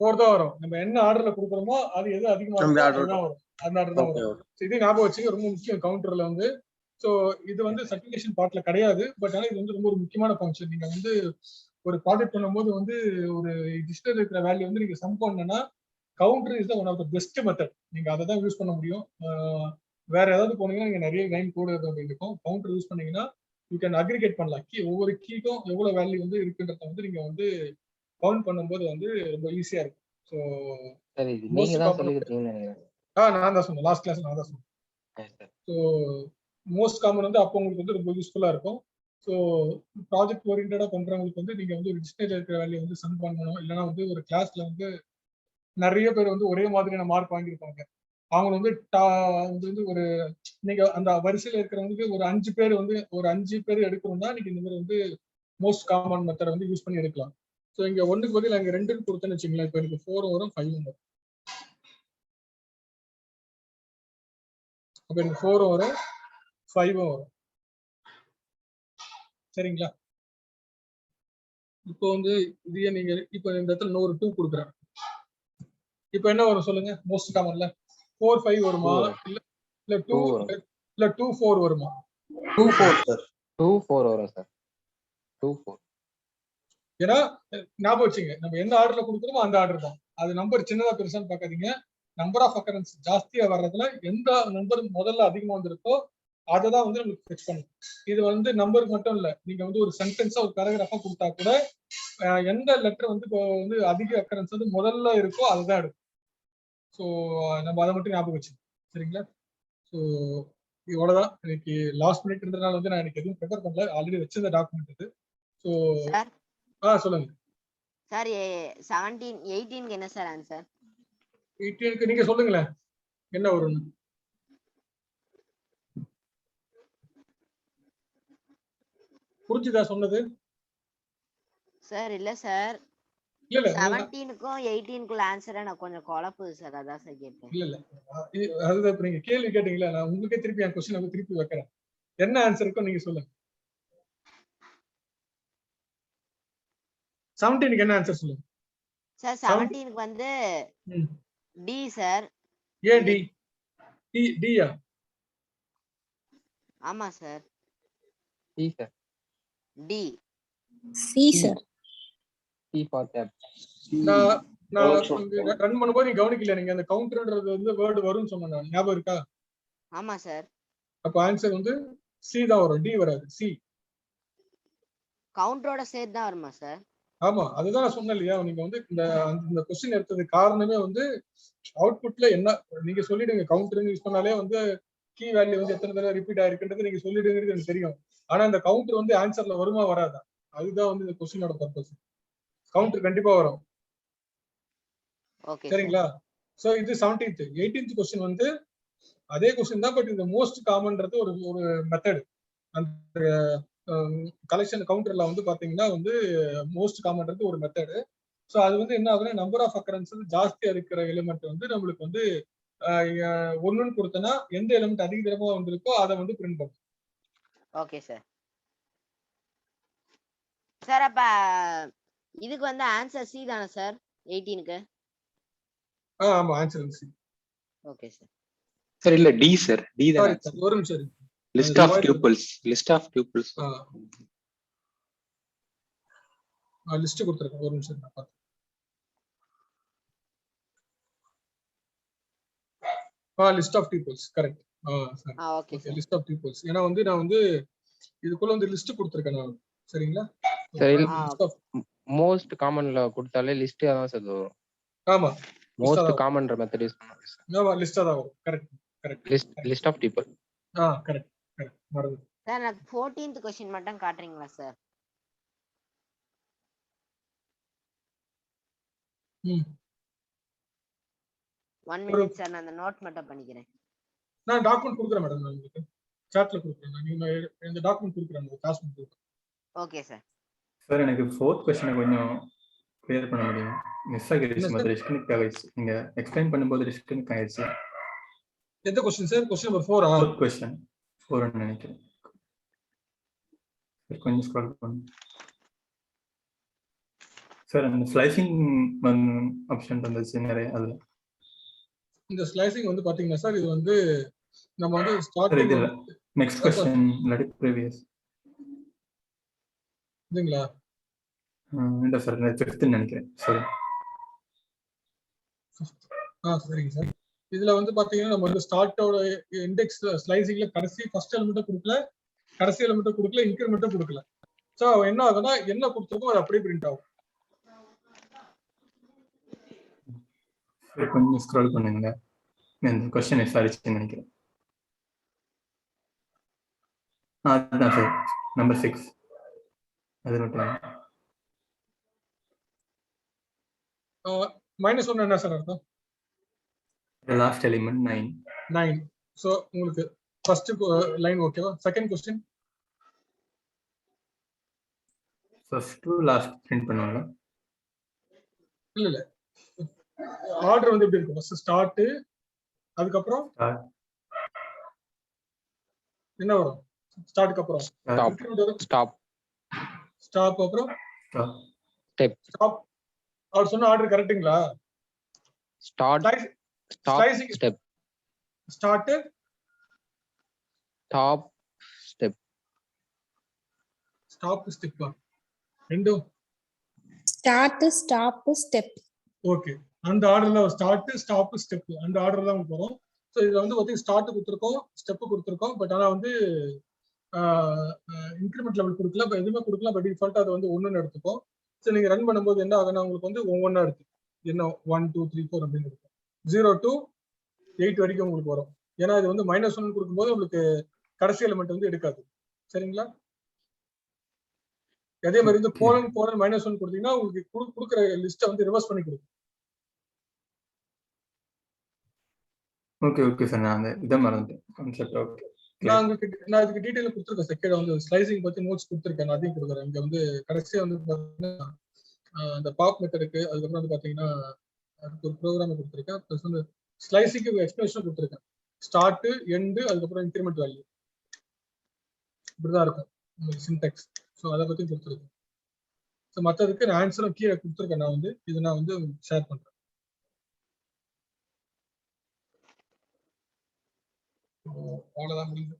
4 தான் வரும். நம்ம என்ன ஆர்டர்ல கொடுக்குறோமோ அது எது அதிகமா இருக்கோ அதுதான் வரும். அந்த ஆர்டர் தான் வரும். இது ஞாபகம் வச்சுக்க ரொம்ப முக்கியம் கவுண்டர்ல வந்து. ஸோ இது வந்து சர்டிஃபிகேஷன் பார்ட்ல கிடையாது. பட் ஆனால் இது வந்து ரொம்ப ஒரு முக்கியமான ஃபங்க்ஷன். நீங்க வந்து ஒரு ப்ராஜெக்ட் பண்ணும்போது வந்து ஒரு டிக்ஷனரி இருக்கிற வேல்யூ வந்து நீங்க சம் பண்ணனா counter is one of the best method. நீங்க அதை தான் யூஸ் பண்ண முடியும். வேற ஏதாவது போனீங்கன்னா நீங்க நிறைய லைன் கோடு இருக்கும். கவுண்டர் யூஸ் பண்ணீங்கன்னா யூ கேன் அக்ரிகேட் பண்ணலாம். ஒவ்வொரு கீக்கும் எவ்வளவு வேல்யூ வந்து இருக்குன்றத வந்து நீங்க வந்து கவுண்ட் பண்ணும்போது வந்து ரொம்ப ஈஸியா இருக்கும். ஸோ நான் தான் சொன்னேன் லாஸ்ட் கிளாஸ் நான் தான் சொன்னேன். ஸோ மோஸ்ட் காமன் வந்து அப்போ உங்களுக்கு வந்து ரொம்ப யூஸ்ஃபுல்லா இருக்கும். ஸோ ப்ராஜெக்ட் ஓரியன்டா பண்றவங்களுக்கு வந்து நீங்க வந்து ஒரு டிக்ஷனரியில் இருக்கிற வேலையை வந்து சம் பண்ணணும். இல்லைன்னா வந்து ஒரு கிளாஸ்ல வந்து நிறைய பேர் வந்து ஒரே மாதிரியான மார்க் வாங்கியிருப்பாங்க. அவங்க வந்து ஒரு நீங்க அந்த வரிசையில இருக்கிறவங்களுக்கு ஒரு 5 பேர் வந்து ஒரு 5 பேர் எடுக்கணும்னா நீங்க இந்த மாதிரி வந்து மோஸ்ட் காமன் மெத்தடை வந்து யூஸ் பண்ணி எடுக்கலாம். ஸோ இங்க 1க்கு பதில் அங்க 2 கொடுத்தேன்னு வச்சுங்களேன். இப்போ எனக்கு 4 வரும் 5 வரும். அப்ப எனக்கு 4 வரும் 5 வரும். சரிங்களா? இப்போ வந்து இதையே நீங்க இப்போ இந்த இடத்துல இன்னொரு 2 கொடுக்குறேன். இப்போ என்ன வரும் சொல்லுங்க? மோஸ்ட் காமன்ல 4 5 வருமா? இல்ல 2 4 வருமா? 2 4 சார். 2 4 வரும் சார். 2 4. ஏன்னா ஞாபகம் வச்சுங்க, நம்ம எந்த ஆர்டர்ல கொடுக்குறோமோ அந்த ஆர்டர் தான். அது நம்பர் சின்னதா பெருசான்னு பார்க்காதீங்க. நம்பர் ஆஃப் அக்கரன்ஸ் ஜாஸ்தியா வர்றதுல எந்த நம்பர் முதல்ல அதிகமா வந்திருக்கோ அதை தான் வந்து நமக்கு ஃபெச் பண்ணும். இது வந்து நம்பருக்கு மட்டும் இல்ல, நீங்க வந்து ஒரு சென்டென்ஸா ஒரு பேராகிராஃபா கொடுத்தா கூட எந்த லெட்டர் வந்து இப்போ வந்து அதிக அக்கரன்ஸ் வந்து முதல்ல இருக்கோ அதுதான் எடுக்கும். ஸோ நம்ம அதை மட்டும் ஞாபகம் வச்சு சரிங்களா? ஸோ இவ்வளவுதான். இன்னைக்கு லாஸ்ட் மினிட்ன்றதுனால வந்து நான் எனக்கு எதுவும் ப்ரிப்பேர் பண்ணல, ஆல்ரெடி வச்சிருந்த டாக்குமெண்ட் இது. ஸோ சொல்லுங்க சார். 17 18க்கு என்ன சார் ஆன்சர்? 18க்கு நீங்க சொல்லுங்களேன் என்ன வரும். புரிஞ்சுதா சொன்னது? சார் இல்ல சார், இல்ல 17க்கும் 18க்குள்ள ஆன்சரை நான் கொஞ்சம் குழப்புது சார், அதான் சார் கேட்டேன். இல்ல அதுதான் இப்ப நீங்க கேள்வி கேட்டீங்களா, நான் உங்களுக்கே திருப்பி என் கொஸ்டின் வந்து திருப்பி வைக்கிறேன். என்ன ஆன்சர் இருக்கோ நீங்க சொல்லுங்க. 17க்கு என்ன ஆன்சர் சொல்லுங்க சார். 17க்கு வந்து டி சார். ஏன் டி? டியா? ஆமா sir. D sir. D. C sir. C for gap. நான் ரன் பண்ணும்போது நீங்க கவனிக்கல, நீங்க அந்த கவுண்டர்ன்றது வந்து வேர்ட் வரும்னு சொன்னேன், ஞாபகம் இருக்கா? ஆமா சார். அப்ப ஆன்சர் வந்து சி தான் வரும், டி வராது. சி கவுண்டரோட சேர்த்து தான் வருமா சார்? ஆமா, அதுதான் நான் சொன்னேன் இல்லையா. நீங்க வந்து இந்த கொஸ்டின் எடுத்தது காரணமே வந்து அவுட்புட்ல என்ன நீங்க சொல்லிடுங்க. கவுண்டர் யூஸ் பண்ணாலே வந்து கீ வேல்யூ வந்து எத்தனை தடவை ரிப்பீட் ஆயிருக்குன்றது நீங்க சொல்லிடுங்கிறது எனக்கு தெரியும். ஆனா இந்த கவுண்டர் வந்து ஆன்சர்ல வருமா வராதா, அதுதான் வந்து இந்த கொஸ்டினோட பர்பஸ். கவுண்டர் கண்டிப்பா வரும். சரிங்களா? சோ இது 17th. 18th கொஸ்டின் வந்து அதே கொஸ்டின் தான், பட் இந்த மோஸ்ட் காமன்றது ஒரு மெத்தட். அந்த கலெக்ஷன் கவுண்டர்ல வந்து பாத்தீங்கன்னா வந்து மோஸ்ட் காமன்றது ஒரு மெத்தடு. ஸோ அது வந்து என்ன ஆகுதுன்னா நம்பர் ஆஃப் அக்கரன்ஸ் வந்து ஜாஸ்தியா இருக்கிற எலிமெண்ட் வந்து நம்மளுக்கு வந்து 1ன்னு கொடுத்தனா எந்த எலிமெண்ட் அதிக தரமா வந்திருக்கோ அதை வந்து பிரிண்ட் பண்ணும். Okay sir. சார் அப்ப இதுக்கு வந்து ஆன்சர் சி தானே சார் 18க்கு? ஆமா, answer C. Okay sir. Sir இல்ல டி சார். டி தான். ஒரு நிமிஷம். List of tuples. List of tuples. List கொடுத்திருக்கேன், ஒரு நிமிஷம் நான் பார்த்தேன். List of tuples correct. Okay sir. List of tuples. ஏன்னா வந்து நான் வந்து இதுக்குள்ள வந்து லிஸ்ட் கொடுத்திருக்கேன் நான். சரிங்களா? சரி, மோஸ்ட் காமன்ல கொடுத்தாலே லிஸ்ட் தான் சார் வரும். ஆமா, மோஸ்ட் காமன் மெத்தட் யூஸ் பண்ணுவாங்க. ஆமா, லிஸ்டா தான் வரும். Correct. List of people. Correct. மறந்து சார் நான் 14th क्वेश्चन மட்டும் காட்றீங்களா சார்? ஒன் மினிட் சார், நான் அந்த நோட் மட்டும் பண்ணிக்கிறேன். நான் டாக்குமெண்ட் கொடுக்குறேன் மேடம், நான் உங்களுக்கு சாட்ல கொடுக்குறேன். நீங்க இந்த டாக்குமெண்ட் கொடுக்குறேன், காசு கொடுக்குறேன். Okay sir. சார் எனக்கு 4th क्वेश्चन கொஞ்சம் கிளியர் பண்ண முடியும்? மிஸ் ஆகிடுச்சு, மொத்த டிஸ்கனெக்ட் ஆகிடுச்சு. நீங்க எக்ஸ்பிளைன் பண்ணும்போது டிஸ்கனெக்ட் ஆகிடுச்சு. எந்த question sir? Question number 4 4th question 4 ன்னு நினைக்கிறேன். கொஞ்சம் ஸ்க்ரால் பண்ணுங்க சார். அந்த ஸ்லைசிங் ஆப்ஷன் இருந்துச்சு நிறைய. அதுல இந்த ஸ்லைசிங் வந்து பாத்தீங்கன்னா சார், இது வந்து நம்ம வந்து ஸ்டார்டிங் நெக்ஸ்ட் क्वेश्चन இல்லாட்டி ப்ரீவியஸ் இதுங்களா? இல்ல சார், 5th நினைக்கிறேன். சரி. சரிங்க சார். இதுல வந்து பாத்தீங்கன்னா நம்ம வந்து ஸ்டார்ட்டோட இண்டெக்ஸ் ஸ்லைசிங்ல கடைசி ஃபர்ஸ்ட் எலிமெண்ட்டை கொடுக்கல, கடைசி எலிமெண்ட்டை கொடுக்கல, இன்கிரிமெண்ட்டை கொடுக்கல. சோ என்ன ஆகுதுன்னா என்ன கொடுத்துருக்கோ அது அப்படியே பிரிண்ட் ஆகும். கொஞ்சம் ஸ்க்ரால் பண்ணுங்க. இந்த क्वेश्चन விசாரிச்சுன்னு நினைக்கிறேன். அதான் சார் நம்பர் 6 அது மட்டும் -1 என்ன சார் அர்த்தம்? the last element 9. சோ உங்களுக்கு ஃபர்ஸ்ட் லைன் ஓகேவா? Second question first to last print பண்ணுவாங்க. இல்ல ஆர்டர் வந்து எப்படி இருக்கும்? ஃபர்ஸ்ட் ஸ்டார்ட், அதுக்கு அப்புறம் என்ன வரும்? ஸ்டார்ட்க்கு அப்புறம் ஸ்டாப் அப்புறம் ஸ்டாப். அவர் சொன்ன ஆர்டர் கரெக்ட்டுங்களா? Start step start stop step ரெண்டும் ஸ்டாப் ஸ்டெப். ஓகே, அந்த ஆர்டர்ல ஸ்டார்ட் ஸ்டாப் ஸ்டெப் அந்த ஆர்டர் தான் போறோம். ஸோ இதுல வந்து பார்த்தீங்கன்னா ஸ்டார்ட் கொடுத்துருக்கோம், ஸ்டெப் கொடுத்துருக்கோம். பட் ஆனால் வந்து இன்க்ரிமெண்ட் லெவல் கொடுக்கல, எதுவுமே கொடுக்கல. பட் டிஃபால்ட்டா அதை வந்து 1ன்னு எடுத்துப்போம். ஸோ நீங்க ரன் பண்ணும்போது என்ன ஆகுனா உங்களுக்கு வந்து ஒவ்வொன்றா எடுத்து என்ன 1 2 3 4 அப்படின்னு இருக்கும். 0 to 8 வரைக்கும் உங்களுக்கு வரும். ஏன்னா இது வந்து -1 கொடுக்கும்போது உங்களுக்கு கடைசி எலிமெண்ட் வந்து எடுக்காது. சரிங்களா? அதே மாதிரி இந்த கோலன் -1 கொடுத்தீங்கன்னா உங்களுக்கு கொடுக்குற லிஸ்ட்டை வந்து ரிவர்ஸ் பண்ணி கொடுக்கும். ஓகே சார், நான் இதை மறந்துட்டேன் கான்செப்ட். ஓகே, நான் இதுக்கு டீடைல் கொடுத்துருக்கேன். செகண்ட் வந்து ஸ்லைசிங் பத்தி நோட்ஸ் கொடுத்துருக்கேன், நான் அதையும் கொடுக்குறேன். இங்க வந்து கடைசியா வந்து பாத்தீங்கன்னா அந்த பாப் மெத்தடுக்கு, அதுக்கப்புறம் வந்து பாத்தீங்கன்னா அதுக்கு ஒரு ப்ரோக்ராம் கொடுத்துருக்கேன். ப்ளஸ் வந்து ஸ்லைசிங்க்கு எக்ஸ்பிளேஷன் கொடுத்துருக்கேன். ஸ்டார்ட், எண்டு, அதுக்கப்புறம் இன்க்ரிமெண்ட் வேல்யூ இப்படிதான் இருக்கும் உங்களுக்கு சின்டெக்ஸ். ஸோ அதை பத்தி கொடுத்துருக்கேன். ஸோ மற்றதுக்கு நான் ஆன்சரும் கீழே கொடுத்துருக்கேன். நான் வந்து இது நான் வந்து ஷேர் பண்றேன். அவ்வளவுதான் முடியுது.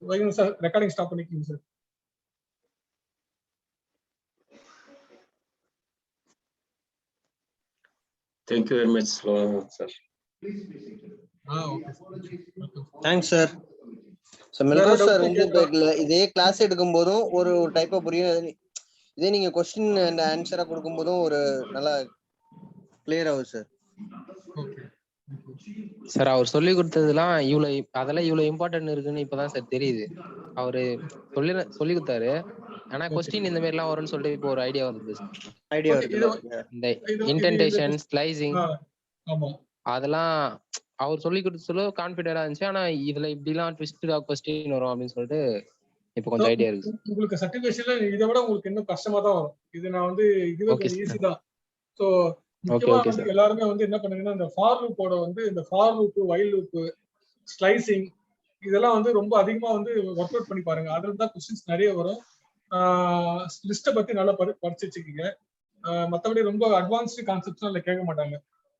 வைக்கணும் சார், ரெக்கார்டிங் ஸ்டாப் பண்ணிக்கோங்க sir. Thank you very much, sir. Okay thanks sir. Melrose sir வந்து இதே கிளாஸ் எடுக்கும் போதும் ஒரு டைப்பா புரியும். இதே நீங்க क्वेश्चन அண்ட் ஆன்சரா கொடுக்கும் போதும் ஒரு நல்லா கிளியர் ஆகும் சார். சார் அவர் சொல்லி கொடுத்ததுலாம் அதெல்லாம் இவ்வளவு இம்பார்ட்டன்ட் இருக்குன்னு இப்பதான் சார் தெரியுது. அவரு சொல்லி கொடுத்தாரு. ஆனா கொஸ்டின் இந்த மாதிரி எல்லாம் வரும்னு சொல்லிட்டு இப்போ ஒரு ஐடியா வந்தது. இந்த இன்டென்டேஷன், ஸ்லைசிங் அதெல்லாம் அவர் சொல்லி கொடுத்து சொல்ல கான்ஃபிடென்டா இருந்துச்சு. ஆனா இதுல இப்படி எல்லாம் ட்விஸ்டடா கொஸ்டின் வரும் அப்படின்னு சொல்லிட்டு இப்போ கொஞ்சம் ஐடியா இருக்கு. உங்களுக்கு சர்டிபிகேஷன்ல இதை விட உங்களுக்கு இன்னும் கஷ்டமா தான் வரும். இது நான் வந்து இதுவே ஈஸி தான். சோ முக்கியமா வந்து எல்லாருமே வந்து என்ன பண்ணுங்கன்னா இந்த ஃபார் லூப்போட வந்து இந்த for loop, while loop, slicing இதெல்லாம் வந்து ரொம்ப அதிகமா வந்து ஒர்க் அவுட் பண்ணி பாருங்க. அதுல தான் क्वेश्चंस நிறைய வரும். லிஸ்ட்டை பத்தி நல்லா படிச்சு வச்சுக்கோங்க. மற்றபடி ரொம்ப அட்வான்ஸ்டு கான்செப்ட்ஸ் எல்லாம் கேட்க மாட்டாங்க.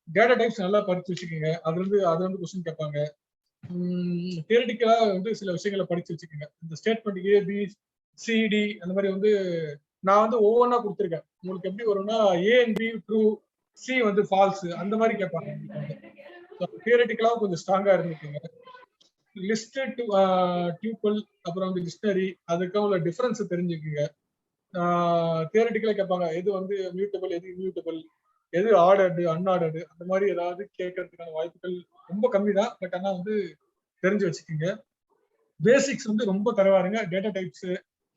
டேட்டா டைப்ஸ் நல்லா படிச்சு வச்சுக்கோங்க. அது வந்து கொஸ்டின் கேட்பாங்க. தியரிட்டிக்கலா வந்து சில விஷயங்களை படிச்சு வச்சுக்கோங்க. இந்த statement A B C D அந்த மாதிரி வந்து நான் வந்து ஒவ்வொன்றா கொடுத்துருக்கேன். உங்களுக்கு எப்படி வரும்னா A and B true, C வந்து ஃபால்ஸ் அந்த மாதிரி கேட்பாங்க. தியரிட்டிக்கலா கொஞ்சம் ஸ்ட்ராங்கா இருந்துக்கோங்க. லிஸ்ட், டியூபிள், அப்புறம் வந்து டிக்ஷனரி அதுக்கு உள்ள டிஃபரன்ஸ் தெரிஞ்சுக்குங்க. தியரிட்டிக்கலா கேட்பாங்க எது வந்து மியூட்டபிள், எது இம்யூட்டபிள், எது ஆர்டர்டு, அன்ஆர்டர்டு அந்த மாதிரி ஏதாவது கேட்கறதுக்கான வாய்ப்புகள் ரொம்ப கம்மி தான். பட் ஆனால் வந்து தெரிஞ்சு வச்சுக்கோங்க. பேசிக்ஸ் வந்து ரொம்ப தரவாருங்க. டேட்டா டைப்ஸ்,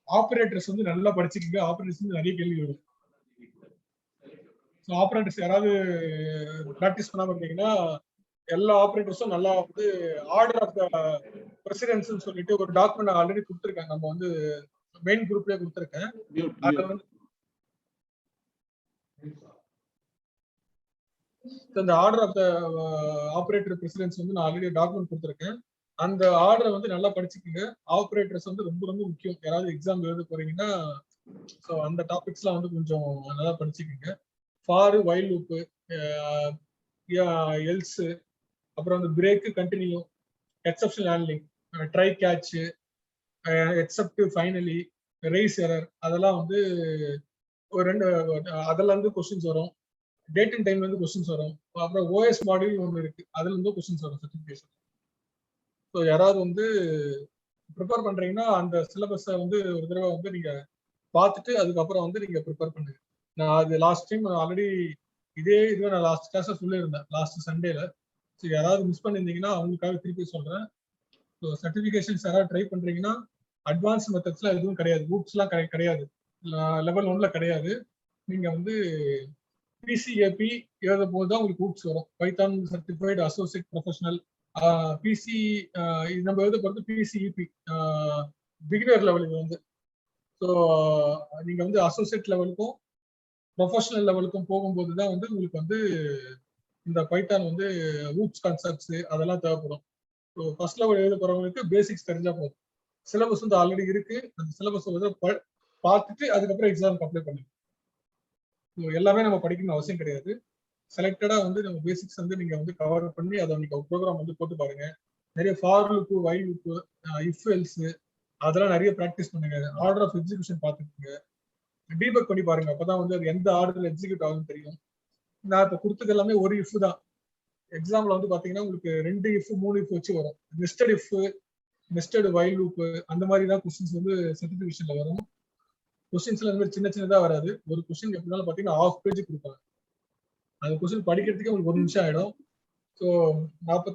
ஆப்ரேட்டர்ஸ் வந்து நல்லா படிச்சுக்கோங்க. ஆப்ரேட்டர்ஸ் வந்து நிறைய கேள்வி வரும். ஸோ ஆப்ரேட்டர்ஸ் யாராவது ப்ராக்டிஸ் பண்ணாம இருந்தீங்கன்னா எல்லா ஆப்ரேட்டர்ஸும் நல்லா வந்து ஆர்டர் ஆஃப் த பிரசிடென்ஸ்னு சொல்லிட்டு ஒரு டாக்குமெண்ட் ஆல்ரெடி கொடுத்துருக்காங்க. நம்ம வந்து மெயின் குரூப்லேயே கொடுத்துருக்கேன். அதுல வந்து இந்த order of the operator precedence வந்து நான் ஆல்ரெடி டாக்குமெண்ட் கொடுத்துருக்கேன். அந்த ஆர்டரை வந்து நல்லா படிச்சுக்கோங்க. ஆப்ரேட்டர்ஸ் வந்து ரொம்ப ரொம்ப முக்கியம். யாராவது எக்ஸாம் எழுத போறீங்கன்னா ஸோ அந்த டாபிக்ஸ்லாம் வந்து கொஞ்சம் நல்லா படிச்சுக்கோங்க. ஃபார், வைல் லூப்பு, எல்ஸ், அப்புறம் வந்து break, continue, exceptional handling, try catch, accept, finally, race error அதெல்லாம் வந்து ஒரு அதெல்லாம் இருந்து கொஸ்டின்ஸ் வரும். டேட் அண்ட் டைம்ல இருந்து கொஸ்டின்ஸ் வரும். அப்புறம் ஓஎஸ் மாடியூல் ஒன்று இருக்கு, அதுல இருந்து கொஸ்டின்ஸ் வரும் சர்டிஃபிகேஷன். ஸோ யாராவது வந்து ப்ரிப்பேர் பண்றீங்கன்னா அந்த சிலபஸை வந்து ஒரு தடவை வந்து நீங்க பார்த்துட்டு அதுக்கப்புறம் வந்து நீங்க ப்ரிப்பேர் பண்ணுங்க. நான் அது லாஸ்ட் டைம் ஆல்ரெடி இதுவே நான் லாஸ்ட் கிளாஸ்ல சொல்லியிருந்தேன் லாஸ்ட் சண்டேல. ஸோ யாராவது மிஸ் பண்ணியிருந்தீங்கன்னா அவங்களுக்காக திருப்பி சொல்றேன். ஸோ சர்டிஃபிகேஷன்ஸ் யாராவது ட்ரை பண்றீங்கன்னா அட்வான்ஸ் மெத்தட்ஸ்லாம் எதுவும் கிடையாது, ரூட்ஸ்லாம் கிடையாது, லெவல் 1ல கிடையாது. நீங்க வந்து பிசிஏபி எழுத போது தான் உங்களுக்கு ரூட்ஸ் வரும். Python certified associate professional PC நம்ம எழுத போகிறது பிசிஇபி பிகினர் லெவலுக்கு வந்து. ஸோ நீங்க வந்து அசோசியேட் லெவலுக்கும் ப்ரொஃபஷனல் லெவலுக்கும் போகும்போது தான் வந்து உங்களுக்கு வந்து இந்த பைத்தான் வந்து ரூட்ஸ் கான்செப்ட்ஸ் அதெல்லாம் தேவைப்படும். ஸோ ஃபர்ஸ்ட் லெவல் எழுத போறவங்களுக்கு பேசிக்ஸ் தெரிஞ்சா போதும். சிலபஸ் வந்து ஆல்ரெடி இருக்கு, அந்த சிலபஸ் வந்து பார்த்துட்டு அதுக்கப்புறம் எக்ஸாமுக்கு அப்ளை பண்ணுங்க. எல்லாமே நம்ம படிக்கணும்னு அவசியம் கிடையாது. செலக்டடா வந்து நம்ம பேசிக்ஸ் வந்து நீங்க வந்து கவர் பண்ணி அதை நீங்க ப்ரோக்ராம் வந்து போட்டு பாருங்க. நிறைய for loop, while loop, if else அதெல்லாம் நிறைய ப்ராக்டிஸ் பண்ணுங்க. ஆர்டர் ஆஃப் எக்ஸிகியூஷன் பார்த்துக்கோங்க, டீபக் பண்ணி பாருங்க. அப்பதான் வந்து அது எந்த ஆர்டர்ல எக்ஸிக்யூட் ஆகும்னு தெரியும். நான் இப்போ கொடுத்தது எல்லாமே ஒரு இஃப் தான். எக்ஸாம்ல வந்து பாத்தீங்கன்னா உங்களுக்கு 2 இஃப் 3 இஃப் வச்சு வரும். Nested if, nested while loop அந்த மாதிரி தான் கொஸ்டின்ஸ் வந்து சர்டிஃபிகேஷன்ல வரும். கொஸ்டின்ஸ்ல இந்த மாதிரி சின்ன சின்னதா வராது. ஒரு கொஸ்டின் எப்படினாலும் பாத்தீங்கன்னா 1/2 பேஜ் கொடுப்பாங்க. அந்த கொஸ்டின் படிக்கிறதுக்கே உங்களுக்கு 1 நிமிஷம் ஆயிடும். ஸோ 40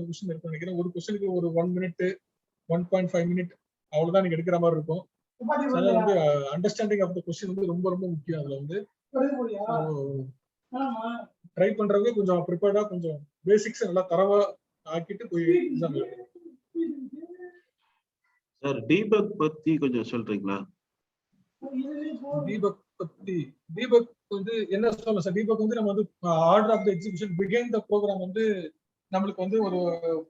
கொஸ்டின் இருக்கும் நினைக்கிறேன். ஒரு கொஸ்டினுக்கு ஒரு 1 மினிட் 1.5 மினிட் அவ்வளவுதான் நீங்க எடுக்கிற மாதிரி இருக்கும். அதனால வந்து அண்டர்ஸ்டாண்டிங் ஆஃப் த கொஸ்டின் வந்து ரொம்ப ரொம்ப முக்கியம். அதுல வந்து ட்ரை பண்றவங்க கொஞ்சம் ப்ரிப்பேர்டா கொஞ்சம் பேசிக்ஸ் நல்லா தரவா ஆக்கிட்டு போய் எக்ஸாம் எழுதணும். சார் டீபக் பத்தி கொஞ்சம் சொல்றீங்களா? டீபக் வந்து என்ன சொல்லலாம் சார்? டீபக் வந்து நம்ம வந்து order of the execution begin the program வந்து நம்மளுக்கு வந்து ஒரு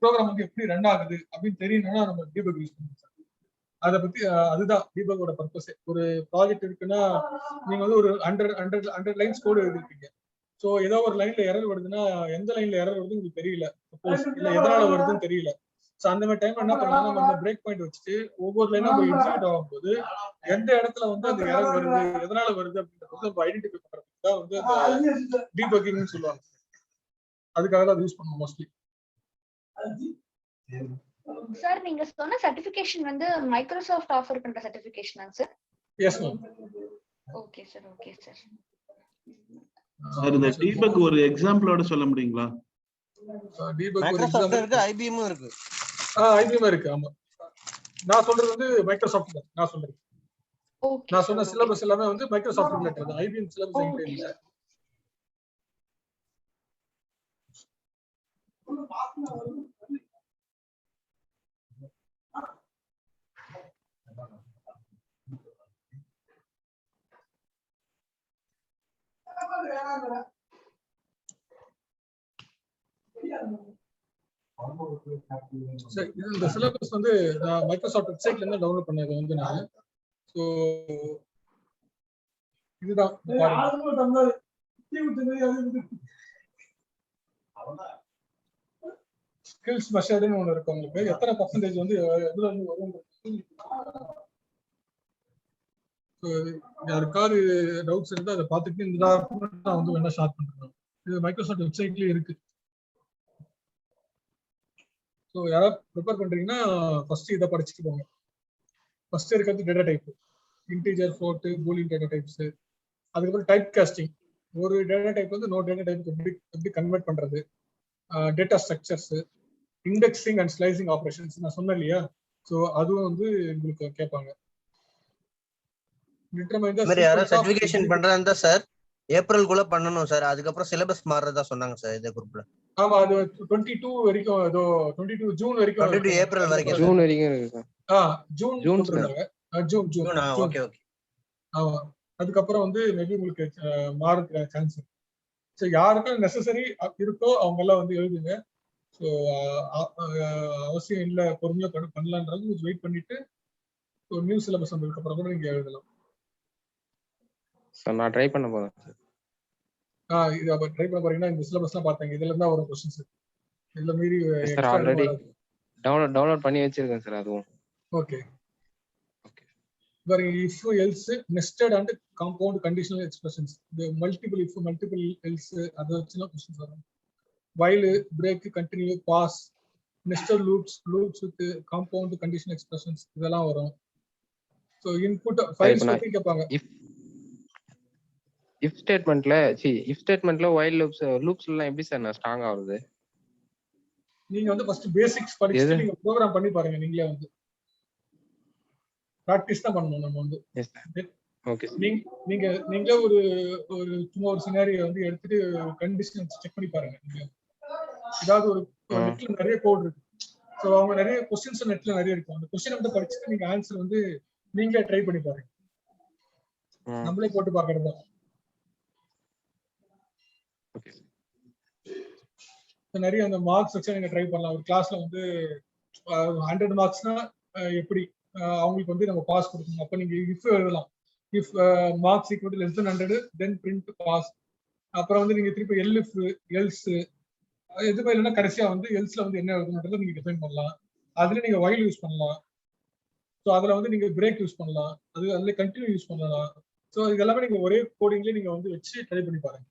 ப்ரோக்ராம் வந்து எப்படி ரன் ஆகுது அப்படின்னு தெரியணும்னா நம்ம டீபக் யூஸ் பண்ணுவோம் சார். அதை பத்தி அதுதான் டீபக்கோட பர்பஸ். ஒரு ப்ராஜெக்ட் இருக்குன்னா நீங்க வந்து ஒரு 100 லைன்ஸ் கோடு எழுதிருக்கீங்க. ஸோ ஏதோ ஒரு லைன்ல எரர் வருதுன்னா எந்த லைன்ல எரர் வருதுன்னு உங்களுக்கு தெரியல, சப்போஸ் இல்ல எதனால வருதுன்னு தெரியல. ஸோ அந்த மாதிரி டைம் என்ன பண்ணலாம், நம்ம இந்த பிரேக் பாயிண்ட் வச்சுட்டு ஒவ்வொரு லைனா போய் எக்ஸிக்யூட் ஆகும்போது எந்த இடத்துல வந்து அந்த எரர் வருது, எதனால வருது அப்படின்றது நம்ம ஐடென்டிஃபை பண்றதுக்கு தான் வந்து அந்த டீபக்கிங்னு சொல்லுவாங்க. அதுக்காக தான் யூஸ் பண்ணுவோம் மோஸ்ட்லி. சார் நீங்க சொன்ன சர்டிஃபிகேஷன் வந்து மைக்ரோசாஃப்ட் ஆஃபர் பண்ற சர்டிஃபிகேஷனா sir? Yes ma'am. Okay sir, okay sir. Sir இந்த டீபக் ஒரு எக்ஸாம்பிளோட சொல்ல முடியுங்களா? டீபக் ஒரு மைக்ரோசாஃப்ட் எக்ஸாம்பிள் இருக்கு, ஐபிஎம் இருக்கு. ஐபிஎம் இருக்கு. ஆமா, நான் சொல்றது வந்து மைக்ரோசாஃப்ட் தான். நான் சொன்ன சிலபஸ் எல்லாமே வந்து மைக்ரோசாஃப்ட் ரிலேட்டட் தான். ஐபிஎம் சிலபஸ் என்கிட்ட இல்ல. இந்த சிலபஸ் வந்து நான் மைக்ரோசாஃப்ட் வெப்சைட்ல இருந்து டவுன்லோட் பண்ணது வந்து நான். ஸோ இதுதான் ஸ்கில்ஸ் மெஷர்டுன்னு ஒன்று இருக்கு. உங்களுக்கு எத்தனை பர்சன்டேஜ் வந்து எதுல இருந்து வரும். யாருக்காவது டவுட்ஸ் இருந்தா அதை பார்த்துட்டு இந்த டாக்குமெண்ட் நான் வந்து வேணா ஷேர் பண்றேன். இது மைக்ரோசாஃப்ட் வெப்சைட்லயே இருக்கு. ஸோ யாராவது ப்ரிப்பேர் பண்றீங்கன்னா ஃபர்ஸ்ட் இதை படிச்சுட்டு போங்க. ஃபர்ஸ்ட் இருக்கிறது data type, integer, float, Boolean data types. அதுக்கப்புறம் டைப் காஸ்டிங். ஒரு டேட்டா டைப் வந்து இன்னொரு டேட்டா டைப்புக்கு எப்படி கன்வெர்ட் பண்றது, data structures, indexing and slicing operations நான் சொன்னேன் இல்லையா. ஸோ அதுவும் வந்து உங்களுக்கு கேட்பாங்க. சர்டிஃபிகேஷன் பண்றதா சார் ஏப்ரல்குள்ள பண்ணனும் சார். அதுக்கப்புறம் சிலபஸ் மாறறதா சொன்னாங்க சார் இந்த குரூப்ல. ஆமா, அது 22 வரைக்கும், ஏதோ 22 ஜூன் வரைக்கும், 22 ஏப்ரல் வரைக்கும், ஜூன் வரைக்கும் இருக்கு sir. June June. Okay okay. ஆமா, அதுக்கப்புறம் வந்து மேபி உங்களுக்கு மாறதுக்கு சான்ஸ் இருக்கு. ஸோ யாருக்கும் நெசசரி இருக்கோ அவங்க எல்லாம் வந்து எழுதுங்க. ஸோ அவசியம் இல்லை, பொறுமையா பண்ணலான்றது கொஞ்சம் வெயிட் பண்ணிட்டு நியூ சிலபஸ் வந்ததுக்கு அப்புறம் கூட நீங்க எழுதலாம். சார் நான் ட்ரை பண்ண போறேன் சார். இது அப்ப ட்ரை பண்ண போறீங்கன்னா இந்த சிலபஸ்லாம் பார்த்தீங்க, இதுல இருந்தா வரும் क्वेश्चंस. இதுல மீறி சார் ஆல்ரெடி டவுன்லோட் பண்ணி வச்சிருக்கேன் சார் அதுவும். ஓகே. பாருங்க, if else, nested and compound conditional expressions. The multiple if, multiple else அத வச்சுனா क्वेश्चंस வரும். while, break, continue, pass, nested loops with compound conditional expressions இதெல்லாம் வரும். So input files பத்தி கேட்பாங்க. if statementல while loops எல்லாம் எப்படி சார் நான் ஸ்ட்ராங் ஆகுது? நீங்க வந்து ஃபர்ஸ்ட் பேசிக்ஸ் படிச்சுட்டு நீங்க ப்ரோக்ராம் பண்ணி பாருங்க. நீங்களே வந்து பிராக்டிஸ் தான் பண்ணணும். நம்ம வந்து நீங்க ஒரு சும்மா ஒரு சினாரியோ வந்து எடுத்துட்டு கண்டிஷன் செக் பண்ணி பாருங்க. நீங்க ஏதாவது ஒரு நெட்ல நிறைய கோட் இருக்கு. ஸோ அவங்க நிறைய கொஸ்டின்ஸ் நெட்ல நிறைய இருக்கும். அந்த கொஸ்டின் வந்து படிச்சுட்டு நீங்க ஆன்சர் வந்து நீங்களே ட்ரை பண்ணி பாருங்க. நம்மளே போட்டு பாக்குறது தான். நிறைய அந்த மார்க்ஸ் வச்சு நீங்க ட்ரை பண்ணலாம். ஒரு கிளாஸ்ல வந்து 100 மார்க்ஸ்னா எப்படி அவங்களுக்கு வந்து நம்ம பாஸ் கொடுக்கணும். அப்ப நீங்க இஃப் எழுதலாம். If marks equal to less then 100 then print pass. அப்புறம் வந்து நீங்க திருப்பி எல்ஸ் எதுவுமே இல்லைன்னா கடைசியா வந்து எல்ஸ்ல வந்து என்ன எழுதணுன்றதை நீங்க டிஃபைன் பண்ணலாம். அதுல நீங்க வைல் யூஸ் பண்ணலாம். ஸோ அதுல வந்து நீங்க பிரேக் யூஸ் பண்ணலாம். அதுல கண்டினியூ யூஸ் பண்ணலாம். ஸோ இது எல்லாமே நீங்க ஒரே கோடிங்ல நீங்க வந்து வச்சு ட்ரை பண்ணி பாருங்க.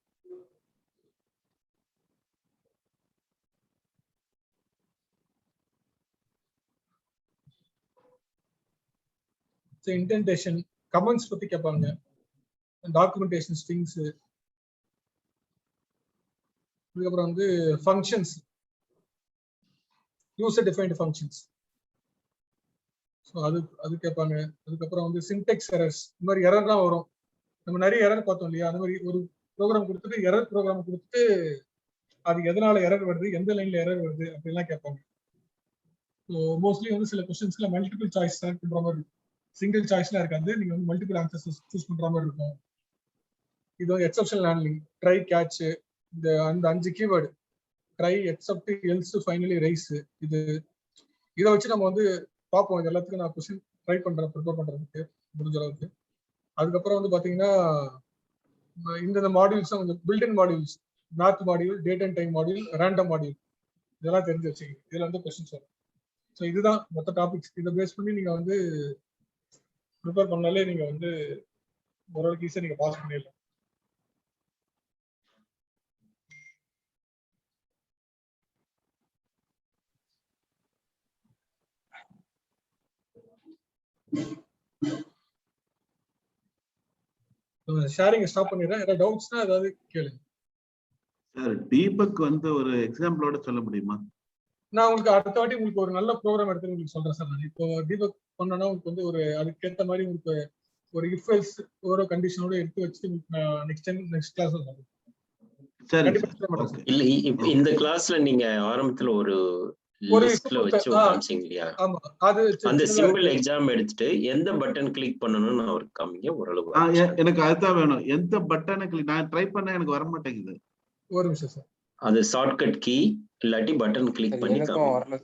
இன்டென்டேஷன் கமெண்ட்ஸ் பத்தி கேட்பாங்க. டாக்குமெண்டேஷன் ஸ்ட்ரிங்ஸ், அதுக்கப்புறம் வந்து functions, user defined functions. So அது கேட்பாங்க. அதுக்கப்புறம் வந்து சின்டெக்ஸ் எரர்ஸ், இந்த மாதிரி எரர்லாம் வரும். நம்ம நிறைய எரர் பார்த்தோம் இல்லையா? அந்த மாதிரி ஒரு ப்ரோக்ராம் கொடுத்துட்டு எரர் ப்ரோக்ராம் கொடுத்துட்டு அது எதனால எரர் வருது, எந்த லைன்ல எரர் வருது அப்படிலாம் கேட்பாங்க. ஸோ மோஸ்ட்லி வந்து சில கொஸ்டின்ஸ்ல மல்டிபிள் சாய்ஸ் செலக்ட் பண்ற மாதிரி இருக்கும். சிங்கிள் சாய்ஸ்லாம் இருக்காது. நீங்க வந்து மல்டிபிள் ஆன்சர்ஸ் சூஸ் பண்ற மாதிரி இருக்கும். இது வந்து எக்ஸப்ஷனல் ஹேண்ட்லிங், ட்ரை, கேட்ச், அந்த 5 keyword try, accept, else, finally rice. இதை வச்சு நம்ம வந்து பார்ப்போம். இது எல்லாத்துக்கும் நான் கொஸ்டின் ட்ரை பண்றேன், ப்ரிப்பேர் பண்றதுக்கு முடிஞ்ச அளவுக்கு. அதுக்கப்புறம் வந்து பாத்தீங்கன்னா இந்த மாடியூல்ஸ் தான் கொஞ்சம் built in modules, math module, date and time module, random module, இதெல்லாம் தெரிஞ்சு வச்சுக்கோங்க. இதுல வந்து கொஸ்டின்ஸ் வரும். ஸோ இதுதான் மொத்த டாபிக்ஸ். இதை பேஸ் பண்ணி நீங்க வந்து ப்ரிப்பேர் பண்ணாலே நீங்க வந்து ஓரளவுக்கு ஈஸியா நீங்க பாஸ் பண்ணிடலாம். ஷேரிங் ஸ்டாப் பண்ணிடுறேன். ஏதாவது டவுட்ஸ்னா ஏதாவது கேளுங்க. சார் டீபக் வந்து ஒரு எக்ஸாம்பிளோட சொல்ல முடியுமா? நான் உங்களுக்கு அடுத்த வாட்டி உங்களுக்கு ஒரு நல்ல ப்ரோக்ராம் எடுத்து உங்களுக்கு சொல்றேன் சார். நான் இப்போ டீபக் பண்ணனா உங்களுக்கு வந்து ஒரு அதுக்கேற்ற மாதிரி உங்களுக்கு ஒரு இஃப் எல்ஸ் ஒரு கண்டிஷனோட எடுத்து வச்சு நெக்ஸ்ட் கிளாஸ் சொல்றேன். இல்ல இந்த கிளாஸ்ல நீங்க ஆரம்பத்துல ஒரு லிஸ்ட்ல வச்சு காமிச்சீங்க இல்லையா? அந்த சிம்பிள் எக்ஸாம் எடுத்துட்டு எந்த பட்டன் கிளிக் பண்ணணும்னு அவருக்கு காமிங்க. ஓரளவு எனக்கு அதுதான் வேணும். எந்த பட்டனை கிளிக் நான் ட்ரை பண்ண எனக்கு வர மாட்டேங்குது. ஒரு நிமிஷம் சார். அது ஷார்ட்கட் கீ இல்லாட்டி பட்டன் கிளிக் பண்ணி காமிங்க.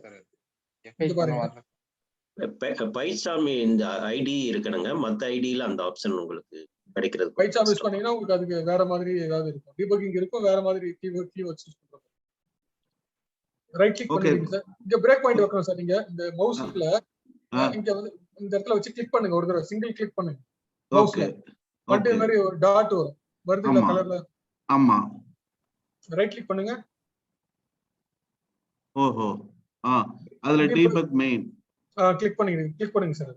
பைசாமி இந்த ஐடி இருக்கணுங்க. மத்த ஐடியில அந்த ஆப்ஷன் உங்களுக்கு கிடைக்கிறது. பைசாம் யூஸ் பண்ணீங்கன்னா உங்களுக்கு அதுக்கு வேற மாதிரி ஏதாவது இருக்கும். டீபக்கிங் இருக்கும், வேற மாதிரி கீ வச்சு யூஸ் பண்றோம். ரைட் கிளிக் பண்ணுங்க சார். இங்க பிரேக் பாயிண்ட் வைக்கணும் சார். நீங்க இந்த மவுஸ்ல இங்க வந்து இந்த இடத்துல வச்சு கிளிக் பண்ணுங்க. ஒரு தடவை சிங்கிள் கிளிக் பண்ணுங்க மவுஸ்ல. வந்து இந்த மாதிரி ஒரு டாட் வரும். வருது இல்ல கலர்ல? ஆமா. ரைட் கிளிக் பண்ணுங்க. ஓஹோ. அதுல டீபக் மெயின் கிளிக் பண்ணுங்க சார்.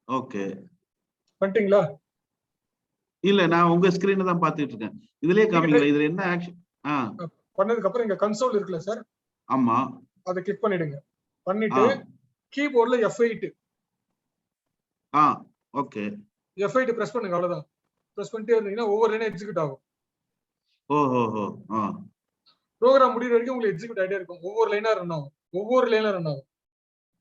ஓகே. பண்ணிட்டீங்களா? இல்ல நான் உங்க ஸ்கிரீனை தான் பாத்துட்டு இருக்கேன். இதுலயே காமிக்கல. இதுல என்ன ஆக்ஷன்? பண்ணதுக்கு அப்புறம் இங்க கன்சோல் இருக்குல்ல சார்? ஆமா. அதை கிளிக் பண்ணிடுங்க. பண்ணிட்டு கீபோர்ட்ல F8. ஓகே. F8 பிரஸ் பண்ணுங்க. அவ்வளவுதான். பிரஸ் பண்ணிட்டே இருந்தீங்கன்னா ஒவ்வொரு லைனா எக்ஸிக்யூட் ஆகும். ஓஹோ. ப்ரோகிராம் முடியற வரைக்கும் உங்களுக்கு எக்ஸிக்யூட் ஆயிட்டே இருக்கும். ஒவ்வொரு லைனா ரன் ஆகும்.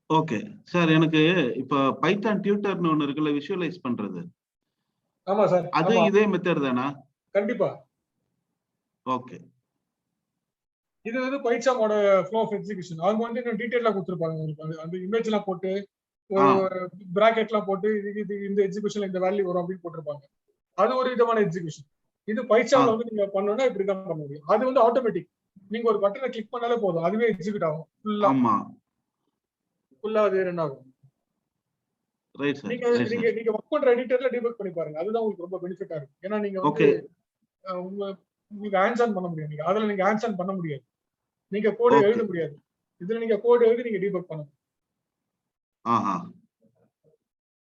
Okay sir. எனக்கு இப்ப பைத்தான் டியூட்டர்னு ஒன்னு இருக்குல்ல, விஷுவலைஸ் பண்றது. ஆமா சார். அது இதே மெத்தட் தானா? கண்டிப்பா. ஓகே. இது வந்து பைத்தானோட ஃப்ளோ ஆஃப் எக்ஸிகியூஷன். அவங்க வந்து இன்னும் டீடைலா கொடுத்திருப்பாங்க உங்களுக்கு. அந்த இமேஜ் எல்லாம் போட்டு ஒரு பிராக்கெட் எல்லாம் போட்டு இது இந்த எக்ஸிகியூஷன்ல இந்த வேல்யூ வரும் அப்படின்னு போட்டிருப்பாங்க. அது ஒரு விதமான எக்ஸிகியூஷன். இது பைத்தான்ல வந்து நீங்க பண்ணனும்னா இப்படி தான் பண்ண முடியும். அது வந்து ஆட்டோமேட்டிக். நீங்க ஒரு பட்டனை கிளிக் பண்ணாலே போதும், அதுவே எக்ஸிக்யூட் ஆகும் ஃபுல்லா. ஃபுல்லா அது ரன் ஆகும். நீங்க வர்க் பண்ற எடிட்டர்ல டீபக் பண்ணி பாருங்க. அதுதான் உங்களுக்கு ரொம்ப பெனிஃபிட்டா இருக்கும். ஏன்னா நீங்க வந்து உங்களுக்கு ஹேண்ட்ஸ் ஆன் பண்ண முடியும். அதுல நீங்க ஹேண்ட்ஸ் ஆன் பண்ண முடியாது. நீங்க கோட் எழுத முடியாது. இதுல நீங்க கோட் எழுதி நீங்க டீபக் பண்ணணும்.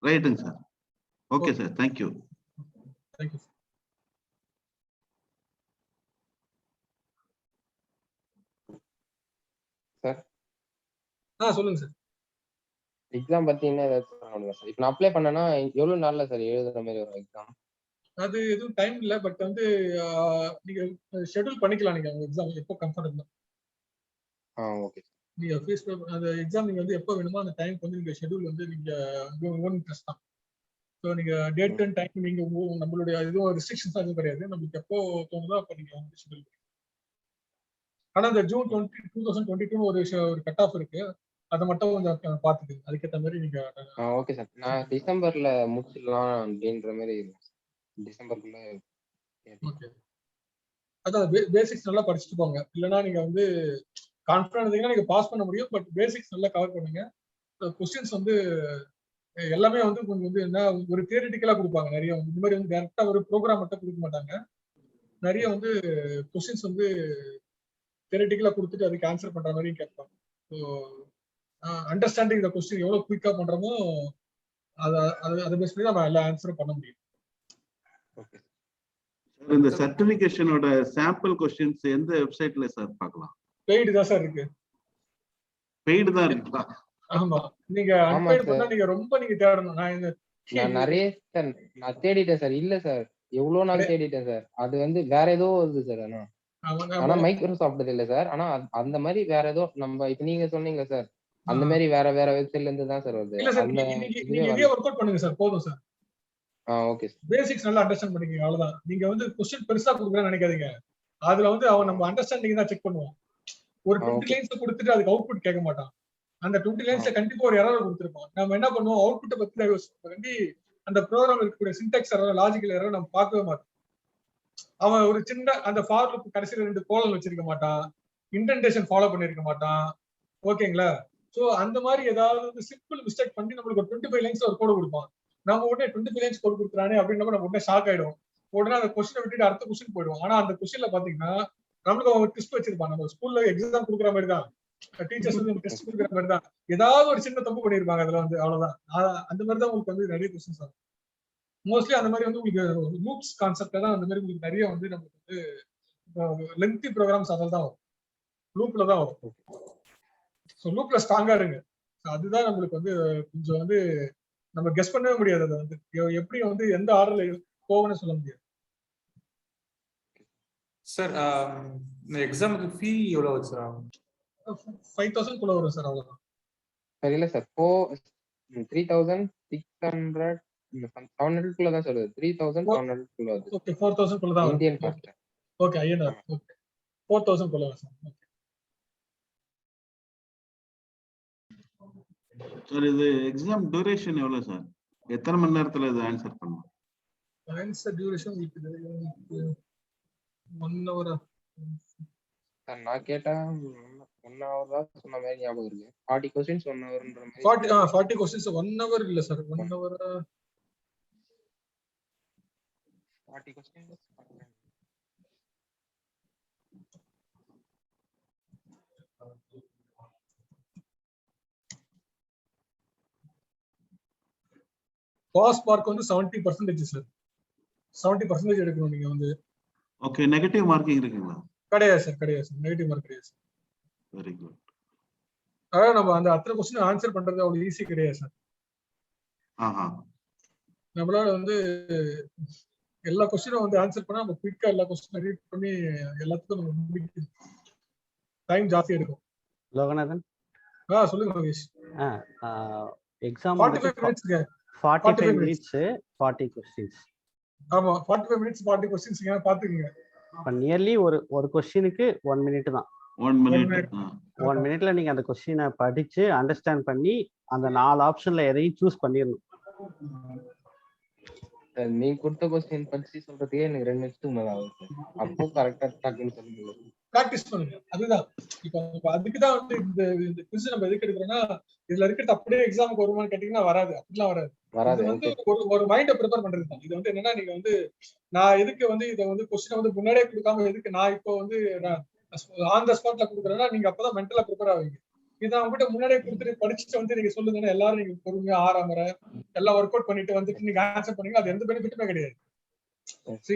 ரைட்டுங்க sir. Okay sir. Thank you. Thank you. Sir சொல்லுங்க சார். எக்ஸாம் பத்தி என்ன ஏதாச்சும் சொல்ல முடியுமா சார்? இப்போ நான் அப்ளை பண்ணேன்னா எவ்வளவு நாள்ல சார் எழுதுற மாதிரி ஒரு எக்ஸாம்? அது எதுவும் டைம் இல்ல, பட் வந்து நீங்க ஷெட்யூல் பண்ணிக்கலாம். நீங்க உங்க எக்ஸாம் எப்போ கம்ஃபர்டபிள். ஓகே. நீங்க ஃபீஸ் அந்த எக்ஸாம் நீங்க வந்து எப்போ வேணுமோ அந்த டைம்க்கு வந்து நீங்க ஷெட்யூல் வந்து நீங்க ஓன் இன்ட்ரெஸ்ட் தான். ஸோ நீங்க டேட் அண்ட் டைம் நீங்க நம்மளுடைய எதுவும் ரெஸ்ட்ரிக்ஷன்ஸ் எதுவும் கிடையாது. நம்மளுக்கு எப்போ தோணுதோ அப்போ நீங்க வந்து ஷெட்யூல். ஆனா இந்த ஜூன் 2022 ஒரு கட் ஆஃப் இருக்கு. அதை மட்டும் கொஞ்சம் பார்த்துக்குங்க. அதுக்கேற்ற மாதிரி நீங்க. Okay sir. நான் டிசம்பர்ல முடிச்சிடலாம் அப்படின்ற மாதிரி டிசம்பருக்குள்ள. ஓகே. அதான் பேசிக்ஸ் நல்லா படிச்சுட்டு போங்க. இல்லைன்னா நீங்க வந்து கான்ஃபிடன்ட் இருந்தீங்கன்னா நீங்க பாஸ் பண்ண முடியும். பட் பேசிக்ஸ் நல்லா கவர் பண்ணுங்க. கொஸ்டின்ஸ் வந்து எல்லாமே வந்து கொஞ்சம் வந்து என்ன ஒரு தியரிட்டிக்கலா கொடுப்பாங்க. நிறைய வந்து இந்த மாதிரி வந்து டேரக்டா ஒரு ப்ரோக்ராம் மட்டும் கொடுக்க மாட்டாங்க. நிறைய வந்து கொஸ்டின்ஸ் வந்து தியரிட்டிக்கலா கொடுத்துட்டு அதுக்கு ஆன்சர் பண்ற மாதிரி கேட்பாங்க. ஸோ அண்டர்ஸ்டாண்டிங் இந்த கொஸ்டின் எவ்வளவு குயிக்கா பண்றோமோ அதை பேஸ் பண்ணி நம்ம எல்லா ஆன்சரும் பண்ண முடியும். இந்த சர்டிபிகேஷனோட சாம்பிள் கொஸ்டின்ஸ் எந்த வெப்சைட்ல சார் பார்க்கலாம்? பெய்டு தான் சார் இருக்கு. பெய்டு தான் இருக்குங்களா? ஆமா. நீங்க அன்பெய்டு பண்ணா நீங்க ரொம்ப நீங்க தேடணும். நான் நிறைய சார் நான் தேடிட்டேன் சார். இல்ல சார், எவ்வளவு நாள் தேடிட்டேன் சார். அது வந்து வேற ஏதோ வருது சார். ஆனா மைக்ரோசாஃப்ட் இல்ல சார். ஆனா அந்த மாதிரி வேற ஏதோ நம்ம இப்ப நீங்க சொன்னீங்க சார், அந்த மாதிரி வேற வெப்சைட்ல இருந்து தான் சார் வருது. இல்ல சார், நீங்க இதே வொர்க் அவுட் பண்ணுங்க சார், போதும் சார். Okay sir. பேசிக்ஸ் நல்லா அண்டர்ஸ்டாண்ட் பண்ணிக்கங்க, அவ்வளவுதான். நீங்க வந்து क्वेश्चन பெருசா கொடுக்கறேன்னு நினைக்காதீங்க. அதுல வந்து அவன் நம்ம அண்டர்ஸ்டாண்டிங் தான் செக் பண்ணுவான். ஒரு 20 லைன்ஸ் கொடுத்துட்டு அதுக்கு அவுட்புட் கேட்க மாட்டான். அந்த 20 லைன்ஸ்ல கண்டிப்பா ஒரு எரர் கொடுத்திருப்பான். நம்ம என்ன பண்ணுவோம், அவுட்புட் பத்தி யோசிச்சு அந்த ப்ரோக்ராம் இருக்கக்கூடிய சின்டாக்ஸ் எரர், லாஜிக்கல் எரர் நம்ம பார்க்கவே மாட்டோம். அவன் ஒரு சின்ன அந்த ஃபார் லூப் கடைசியில 2 கோலன் வச்சிருக்க மாட்டான், இன்டென்டேஷன் ஃபாலோ பண்ணிருக்க மாட்டான். ஓகேங்களா? சோ அந்த மாதிரி ஏதாவது சிம்பிள் மிஸ்டேக் பண்ணி நம்மளுக்கு ஒரு 25 லைன்ஸ் ஒரு கோட் கொடுப்பான். நம்ம உடனே 25 லைன்ஸ் கோட் கொடுக்குறானே அப்படின்னு நம்ம உடனே ஷாக் ஆயிடும். உடனே அந்த கொஸ்டினை விட்டுட்டு அடுத்த கொஸ்டின் போயிடுவோம். ஆனா அந்த கொஸ்டின்ல பாத்தீங்கன்னா நம்மளுக்கு அவன் ட்விஸ்ட் வச்சிருப்பான். நம்ம ஸ்கூல்ல எக்ஸாம் கொடுக்குற மாதிரி தான், டீச்சர்ஸ் வந்து டெஸ்ட் கொடுக்குற மாதிரி தான், ஏதாவது ஒரு சின்ன தப்பு பண்ணிருப்பாங்க அதுல வந்து, அவ்வளவுதான். அந்த மாதிரி தான் உங்களுக்கு வந்து நிறைய கொஸ்டின்ஸ் ஆகும். மோஸ்ட்லி அந்த மாதிரி வந்து உங்களுக்கு லூப்ஸ் கான்செப்ட்ல தான் அந்த மாதிரி உங்களுக்கு நிறைய வந்து நமக்கு வந்து லென்த்தி ப்ரோக்ராம்ஸ் அதில் தான் வரும், லூப்ல தான் வரும். ஸோ லூப்ல ஸ்ட்ராங்கா இருங்க. அதுதான் நம்மளுக்கு வந்து கொஞ்சம் வந்து நம்ம கெஸ் பண்ணவே முடியாது. அதை வந்து எப்படி வந்து எந்த ஆர்டர்ல போகணும்னு சொல்ல முடியாது. சார் இந்த எக்ஸாமுக்கு ஃபீ எவ்வளவு வச்சுறாங்க? 5000 குள்ள வரும் சார், அவ்வளவுதான். சார் இல்ல சார், 3600 700 குள்ள தான் சார், 3700 குள்ள வருது. ஓகே, 4000 குள்ள தான் Indian cost. Okay, INR. Okay, 4000 குள்ள வரும் சார். சார் இது எக்ஸாம் டியூரேஷன் எவ்வளவு சார்? எத்தனை மணி நேரத்துல இது ஆன்சர் பண்ணணும்? Answer duration 1 hour. சார் நான் கேட்டா 1 hour தான் சொன்ன மாதிரி ஞாபகம் இருக்கு. 40 क्वेश्चंस 1 hourன்ற மாதிரி. 40 क्वेश्चंस 1 hour இல்ல sir, 1 hour 40 questions. Pass mark வந்து 70% சார். 70% எடுக்கணும் நீங்க வந்து. ஓகே, நெகட்டிவ் மார்க்கிங் இருக்குங்களா? கிடையாது சார், கிடையாது சார், நெகட்டிவ் மார்க் கிடையாது சார். Very good. அதான் நம்ம அந்த அத்தனை क्वेश्चन ஆன்சர் பண்றது அவ்வளவு ஈஸி கிடையாது சார். நம்மளால வந்து எல்லா क्वेश्चनும் வந்து ஆன்சர் பண்ணா நம்ம குயிக்கா எல்லா क्वेश्चन ரீட் பண்ணி எல்லாத்துக்கும் நம்ம முடிக்கணும். டைம் ஜாஸ்தி எடுக்கும். லோகநாதன் சொல்லுங்க மகேஷ். எக்ஸாம் 45 மினிட்ஸ்ங்க. 45 minutes 40 questions. ஆமா, 45 மினிட்ஸ் 40 क्वेश्चंस பாத்துக்கங்க. அப்ப நியர்லி ஒரு क्वेश्चनக்கு 1 மினிட் தான். 1 மினிட். 1 மினிட்ல நீங்க அந்த क्वेश्चனை படிச்சு அண்டர்ஸ்டாண்ட் பண்ணி அந்த 4 ஆப்ஷன்ல எதையும் சூஸ் பண்ணிரணும். நீங்க கொடுத்த क्वेश्चन படிச்சு சொல்றதுக்கே எனக்கு 2 நிமிஷத்துக்கு மேல ஆகுது. அப்போ கரெக்ட்டா டக்குன்னு சொல்லுங்க. பிராக்டிஸ் பண்ணுங்க. அதுதான் இப்போ அதுக்கு தான் வந்து இந்த குவிஸ் நம்ம எதுக்கு எடுக்கிறோம்னா, இதுல இருக்கிறது அப்படியே எக்ஸாமுக்கு வருமானு கேட்டீங்கன்னா வராது, அப்படிலாம் வராது. இது வந்து ஒரு மைண்டை ப்ரிப்பேர் பண்றது தான். இது வந்து என்னன்னா, நீங்க வந்து நான் எதுக்கு வந்து இதை வந்து கொஸ்டினை வந்து முன்னாடியே கொடுக்காம எதுக்கு நான் இப்போ வந்து ஆன் த ஸ்பாட்ல கொடுக்குறேன்னா, நீங்க அப்பதான் மென்டலா ப்ரிப்பேர் ஆவீங்க. இதை அவங்ககிட்ட முன்னாடியே கொடுத்துட்டு படிச்சுட்டு வந்து நீங்க சொல்லுங்கன்னா எல்லாரும் நீங்க பொறுமையா ஆறாமரை எல்லாம் ஒர்க் அவுட் பண்ணிட்டு வந்துட்டு நீங்க ஆன்சர் பண்ணீங்க, அது எந்த பெனிஃபிட்டுமே கிடையாது.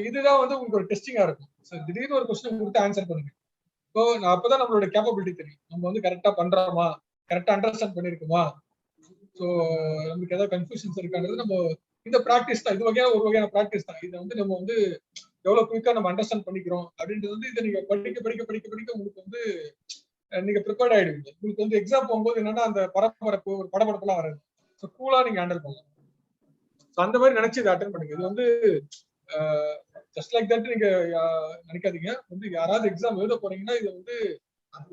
இதுதான் வந்து உங்களுக்கு ஒரு டெஸ்டிங்கா இருக்கும். திடீர்னு ஒரு கொஸ்டின் கொடுத்து ஆன்சர் பண்ணுங்க. அப்பதான் நம்மளோட கேப்பபிலிட்டி தெரியும். நம்ம வந்து கரெக்டா பண்றோமா, கரெக்டா அண்டர்ஸ்டாண்ட் பண்ணிருக்குமா, ஸோ நமக்கு ஏதாவது கன்ஃபியூஷன்ஸ் இருக்கான்றது நம்ம இந்த ப்ராக்டிஸ் தான், இது வகையான ஒரு வகையான ப்ராக்டிஸ் தான். இதை வந்து நம்ம வந்து எவ்வளவு குயிக்கா நம்ம அண்டர்ஸ்டாண்ட் பண்ணிக்கிறோம் அப்படின்றது வந்து இதை நீங்க படிக்க படிக்க படிக்க படிக்க உங்களுக்கு வந்து நீங்க ப்ரிப்பேர்ட் ஆயிடுவீங்க. உங்களுக்கு வந்து எக்ஸாம் போகும்போது என்னன்னா அந்த பரபரப்பு ஒரு படபடப்புலாம் வராது. ஸோ கூலா நீங்க ஹேண்டில் பண்ணலாம். ஸோ அந்த மாதிரி நினைச்சு இதை அட்டென்ட் பண்ணுங்க. இது வந்து ஜஸ்ட் லைக் தட் நீங்க நினைக்காதீங்க. வந்து யாராவது எக்ஸாம் எழுத போறீங்கன்னா இது வந்து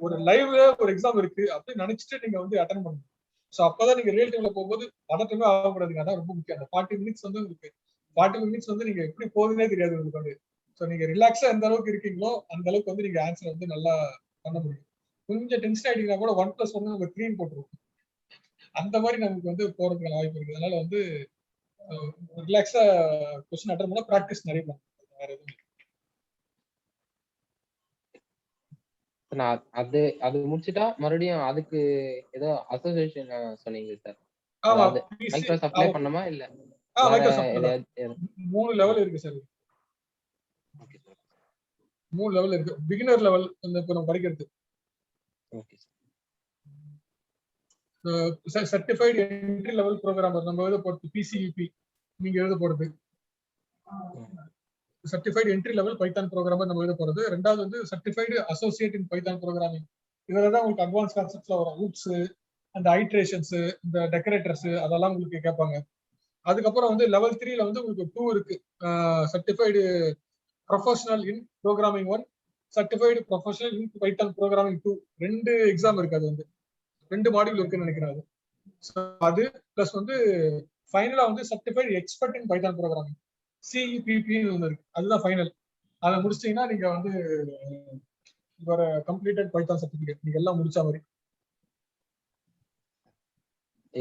ஒரு லைவ்ல ஒரு எக்ஸாம் இருக்கு அப்படின்னு நினைச்சிட்டு நீங்க வந்து அட்டென்ட் பண்ணுங்க. ஸோ அப்பதான் நீங்க ரியல் டைம்ல போகும்போது பதட்டமே ஆகக்கூடாதுங்க. அதான் ரொம்ப முக்கியம். அந்த 40 மினிட்ஸ் வந்து உங்களுக்கு 40 மினிட்ஸ் வந்து நீங்க எப்படி போகுதுன்னே தெரியாது உங்களுக்கு வந்து. ஸோ நீங்க ரிலாக்ஸா எந்த அளவுக்கு இருக்கீங்களோ அந்த அளவுக்கு வந்து நீங்க ஆன்சர் வந்து நல்லா பண்ண முடியும். கொஞ்சம் டென்ஷன் ஆயிட்டீங்கன்னா கூட 1+1 நம்ம 3 போட்டுருவோம். அந்த மாதிரி நமக்கு வந்து போறதுக்கான வாய்ப்பு இருக்கு. அதனால வந்து ரிலாக்ஸா கொஸ்டின் அட்டெண்ட் பண்ணா பிராக்டிஸ் நிறைய பண்ணுங்க. வேற எதுவும் நான் அது முடிச்சுட்டா மறுபடியும் அதுக்கு ஏதோ அசோசியேஷன் சொன்னீங்க சார். ஆமா, மைக்ரோசாஃப்ட் அப்ளை பண்ணணுமா இல்ல மைக்ரோசாஃப்ட் 3 லெவல் இருக்கு சார். 3 லெவல் இருக்கு. பிகினர் லெவல் இப்ப நம்ம படிக்கிறது. Okay sir. Certified entry level programmer நம்ம எழுத போறது பிசிஇபி நீங்க எழுத போறது. Certified entry level Python programmer நம்ம எழுத போறது. ரெண்டாவது வந்து சர்டிஃபைடு அசோசியேட் இன் பைத்தான் ப்ரோக்ராமிங். இதுல தான் உங்களுக்கு அட்வான்ஸ் கான்செப்ட்ஸ்ல வரும். ரூட்ஸ், அந்த ஐட்ரேஷன்ஸ், இந்த டெக்கரேட்டர்ஸ் அதெல்லாம் உங்களுக்கு கேட்பாங்க. அதுக்கப்புறம் வந்து லெவல் 3ல வந்து உங்களுக்கு 2 இருக்கு. சர்டிஃபைடு ப்ரொஃபஷனல் இன் ப்ரோக்ராமிங் 1, சர்டிஃபைடு ப்ரொஃபஷனல் இன் பைத்தான் ப்ரோக்ராமிங் 2. 2 எக்ஸாம் இருக்கு. அது வந்து 2 மாடியூல் இருக்குன்னு நினைக்கிறேன். அது பிளஸ் வந்து ஃபைனலா வந்து certified expert in Python programming சிஇபிபின்னு ஒன்று இருக்கு. அதுதான் ஃபைனல். அதை முடிச்சிட்டீங்கன்னா நீங்க வந்து ஒரு கம்ப்ளீட்டட் பைத்தான் சர்டிஃபிகேட் நீங்க எல்லாம் முடிச்ச மாதிரி.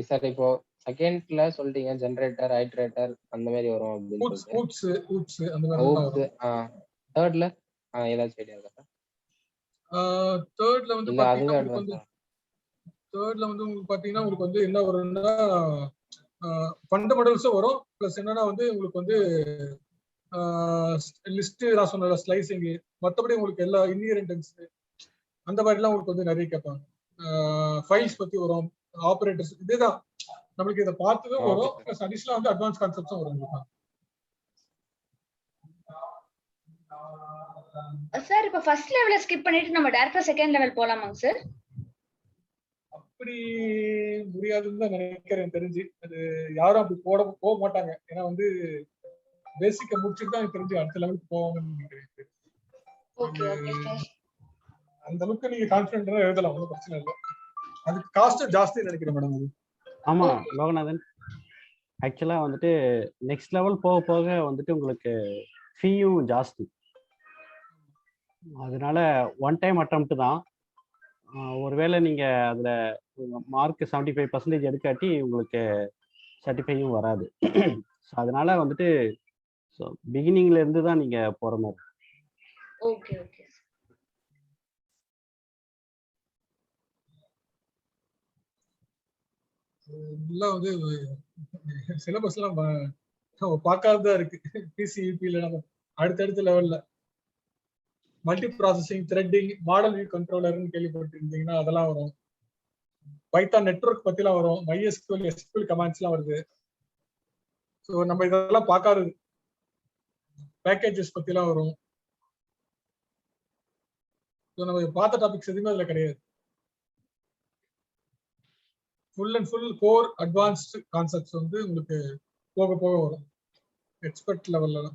சார் இப்போ செகண்ட்ல சொல்றீங்க ஜெனரேட்டர், ஐட்ரேட்டர் அந்த மாதிரி வரும் அப்படின்னு சொல்லிட்டு. ஊப்ஸ் அந்த மாதிரி வரும். தேர்ட்ல ஏதாச்சும் ஐடியா இருக்கா சார்? தேர்ட்ல வந்து பாத்தீங்கன்னா உங்களுக்கு பாத்தீங்கன்னா உங்களுக்கு வந்து என்ன வரும்னா ஃபண்டமெண்டல்ஸும் வரும். பிளஸ் என்னன்னா வந்து உங்களுக்கு வந்து லிஸ்ட் நான் சொன்ன ஸ்லைசிங், மற்றபடி உங்களுக்கு எல்லா இன்ஹெரிட்டன்ஸ் அந்த மாதிரிலாம் உங்களுக்கு வந்து நிறைய கேட்பாங்க. ஃபைல்ஸ் பத்தி வரும், ஆபரேட்டர்ஸ், இதுதான் நம்மளுக்கு இதை பார்த்ததும் வரும். பிளஸ் அடிஷனலா வந்து அட்வான்ஸ் கான்செப்ட்ஸும் வரும் உங்களுக்கு. சார் இப்ப ஃபர்ஸ்ட் லெவல ஸ்கிப் பண்ணிட்டு நம்ம டைரக்டா செகண்ட் லெவல் போலாமாங்க சார்? அப்படி முடியாதுன்னு தான் நினைக்கிறேன். தெரிஞ்சு அது யாரும் அப்படி போக மாட்டாங்க. ஏன்னா வந்து பேசிக்க முடிச்சுட்டு தான் தெரிஞ்சு அடுத்த லெவலுக்கு போவாங்கன்னு நினைக்கிறேன். அந்த அளவுக்கு நீங்க கான்ஃபிடென்ட்டா எழுதலாம், ஒன்றும் பிரச்சனை இல்லை. அதுக்கு காஸ்ட் ஜாஸ்தி நினைக்கிறேன் மேடம். அது ஆமா லோகநாதன், ஆக்சுவலா வந்துட்டு நெக்ஸ்ட் லெவல் போக போக வந்துட்டு உங்களுக்கு ஃபீயும் ஜாஸ்தி. அதனால ஒன் டைம் அட்டெம்ப்ட் தான். ஒருவேளை நீங்க அதுல மார்க் 75% எடுக்காட்டி உங்களுக்கு சர்டிஃபையும் வராது. ஸோ அதனால வந்துட்டு பிகினிங்ல இருந்து தான் நீங்க போற மாதிரி. Okay okay. எல்லாம் வந்து சிலபஸ் எல்லாம் பார்க்காததான் இருக்கு. பிசிஇபில நம்ம அடுத்தடுத்த லெவல்ல multiprocessing, threading, model view கண்ட்ரோலர்னு கேள்விப்பட்டிருந்தீங்கன்னா அதெல்லாம் வரும். பைத்தான் நெட்வொர்க் பத்திலாம் வரும். MySQL, SQL கமாண்ட்ஸ்லாம் வருது. ஸோ நம்ம இதெல்லாம் பார்க்காதது. பேக்கேஜஸ் பத்திலாம் வரும். ஸோ நம்ம பார்த்த டாபிக்ஸ் எதுவுமே அதுல கிடையாது. Full and full core advanced concepts வந்து உங்களுக்கு போக போக வரும் எக்ஸ்பர்ட் லெவல்ல.